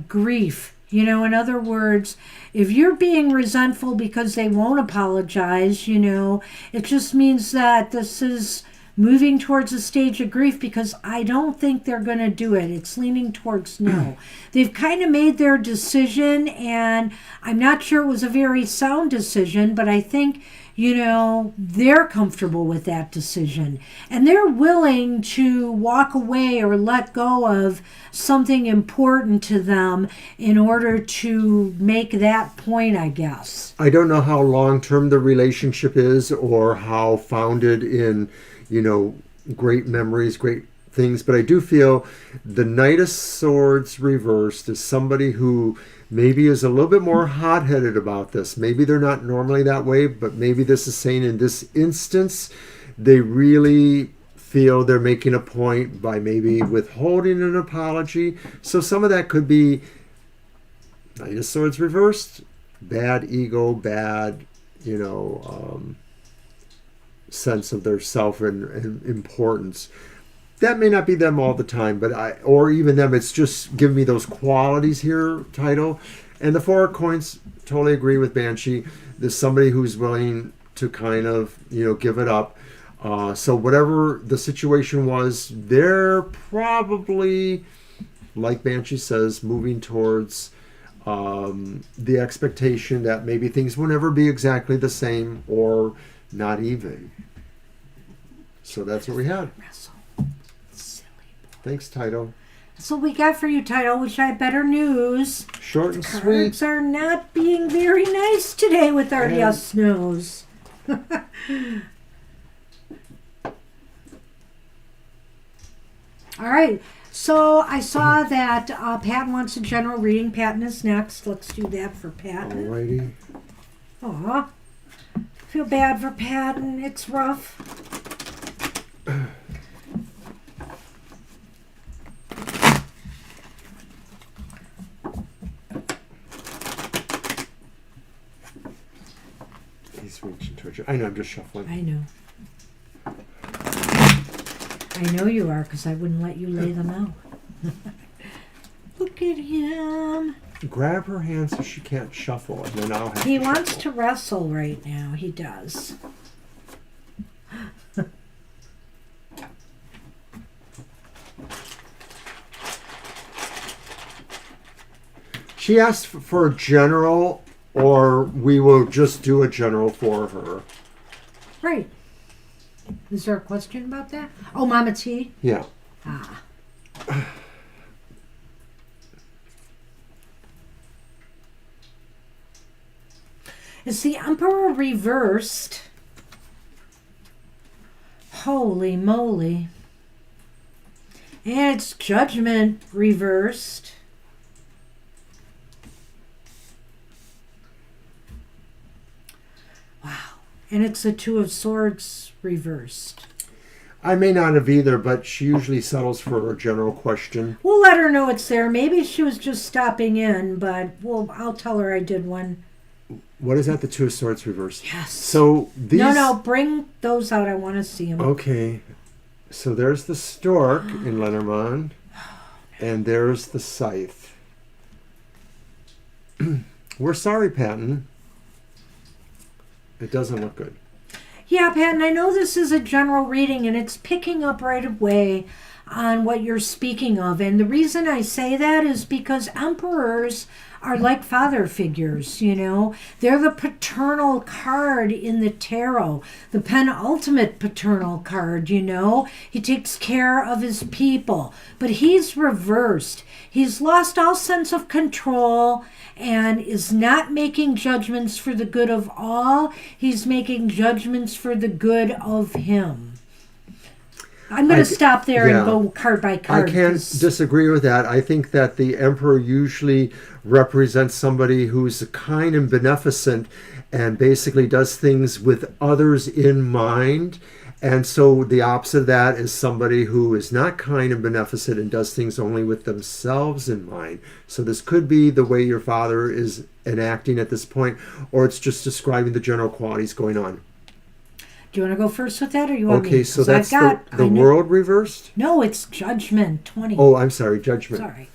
grief. In other words, if you're being resentful because they won't apologize, it just means that this is moving towards a stage of grief because I don't think they're going to do it. It's leaning towards no. They've kind of made their decision, and I'm not sure it was a very sound decision, but I think, they're comfortable with that decision. And they're willing to walk away or let go of something important to them in order to make that point, I guess. I don't know how long-term the relationship is or how founded in, great memories, great things, but I do feel the Knight of Swords reversed is somebody who maybe is a little bit more hot-headed about this. Maybe they're not normally that way, but maybe this is saying in this instance, they really feel they're making a point by maybe withholding an apology. So some of that could be Knight of Swords reversed, bad ego, bad, sense of their self and importance. That may not be them all the time, but or even them, it's just giving me those qualities here, title. And the Four of Coins, totally agree with Banshee. There's somebody who's willing to kind of, give it up. So whatever the situation was, they're probably, like Banshee says, moving towards the expectation that maybe things will never be exactly the same or not even. So that's what we had. Thanks, Tito. That's what we got for you, Tito. Wish I had better news. Short and sweet. Cards are not being very nice today with our yes nos. All right. So I saw that Patton wants a general reading. Patton is next. Let's do that for Patton. Alrighty. Aw. Feel bad for Patton. It's rough. He's reaching towards you. I know, I'm just shuffling. I know. I know you are, because I wouldn't let you lay them out. Look at him. Grab her hand so she can't shuffle, and then I'll have He to wants shuffle. to wrestle right now. He does. She asked for a general, or we will just do a general for her. Right. Is there a question about that? Oh, Mama T? Yeah. Ah. Is the Emperor reversed? Holy moly. And it's Judgment reversed. Wow. And it's the Two of Swords reversed. I may not have either, but she usually settles for a general question. We'll let her know it's there. Maybe she was just stopping in, but I'll tell her I did one. What is that? The Two of Swords reversed. Yes. So these. No, bring those out. I want to see them. Okay. So there's the stork in Lenormand, and there's the scythe. We're sorry, Patton. It doesn't look good. Yeah, Patton, I know this is a general reading, and it's picking up right away on what you're speaking of. And the reason I say that is because emperors are like father figures, They're the paternal card in the tarot, the penultimate paternal card, He takes care of his people. But he's reversed. He's lost all sense of control and is not making judgments for the good of all. He's making judgments for the good of him. I'm going to stop there and go card by card. I can't disagree with that. I think that the emperor usually represents somebody who's kind and beneficent and basically does things with others in mind. And so the opposite of that is somebody who is not kind and beneficent and does things only with themselves in mind. So this could be the way your father is enacting at this point, or it's just describing the general qualities going on. Do you want to go first with that, or you want me? Okay, so that's the world reversed? No, it's Judgment 20. Oh, I'm sorry, Judgment. Sorry.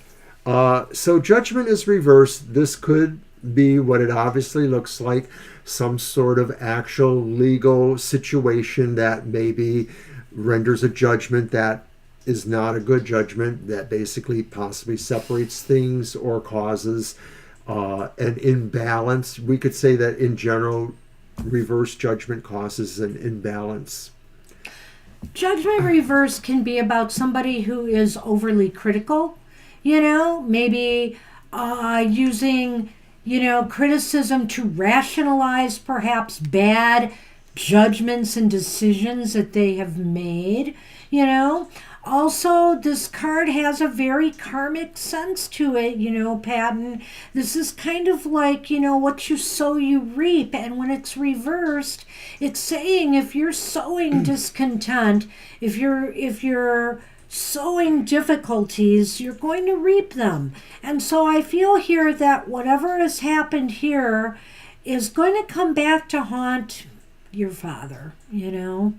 So Judgment is reversed. This could be what it obviously looks like, some sort of actual legal situation that maybe renders a judgment that is not a good judgment, that basically possibly separates things or causes an imbalance. We could say that in general, reverse judgment causes an imbalance. Judgment reverse can be about somebody who is overly critical, maybe using, criticism to rationalize perhaps bad judgments and decisions that they have made, Also, this card has a very karmic sense to it, Patton. This is kind of like, what you sow, you reap. And when it's reversed, it's saying if you're sowing discontent, if you're sowing difficulties, you're going to reap them. And so I feel here that whatever has happened here is going to come back to haunt your father, and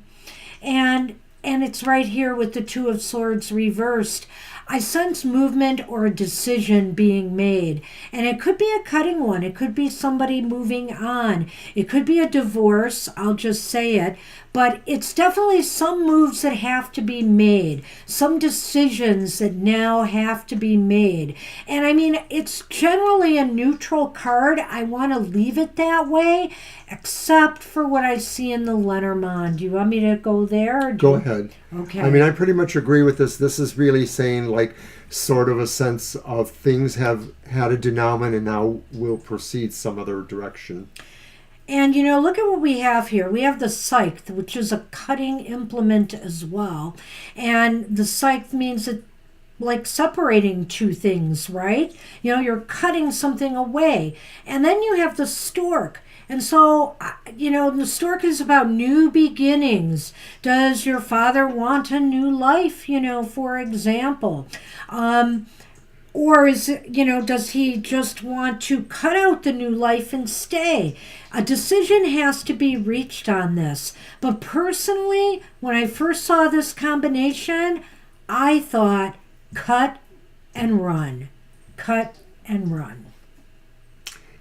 it's right here with the Two of Swords reversed. I sense movement or a decision being made. And it could be a cutting one. It could be somebody moving on. It could be a divorce. I'll just say it. But it's definitely some moves that have to be made. Some decisions that now have to be made. And I mean, it's generally a neutral card. I want to leave it that way, except for what I see in the Lenormand. Do you want me to go there? Go ahead. Okay. I mean, I pretty much agree with this. This is really saying like sort of a sense of things have had a denouement and now will proceed some other direction. And, look at what we have here. We have the scythe, which is a cutting implement as well. And the scythe means that, like separating two things, right? You're cutting something away. And then you have the stork. And so, the stork is about new beginnings. Does your father want a new life, for example? Or is it, does he just want to cut out the new life and stay? A decision has to be reached on this. But personally, when I first saw this combination, I thought cut and run. Cut and run.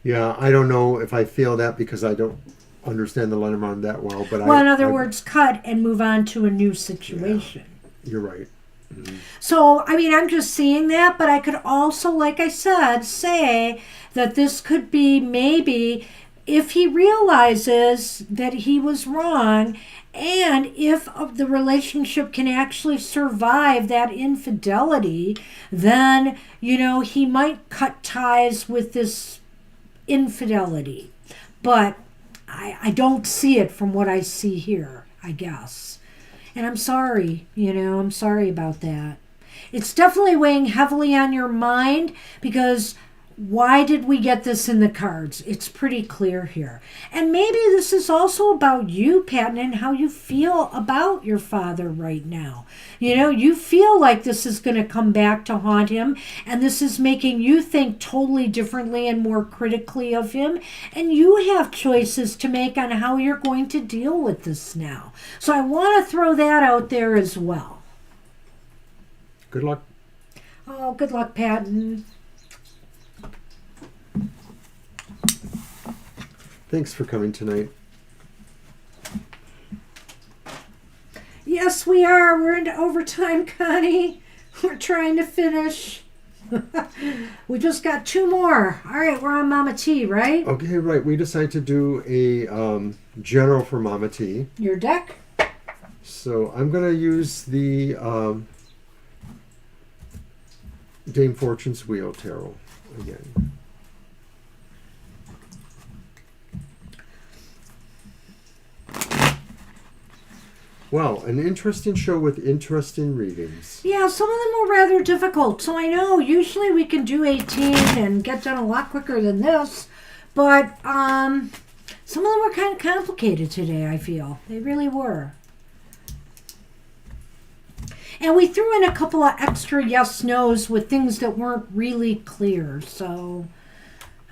Yeah, I don't know if I feel that because I don't understand the Lenormand that well. But in other words, cut and move on to a new situation. Yeah, you're right. Mm-hmm. So, I mean, I'm just seeing that, but I could also, like I said, say that this could be maybe if he realizes that he was wrong and if the relationship can actually survive that infidelity, then, he might cut ties with this infidelity. But I don't see it from what I see here, I guess. And I'm sorry, I'm sorry about that. It's definitely weighing heavily on your mind because why did we get this in the cards? It's pretty clear here. And maybe this is also about you, Patton, and how you feel about your father right now. You feel like this is going to come back to haunt him, and this is making you think totally differently and more critically of him. And you have choices to make on how you're going to deal with this now. So I want to throw that out there as well. Good luck. Oh, good luck, Patton. Thanks for coming tonight. Yes, we are. We're into overtime, Connie. We're trying to finish. We just got 2 more. All right, we're on Mama T, right? Okay, right. We decided to do a general for Mama T. Your deck? So I'm going to use the Dame Fortune's Wheel Tarot again. Well, an interesting show with interesting readings. Yeah, some of them were rather difficult. So I know usually we can do 18 and get done a lot quicker than this. But some of them were kind of complicated today, I feel. They really were. And we threw in a couple of extra yes-nos with things that weren't really clear. So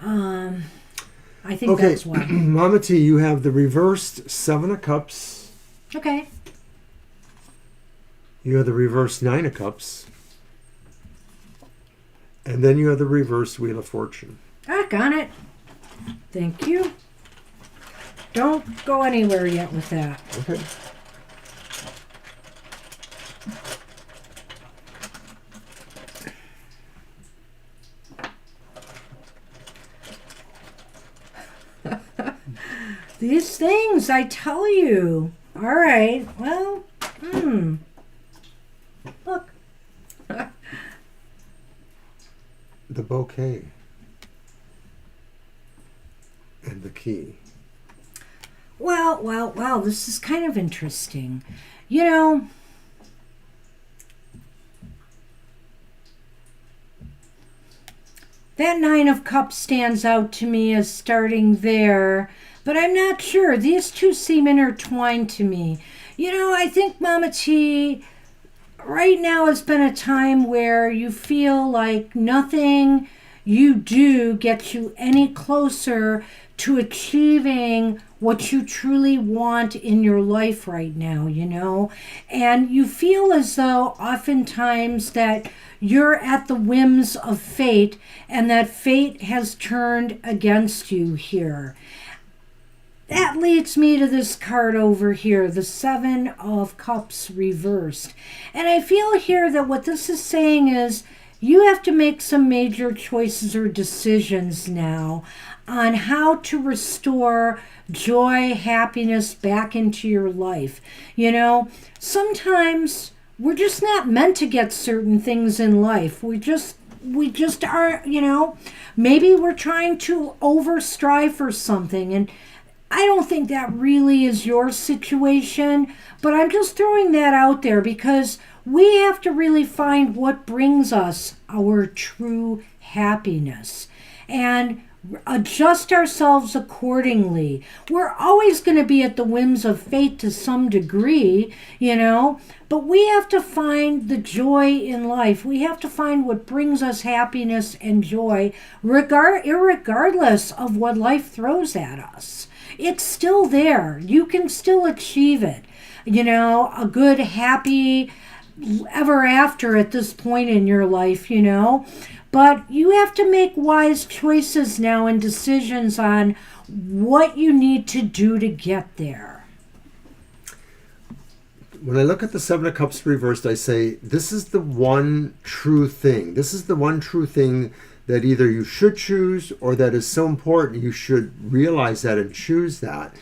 I think that's why. Mama T, you have the reversed 7 of Cups. Okay. You have the reversed 9 of Cups. And then you have the reversed Wheel of Fortune. I got it. Thank you. Don't go anywhere yet with that. Okay. These things, I tell you. All right. Well, look. The bouquet. And the key. Well, this is kind of interesting. That Nine of Cups stands out to me as starting there, but I'm not sure. These two seem intertwined to me. I think Mama T, right now has been a time where you feel like nothing you do gets you any closer to achieving what you truly want in your life right now. And you feel as though oftentimes that you're at the whims of fate and that fate has turned against you here. That leads me to this card over here, the Seven of Cups reversed. And I feel here that what this is saying is you have to make some major choices or decisions now on how to restore joy, happiness back into your life. Sometimes we're just not meant to get certain things in life. We just aren't. Maybe we're trying to strive for something, and I don't think that really is your situation, but I'm just throwing that out there because we have to really find what brings us our true happiness and adjust ourselves accordingly. We're always going to be at the whims of fate to some degree, but we have to find the joy in life. We have to find what brings us happiness and joy, irregardless of what life throws at us. It's still there. You can still achieve it. A good, happy ever after at this point in your life, But you have to make wise choices now and decisions on what you need to do to get there. When I look at the Seven of Cups reversed, I say, this is the one true thing. This is the one true thing that either you should choose or that is so important you should realize that and choose that.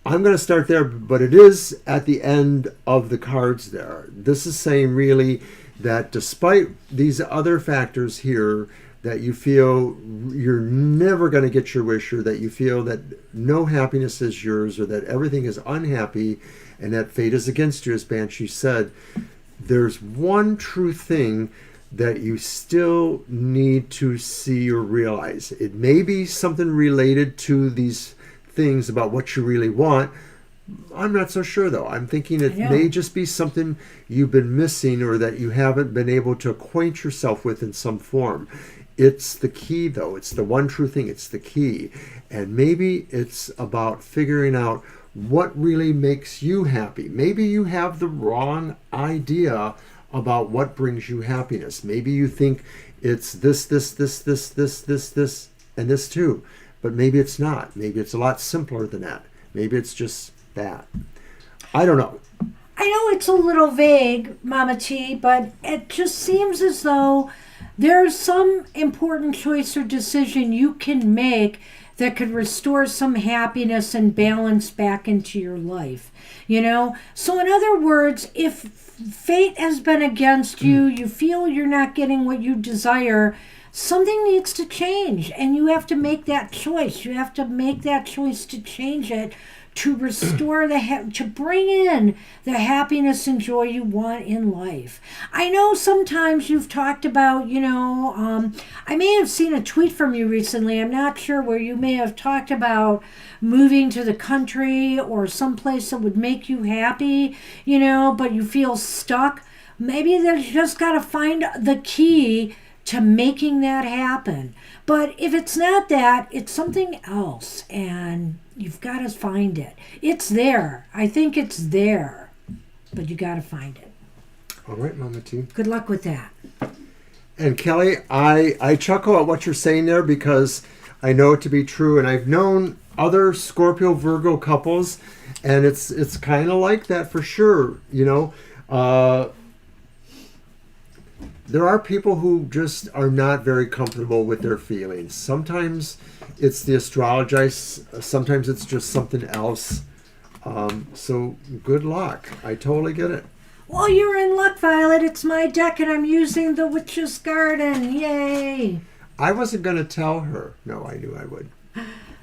I'm going to start there, but it is at the end of the cards there. This is saying really that despite these other factors here, that you feel you're never going to get your wish, or that you feel that no happiness is yours, or that everything is unhappy and that fate is against you, as Banshee said, there's one true thing that you still need to see or realize. It may be something related to these things about what you really want. I'm not so sure, though. I'm thinking it may just be something you've been missing or that you haven't been able to acquaint yourself with in some form. It's the key, though. It's the one true thing. It's the key. And maybe it's about figuring out what really makes you happy. Maybe you have the wrong idea about what brings you happiness. Maybe you think it's this, and this too. But maybe it's not. Maybe it's a lot simpler than that. Maybe it's just that. I don't know. I know it's a little vague, Mama T, but it just seems as though there's some important choice or decision you can make that could restore some happiness and balance back into your life. So in other words, if fate has been against you, you feel you're not getting what you desire, something needs to change, and you have to make that choice. You have to make that choice to change it, to restore to bring in the happiness and joy you want in life. I know sometimes you've talked about, I may have seen a tweet from you recently, I'm not sure, where you may have talked about moving to the country or someplace that would make you happy, but you feel stuck. Maybe there's just got to find the key to making that happen. But if it's not that, it's something else, and you've got to find it. It's there. I think it's there, but you got to find it. All right, Mama T. Good luck with that. And Kelly, I chuckle at what you're saying there because I know it to be true, and I've known other Scorpio Virgo couples, and it's kind of like that for sure. There are people who just are not very comfortable with their feelings. Sometimes it's the astrology, sometimes it's just something else. So good luck. I totally get it. Well, you're in luck, Violet. It's my deck, and I'm using the Witch's Garden. Yay! I wasn't going to tell her. No, I knew I would.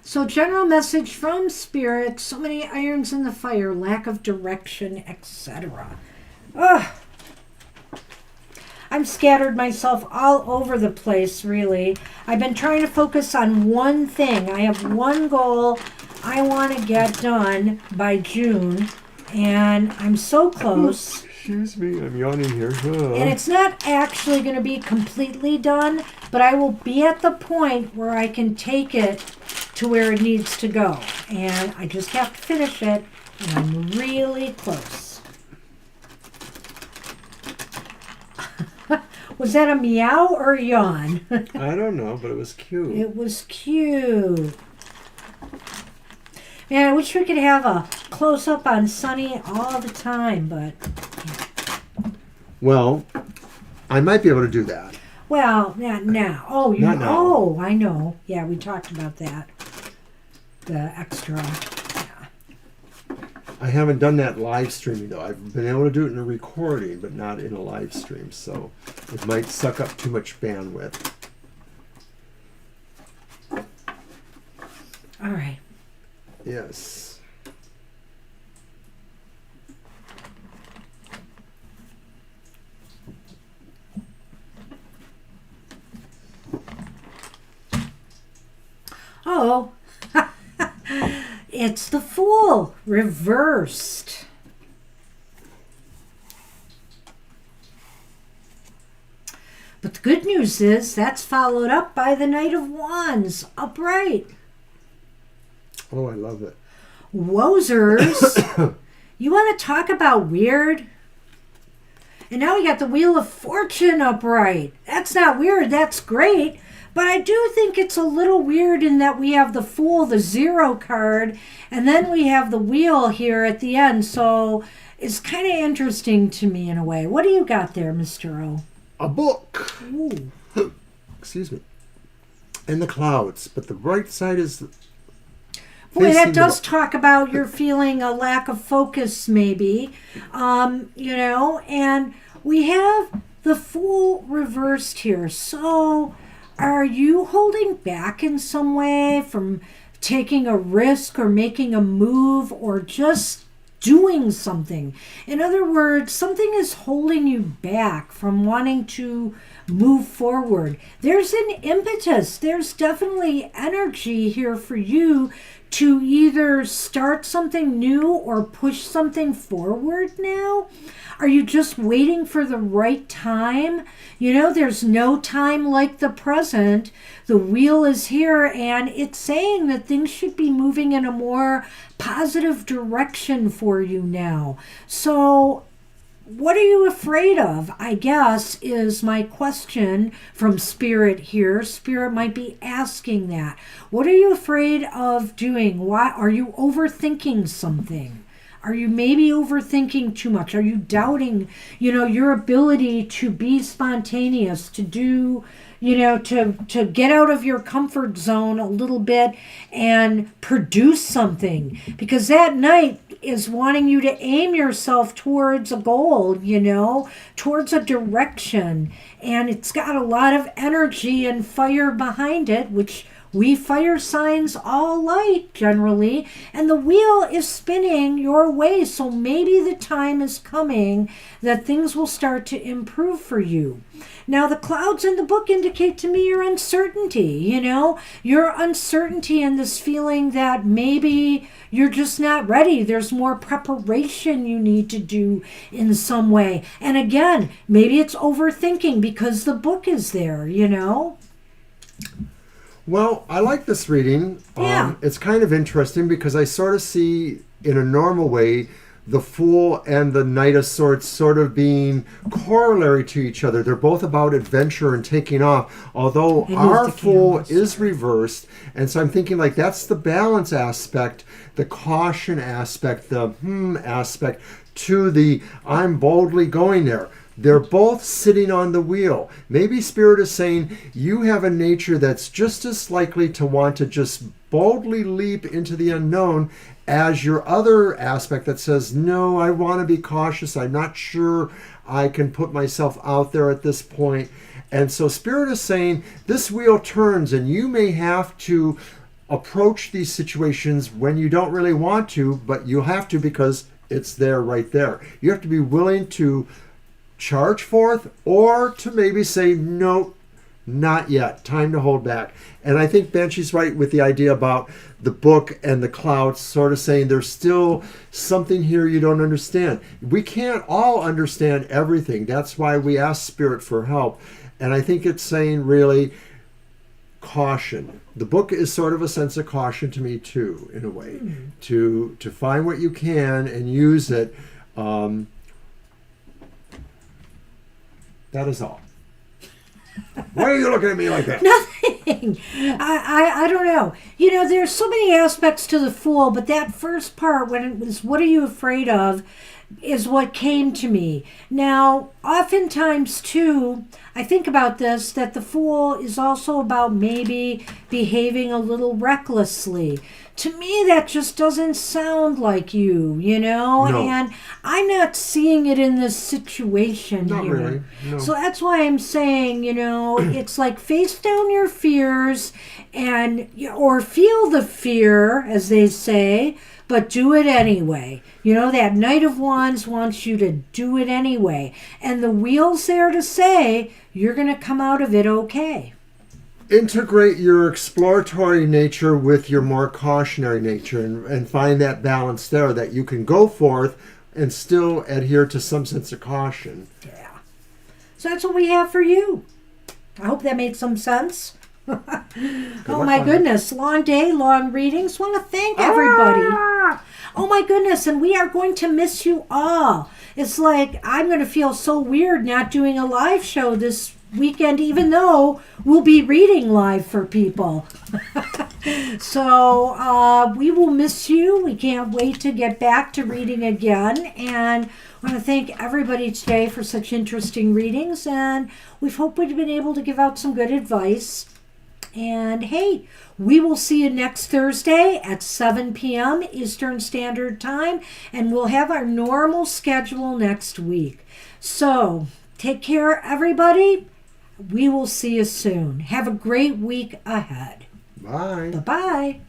So, general message from Spirit. So many irons in the fire, lack of direction, etc. Ugh. I'm I'm scattered myself all over the place, really. I've been trying to focus on one thing. I have one goal I want to get done by June, and I'm so close. Excuse me, I'm yawning here. And it's not actually going to be completely done, but I will be at the point where I can take it to where it needs to go. And I just have to finish it, and I'm really close. Was that a meow or a yawn? I don't know, but it was cute. It was cute. Man, I wish we could have a close-up on Sunny all the time, but... Well, I might be able to do that. Well, not now. Oh, you Not now. Oh, I know. Yeah, we talked about that. The extra. Yeah. I haven't done that live streaming, though. I've been able to do it in a recording, but not in a live stream, so it might suck up too much bandwidth. All right. Yes. Oh, it's the Fool reversed. But the good news is that's followed up by the Knight of Wands upright. Oh, I love it. Wozers, you want to talk about weird? And now we got the Wheel of Fortune upright. That's not weird, that's great. But I do think it's a little weird in that we have the Fool, the 0 card, and then we have the Wheel here at the end. So it's kind of interesting to me in a way. What do you got there, Mr. O? A book. Ooh. Excuse me. And the clouds, but the right side is... Boy, facing that the does book. talk about you're feeling a lack of focus, maybe. And we have the Fool reversed here. So are you holding back in some way from taking a risk or making a move or just doing something? In other words, something is holding you back from wanting to move forward. There's an impetus. There's definitely energy here for you to either start something new or push something forward now. Are you just waiting for the right time? There's no time like the present. The Wheel is here, and it's saying that things should be moving in a more positive direction for you now. So what are you afraid of, I guess, is my question from Spirit here. Spirit might be asking that. What are you afraid of doing? Why are you overthinking something? Are you maybe overthinking too much? Are you doubting, your ability to be spontaneous, to do, to get out of your comfort zone a little bit and produce something? Because that Knight is wanting you to aim yourself towards a goal, towards a direction. And it's got a lot of energy and fire behind it, which we fire signs all like generally, and the Wheel is spinning your way. So maybe the time is coming that things will start to improve for you. Now, the clouds in the book indicate to me your uncertainty, your uncertainty and this feeling that maybe you're just not ready. There's more preparation you need to do in some way. And again, maybe it's overthinking because the book is there, Well, I like this reading. Yeah. It's kind of interesting because I sort of see, in a normal way, the Fool and the Knight of Swords sort of being corollary to each other. They're both about adventure and taking off, although our Fool is reversed. And so I'm thinking like that's the balance aspect, the caution aspect, the aspect to the I'm boldly going there. They're both sitting on the wheel. Maybe Spirit is saying you have a nature that's just as likely to want to just boldly leap into the unknown as your other aspect that says, no, I want to be cautious. I'm not sure I can put myself out there at this point. And so Spirit is saying this wheel turns and you may have to approach these situations when you don't really want to, but you have to because it's there right there. You have to be willing to charge forth, or to maybe say, no, not yet. Time to hold back. And I think Banshee's right with the idea about the book and the clouds, sort of saying there's still something here you don't understand. We can't all understand everything. That's why we ask Spirit for help. And I think it's saying really caution. The book is sort of a sense of caution to me too, in a way, to find what you can and use it. That is all. Why are you looking at me like that? Nothing. I don't know. You know, there's so many aspects to the Fool, but that first part, when it was, what are you afraid of, is what came to me. Now, oftentimes, too, I think about this, that the Fool is also about maybe behaving a little recklessly. To me, that just doesn't sound like you, you know? No. And I'm not seeing it in this situation Not here. really, no. So that's why I'm saying, you know, it's like face down your fears and, or feel the fear, as they say, but do it anyway. You know, that Knight of Wands wants you to do it anyway. And the Wheel's there to say you're going to come out of it okay. Integrate your exploratory nature with your more cautionary nature, and find that balance there, that you can go forth and still adhere to some sense of caution. Yeah. So that's what we have for you. I hope that made some sense. Oh my goodness, long day, long readings. Want to thank everybody. Oh my goodness, and we are going to miss you all. It's like I'm going to feel so weird not doing a live show this weekend, even though we'll be reading live for people. So we will miss you. We can't wait to get back to reading again, and I want to thank everybody today for such interesting readings, and we hope we've been able to give out some good advice. And hey, we will see you next Thursday at 7 p.m. Eastern Standard Time, and we'll have our normal schedule next week. So take care, everybody. We will see you soon. Have a great week ahead. Bye. Bye-bye.